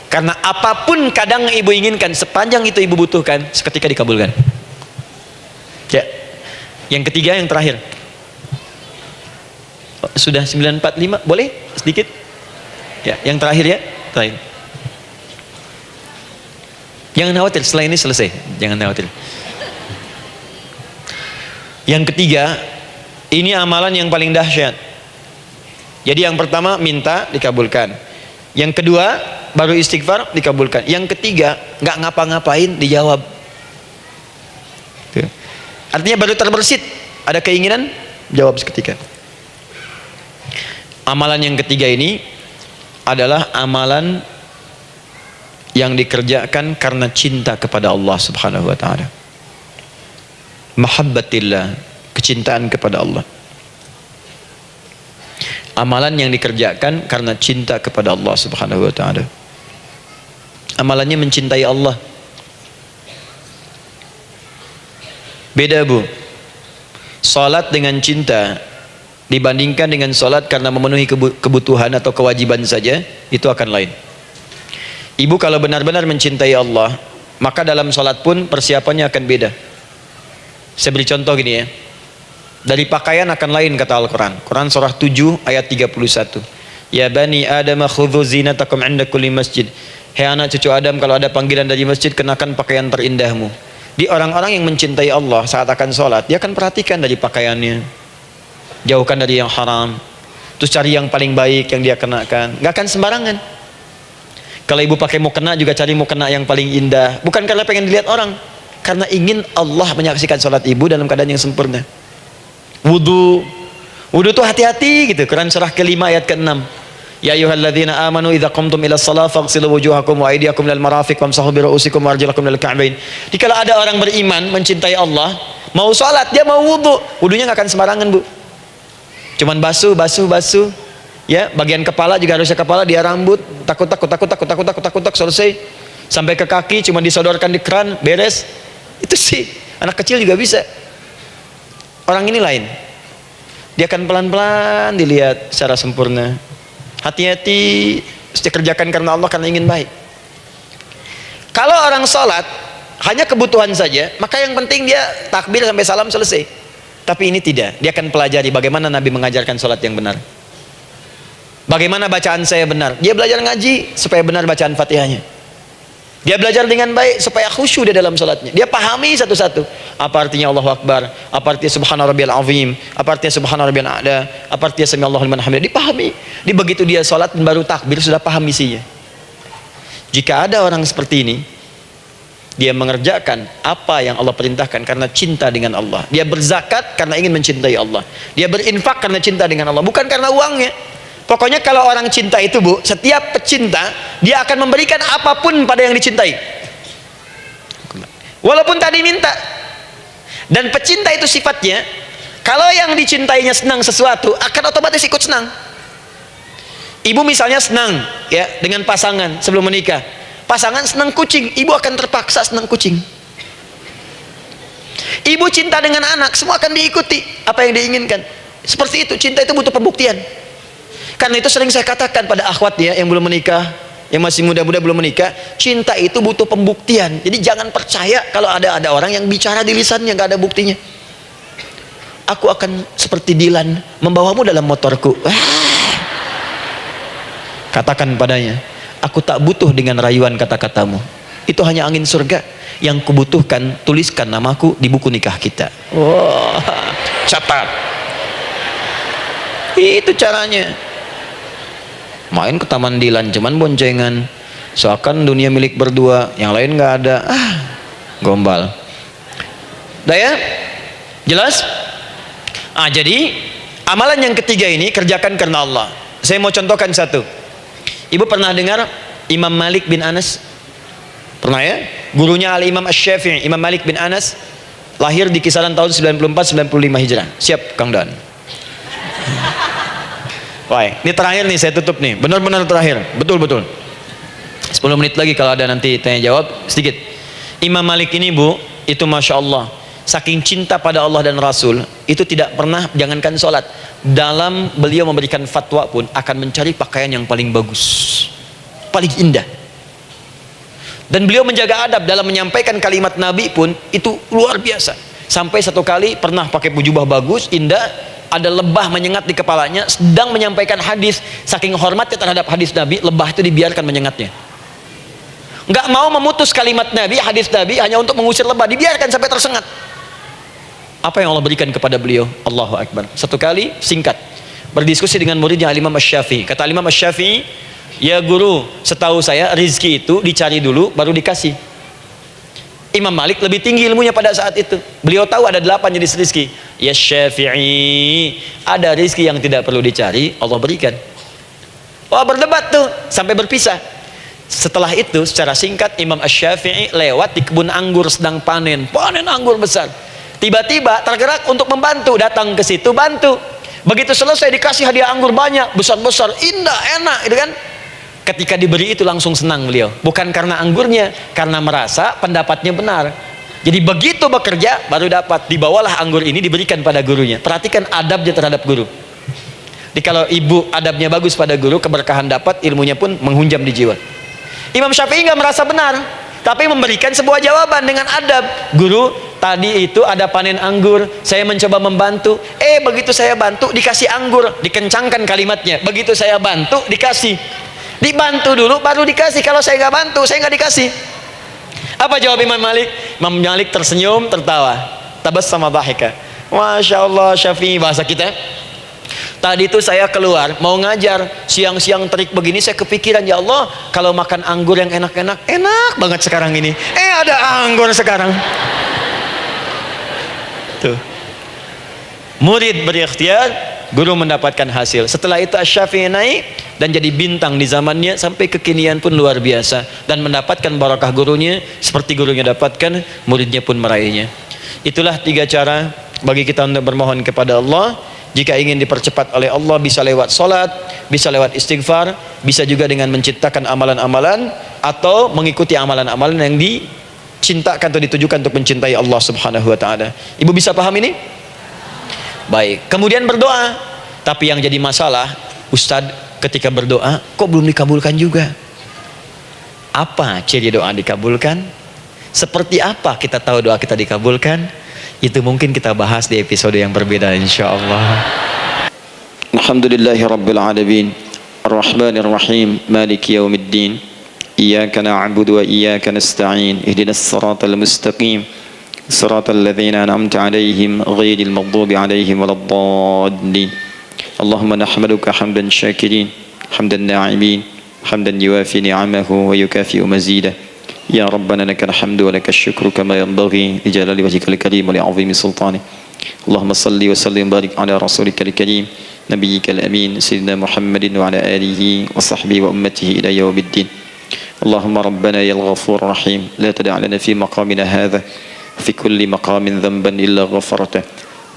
S2: Karena apapun kadang ibu inginkan, sepanjang itu ibu butuhkan, seketika dikabulkan. Ya. Yang ketiga, yang terakhir. Sudah 9:45, boleh sedikit? Ya, yang terakhir ya, terakhir. Jangan khawatir, setelah ini selesai. Jangan khawatir. Yang ketiga, ini amalan yang paling dahsyat. Jadi yang pertama minta dikabulkan. Yang kedua baru istighfar dikabulkan. Yang ketiga nggak ngapa-ngapain dijawab. Tuh. Artinya baru terbersit, ada keinginan jawab seketika. Amalan yang ketiga ini adalah amalan yang dikerjakan karena cinta kepada Allah Subhanahu wa taala. Mahabbatillah, kecintaan kepada Allah. Amalan yang dikerjakan karena cinta kepada Allah Subhanahu wa taala. Amalannya mencintai Allah. Beda, Bu. Salat dengan cinta dibandingkan dengan salat karena memenuhi kebutuhan atau kewajiban saja, itu akan lain. Ibu kalau benar-benar mencintai Allah, maka dalam salat pun persiapannya akan beda. Saya beri contoh gini ya. Dari pakaian akan lain kata Al-Quran. Quran surah 7 ayat 31. Ya bani Adam khudhu zinatakum inda kulli masjid. Hei anak cucu Adam, kalau ada panggilan dari masjid, kenakan pakaian terindahmu. Di orang-orang yang mencintai Allah saat akan sholat, dia akan perhatikan dari pakaiannya, jauhkan dari yang haram, terus cari yang paling baik yang dia kenakan. Gak akan sembarangan. Kalau ibu pakai mukena juga cari mukena yang paling indah, bukan karena pengen dilihat orang, karena ingin Allah menyaksikan sholat ibu dalam keadaan yang sempurna. Wudu tuh hati-hati gitu. Quran surah ke-5 ayat ke-6. Ya ayyuhalladzina amanu idza qumtum ila shalah faghsilu wujuhakum wa aydiyakum ilal marafiq wamsahu bi ru'usikum wa arjulakum ilal ka'bain. Dikala ada orang beriman mencintai Allah, mau salat dia mau wudu, wudunya enggak akan sembarangan, Bu. Cuman basuh. Ya, bagian kepala juga harusnya kepala, dia rambut, takut selesai. Sampai ke kaki cuma disodorkan di keran, beres. Itu sih anak kecil juga bisa. Orang ini lain, dia akan pelan-pelan dilihat secara sempurna. Hati-hati, kerjakan karena Allah, karena ingin baik. Kalau orang sholat hanya kebutuhan saja, maka yang penting dia takbir sampai salam selesai. Tapi ini tidak, dia akan pelajari bagaimana Nabi mengajarkan sholat yang benar, bagaimana bacaan saya benar. Dia belajar ngaji supaya benar bacaan Fatihahnya. Dia belajar dengan baik supaya khusyuk di dalam salatnya. Dia pahami satu-satu. Apa artinya Allahu Akbar? Apa artinya Subhana Rabbiyal Azim? Apa artinya Subhana Rabbiyal A'la? Apa artinya Sami Allahu liman hamidah? Dipahami. Di begitu dia salat dan baru takbir sudah paham isinya. Jika ada orang seperti ini, dia mengerjakan apa yang Allah perintahkan karena cinta dengan Allah. Dia berzakat karena ingin mencintai Allah. Dia berinfak karena cinta dengan Allah, bukan karena uangnya. Pokoknya kalau orang cinta itu, Bu, setiap pecinta dia akan memberikan apapun pada yang dicintai, walaupun tadi minta. Dan pecinta itu sifatnya, kalau yang dicintainya senang sesuatu, akan otomatis ikut senang. Ibu misalnya senang ya dengan pasangan sebelum menikah, pasangan senang kucing, ibu akan terpaksa senang kucing. Ibu cinta dengan anak, semua akan diikuti apa yang diinginkan. Seperti itu, cinta itu butuh pembuktian. Karena itu sering saya katakan pada akhwat ya yang belum menikah, yang masih muda-muda belum menikah, cinta itu butuh pembuktian. Jadi jangan percaya kalau ada orang yang bicara di lisannya nggak ada buktinya. Aku akan seperti Dilan membawamu dalam motorku. Katakan padanya, aku tak butuh dengan rayuan kata-katamu. Itu hanya angin surga. Yang kubutuhkan, tuliskan namaku di buku nikah kita. Wah, catat. Itu caranya. Main ke Taman Dilan cuman boncengan, seakan dunia milik berdua, yang lain nggak ada. Gombal. Dah ya? Jelas? Jadi amalan yang ketiga ini kerjakan karena Allah. Saya mau contohkan satu. Ibu pernah dengar Imam Malik bin Anas? Pernah ya? Gurunya Al-Imam Asy-Syafi'i, Imam Malik bin Anas, lahir di kisaran tahun 94-95 Hijrah. Siap Kang Dan? Baik, ini terakhir nih, saya tutup nih, benar-benar terakhir, betul-betul 10 menit lagi kalau ada nanti tanya jawab sedikit. Imam Malik ini, Bu, itu Masya Allah, saking cinta pada Allah dan Rasul, itu tidak pernah, jangankan sholat, dalam beliau memberikan fatwa pun akan mencari pakaian yang paling bagus, paling indah. Dan beliau menjaga adab dalam menyampaikan kalimat Nabi pun itu luar biasa. Sampai satu kali pernah pakai jubah bagus, indah, ada lebah menyengat di kepalanya, sedang menyampaikan hadis, saking hormatnya terhadap hadis Nabi, lebah itu dibiarkan menyengatnya. Nggak mau memutus kalimat Nabi, hadis Nabi, hanya untuk mengusir lebah, dibiarkan sampai tersengat. Apa yang Allah berikan kepada beliau? Allahu Akbar. Satu kali singkat berdiskusi dengan muridnya Al-Imam Asy-Syafi'i. Kata Al-Imam Asy-Syafi'i, ya guru, setahu saya rizki itu dicari dulu baru dikasih. Imam Malik lebih tinggi ilmunya pada saat itu. Beliau tahu ada 8 jenis rizki. Ya Syafi'i, ada rizki yang tidak perlu dicari, Allah berikan. Wah, berdebat tuh sampai berpisah. Setelah itu secara singkat Imam Asy-Syafi'i lewat di kebun anggur sedang panen anggur besar. tiba-tiba tergerak untuk membantu, datang ke situ bantu. Begitu selesai dikasih hadiah anggur banyak, besar-besar, indah, enak, gitu kan. Ketika diberi itu langsung senang beliau, bukan karena anggurnya, karena merasa pendapatnya benar. Jadi begitu bekerja baru dapat. Dibawalah anggur ini diberikan pada gurunya. Perhatikan adabnya terhadap guru. Jadi kalau ibu adabnya bagus pada guru, keberkahan dapat, ilmunya pun menghunjam di jiwa. Imam Syafi'i nggak merasa benar, tapi memberikan sebuah jawaban dengan adab. Guru, tadi itu ada panen anggur, saya mencoba membantu. Begitu saya bantu dikasih anggur, dikencangkan kalimatnya. Begitu saya bantu dikasih. Dibantu dulu baru dikasih. Kalau saya nggak bantu, saya nggak dikasih. Apa jawab Imam Malik? Imam Malik tersenyum, tertawa. Tabassama dhahika. Masya Allah, Syafi'i, bahasa kita. Tadi itu saya keluar mau ngajar, siang-siang terik begini saya kepikiran, ya Allah, kalau makan anggur yang enak-enak, enak banget sekarang ini. Ada anggur sekarang. Tuh. Murid berikhtiar, guru mendapatkan hasil. Setelah itu Asy-Syafi'i naik dan jadi bintang di zamannya, sampai kekinian pun luar biasa, dan mendapatkan barakah gurunya seperti gurunya dapatkan, muridnya pun meraihnya. Itulah 3 cara bagi kita untuk bermohon kepada Allah. Jika ingin dipercepat oleh Allah, bisa lewat solat, bisa lewat istighfar, bisa juga dengan menciptakan amalan-amalan, atau mengikuti amalan-amalan yang dicintakan atau ditujukan untuk mencintai Allah Subhanahu wa ta'ala. Ibu bisa paham ini? Baik. Kemudian berdoa. Tapi yang jadi masalah, Ustadz, ketika berdoa kok belum dikabulkan juga? Apa ciri doa dikabulkan? Seperti apa kita tahu doa kita dikabulkan? Itu mungkin kita bahas di episode yang berbeda, insyaallah.
S1: Alhamdulillahi rabbil alamin, arrahmanir rahim, maliki yaumiddin, iyyaka na'budu wa iyyaka nasta'in, ihdinas siratal mustaqim, siratal ladzina an'amta 'alaihim ghairil maghdubi 'alaihim waladdallin. Allahumma nahmaduka hamdan syakirin, hamdan na'imin, hamdan yuwafi ni'amahu wa yukafi'u mazidah. Ya Rabbana lakal hamdu wa lakal syukru kama yanbaghi li jalali wajhikal karim wa li 'azimi sultanik. Allahumma salli wa sallim barik ala rasulikal karim nabiyyikal amin sayyidina Muhammadin wa ala alihi wa sahbihi wa ummatihi ila yaumiddin. Allahumma rabbana ya ghafur rahim, la tada' lana fi maqamina hadha fi kulli maqamin dhanban illa ghafarta.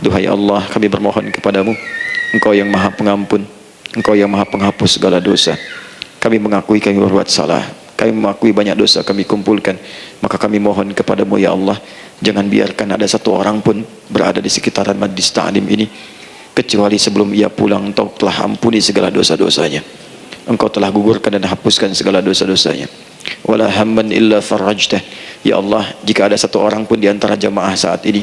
S1: Duhai Allah, kami bermohon kepadamu, Engkau yang Maha Pengampun, Engkau yang Maha Penghapus segala dosa. Kami mengakui kami berbuat salah, kami mengakui banyak dosa kami kumpulkan, maka kami mohon kepadamu ya Allah, jangan biarkan ada satu orang pun berada di sekitaran majlis ta'lim ini kecuali sebelum ia pulang Engkau telah ampuni segala dosa-dosanya, Engkau telah gugurkan dan hapuskan segala dosa-dosanya. Wala hamman illa farajtah. Ya Allah, jika ada satu orang pun di antara jamaah saat ini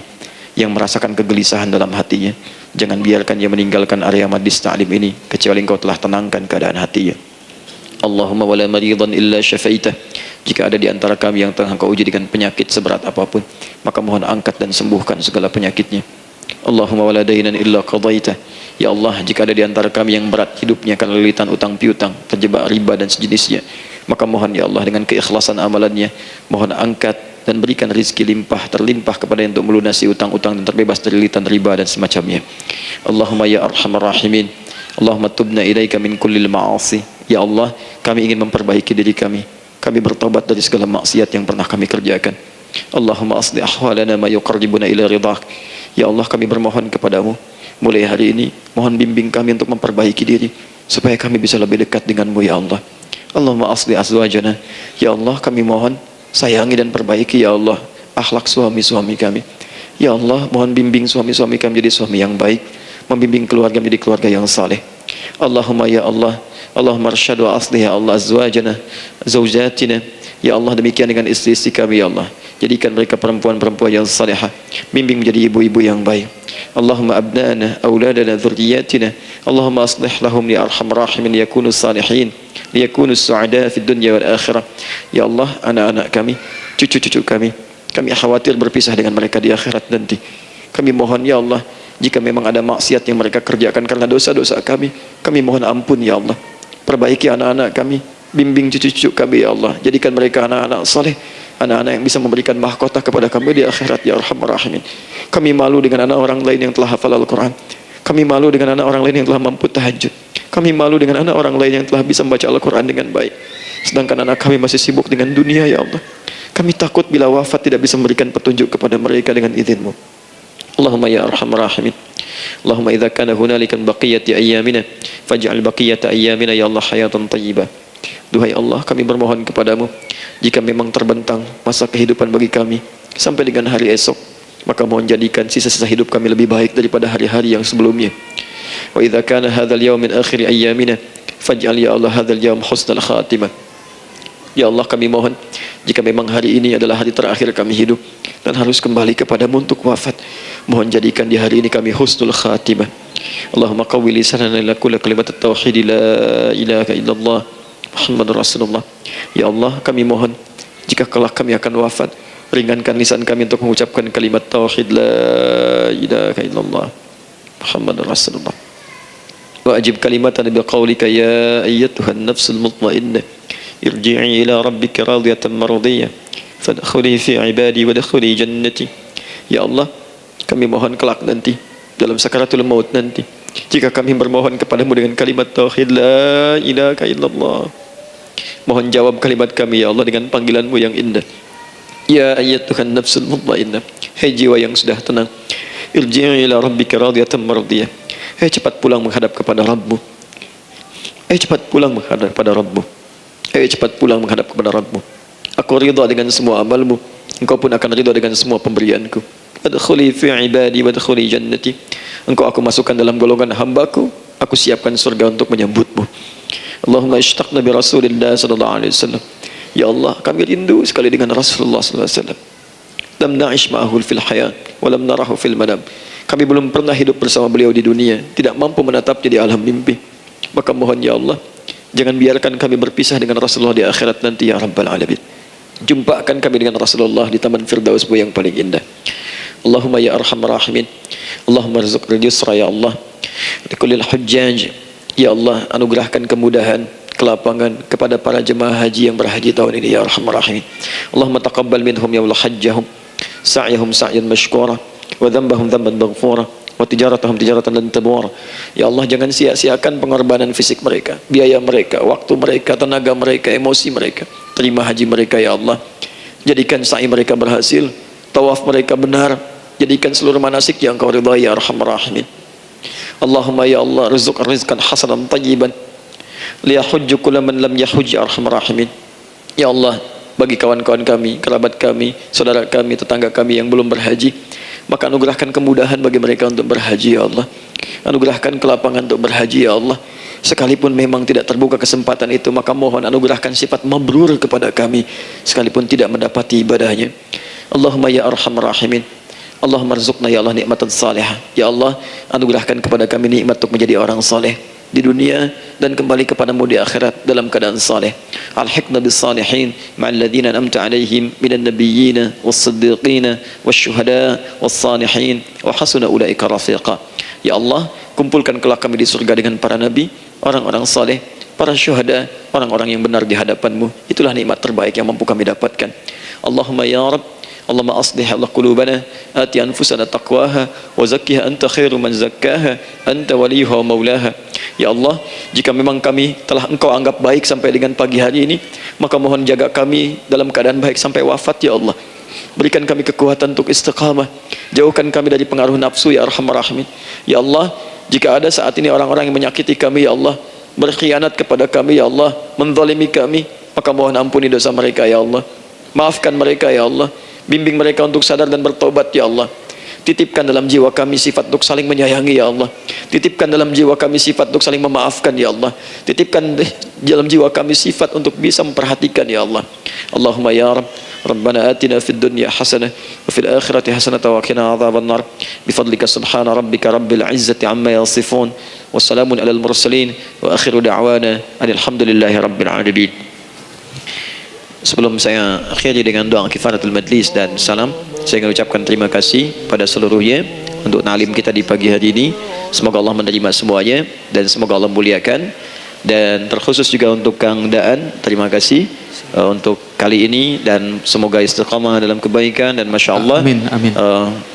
S1: yang merasakan kegelisahan dalam hatinya, jangan biarkan ia meninggalkan area majlis ta'lim ini kecuali Engkau telah tenangkan keadaan hatinya. Allahumma wala maridan illa syafaitah. Jika ada di antara kami yang tengah Engkau uji dengan penyakit seberat apapun, maka mohon angkat dan sembuhkan segala penyakitnya. Allahumma wala dainan illa qadaitah. Ya Allah, jika ada di antara kami yang berat hidupnya karena lilitan utang piutang, terjebak riba dan sejenisnya, maka mohon ya Allah dengan keikhlasan amalannya, mohon angkat dan berikan rizki limpah terlimpah kepada yang untuk melunasi utang-utang dan terbebas dari lilitan riba dan semacamnya. Allahumma ya arhamar rahimin, Allahumma tubna ilaika min kullil ma'asi. Ya Allah, kami ingin memperbaiki diri kami. Kami bertobat dari segala maksiat yang pernah kami kerjakan. Allahumma asli ahwalana ma yuqarribuna ila ridhak. Ya Allah, kami bermohon kepadamu, mulai hari ini mohon bimbing kami untuk memperbaiki diri supaya kami bisa lebih dekat denganmu ya Allah. Allahumma asli azwajana. Ya Allah, kami mohon sayangi dan perbaiki ya Allah akhlak suami-suami kami. Ya Allah, mohon bimbing suami-suami kami jadi suami yang baik, membimbing keluarga menjadi keluarga yang saleh. Allahumma ya Allah, Allahumma arsyad wa aslih ya Allah azwajana, zawjatina. Ya Allah, demikian dengan istri-istri kami ya Allah, jadikan mereka perempuan-perempuan yang salihah, bimbing menjadi ibu-ibu yang baik. Allahumma abnana, auladana, dzurriyyatina. Allahumma aslih lahum ya arhamar rahimin liyakunu salihin, liyakunu su'ada fid dunya wal akhirah. Ya Allah, anak-anak kami, cucu-cucu kami khawatir berpisah dengan mereka di akhirat nanti. Kami mohon ya Allah, jika memang ada maksiat yang mereka kerjakan karena dosa-dosa kami mohon ampun ya Allah. Perbaiki anak-anak kami, bimbing cucu-cucu kami ya Allah, jadikan mereka anak-anak saleh, anak-anak yang bisa memberikan mahkota kepada kami di akhirat ya arhamar rahimin. Kami malu dengan anak orang lain yang telah hafal Al-Quran, kami malu dengan anak orang lain yang telah mampu tahajud, kami malu dengan anak orang lain yang telah bisa membaca Al-Quran dengan baik, sedangkan anak kami masih sibuk dengan dunia ya Allah. Kami takut bila wafat tidak bisa memberikan petunjuk kepada mereka dengan izin-Mu.
S3: Allahumma ya arhamar rahimin. Allahumma idza kana hunalika baqiyati ayyamina faj'al baqiyata ayyamina ya Allah hayatan thayyibah. Duhai Allah, kami bermohon kepadamu, jika memang terbentang masa kehidupan bagi kami sampai dengan hari esok, maka mohon jadikan sisa-sisa hidup kami lebih baik daripada hari-hari yang sebelumnya. Wa idza kana hadzal yawm min akhir ayyamina faj'al ya Allah hadzal yawm husnal khatimah. Ya Allah, kami mohon, jika memang hari ini adalah hari terakhir kami hidup dan harus kembali kepadamu untuk wafat, mohon jadikan di hari ini kami husnul khatimah. Allahumma qawwi lisanana ila kulli kalimat at-tauhid la ilaha illallah Muhammadur Rasulullah. Ya Allah, kami mohon, jika kelak kami akan wafat, ringankan lisan kami untuk mengucapkan kalimat tauhid la ilaha illallah Muhammadur Rasulullah. Wa ajib kalimatan bi qawlika ya ayyatuhan nafsul mutmainnah irji'i ila rabbika radiyatan mardiyah fadkhuli fi ibadi wadkhuli jannati. Ya Allah, kami mohon kelak nanti dalam sakaratul maut nanti, jika kami bermohon kepadamu dengan kalimat tauhid la ilaha illallah, mohon jawab kalimat kami ya Allah dengan panggilanmu yang indah. Ya ayyatuhan nafsul mutmainnah, hai jiwa yang sudah tenang, irji'i ila rabbika radiyatan mardiyah, hai cepat pulang menghadap kepada Rabbmu, hai cepat pulang menghadap kepada Rabbmu, hai cepat pulang menghadap kepada Rabbmu. Aku ridha dengan semua amalmu, engkau pun akan ridha dengan semua pemberianku. Adkhuli fi ibadi wadkhuli jannati, engkau aku masukkan dalam golongan hambaku, aku siapkan surga untuk menyambutmu. Allahumma ishtaqna bi Rasulillah sallallahu alaihi wasallam. Ya Allah, kami rindu sekali dengan Rasulullah sallallahu alaihi wasallam. Lam na'ish ma'ahu fil hayat wa lam narahu fil manam. Kami belum pernah hidup bersama beliau di dunia, tidak mampu menatapnya di alam mimpi. Maka mohon ya Allah, jangan biarkan kami berpisah dengan Rasulullah di akhirat nanti ya Rabbal Alamin. Jumpakan kami dengan Rasulullah di taman Firdausmu yang paling indah. Allahumma ya arhamar rahimin. Allahumma rizqil yusra ya Allah likulil hujjaj. Ya Allah, anugerahkan kemudahan, kelapangan kepada para jemaah haji yang berhaji tahun ini ya arhamar rahimin. Allahumma taqabbal minhum ya Allah hajjahum, sa'yahum sa'yan mashkura, wa dhanbahum dhanban maghfura, wa tijaratahum tijaratan lan tabur. Ya Allah, jangan sia-siakan pengorbanan fisik mereka, biaya mereka, waktu mereka, tenaga mereka, emosi mereka. Terima haji mereka ya Allah, jadikan sa'i mereka berhasil, tawaf mereka benar, jadikan seluruh manasik yang Engkau ridhai ya arhamar rahimin. Allahumma ya Allah, rizq rizqan hasanan tayyiban liyahujju kulla man lam yahujj ya arhamar rahimin. Ya Allah, bagi kawan-kawan kami, kerabat kami, saudara kami, tetangga kami yang belum berhaji, maka anugerahkan kemudahan bagi mereka untuk berhaji ya Allah. Anugerahkan kelapangan untuk berhaji ya Allah. Sekalipun memang tidak terbuka kesempatan itu, maka mohon anugerahkan sifat mabrur kepada kami sekalipun tidak mendapati ibadahnya. Allahumma ya arhamar rahimin. Allahumma rzuqna ya Allah nikmatan salihah. Ya Allah, anugerahkan kepada kami nikmat untuk menjadi orang saleh di dunia dan kembali kepadamu di akhirat dalam keadaan saleh. Alhiqna bis salihin ma'al ladzina an'amta 'alaihim minan nabiyyina was-siddiqina wasyuhada was-salihin wa hasuna ulaika rafiqa. Ya Allah, kumpulkan kelak kami di surga dengan para nabi, orang-orang saleh, para syuhada, orang-orang yang benar di hadapanmu. Itulah nikmat terbaik yang mampu kami dapatkan. Allahumma ya Rabb, Allahumma aslih Allah qulubana, ati anfusana taqwaha wa zakkiha anta khairu man zakkaha, anta waliyuha wa maulaha. Ya Allah, jika memang kami telah Engkau anggap baik sampai dengan pagi hari ini, maka mohon jaga kami dalam keadaan baik sampai wafat ya Allah. Berikan kami kekuatan untuk istiqamah, jauhkan kami dari pengaruh nafsu ya arhamar rahimin. Ya Allah, jika ada saat ini orang-orang yang menyakiti kami ya Allah, berkhianat kepada kami ya Allah, menzalimi kami, maka mohon ampuni dosa mereka ya Allah. Maafkan mereka ya Allah, bimbing mereka untuk sadar dan bertobat ya Allah. Titipkan dalam jiwa kami sifat untuk saling menyayangi ya Allah. Titipkan dalam jiwa kami sifat untuk saling memaafkan ya Allah. Titipkan dalam jiwa kami sifat untuk bisa memperhatikan ya Allah. Allahumma ya Rabb, Rabbana atina fid dunya hasanah wa fil akhirati hasanah wa qina adzaban nar. Bifadlika subhana rabbika rabbil izzati amma yasifun. Wassalamun alal mursalin wa akhiru da'wana alhamdulillahi rabbil alamin. Sebelum saya akhiri dengan doa kifaratul majlis dan salam, saya ingin ucapkan terima kasih pada seluruhnya untuk ta'lim kita di pagi hari ini. Semoga Allah menerima semuanya dan semoga Allah muliakan. Dan terkhusus juga untuk Kang Daan, terima kasih untuk kali ini dan semoga istiqamah dalam kebaikan dan masya Allah.
S4: Amin, amin.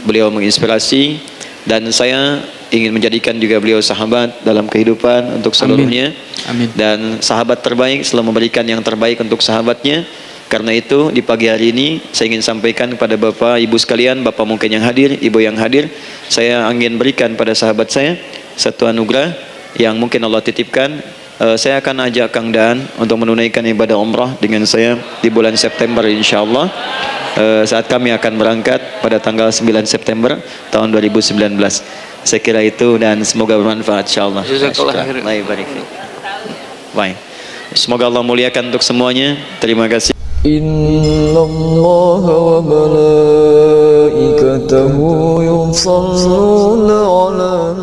S3: Beliau menginspirasi dan saya ingin menjadikan juga beliau sahabat dalam kehidupan untuk seluruhnya.
S4: Amin.
S3: Dan sahabat terbaik selalu memberikan yang terbaik untuk sahabatnya. Karena itu di pagi hari ini saya ingin sampaikan kepada Bapak Ibu sekalian, Bapak mungkin yang hadir, Ibu yang hadir, saya ingin berikan pada sahabat saya satu anugerah yang mungkin Allah titipkan. Saya akan ajak Kang Daan untuk menunaikan ibadah umrah dengan saya di bulan September insyaallah. Saat kami akan berangkat pada tanggal 9 September tahun 2019. Saya kira itu dan semoga bermanfaat insyaallah. Baik. Semoga Allah muliakan untuk semuanya. Terima kasih.
S4: Innallaha wa malaikatahu yusalluna 'alan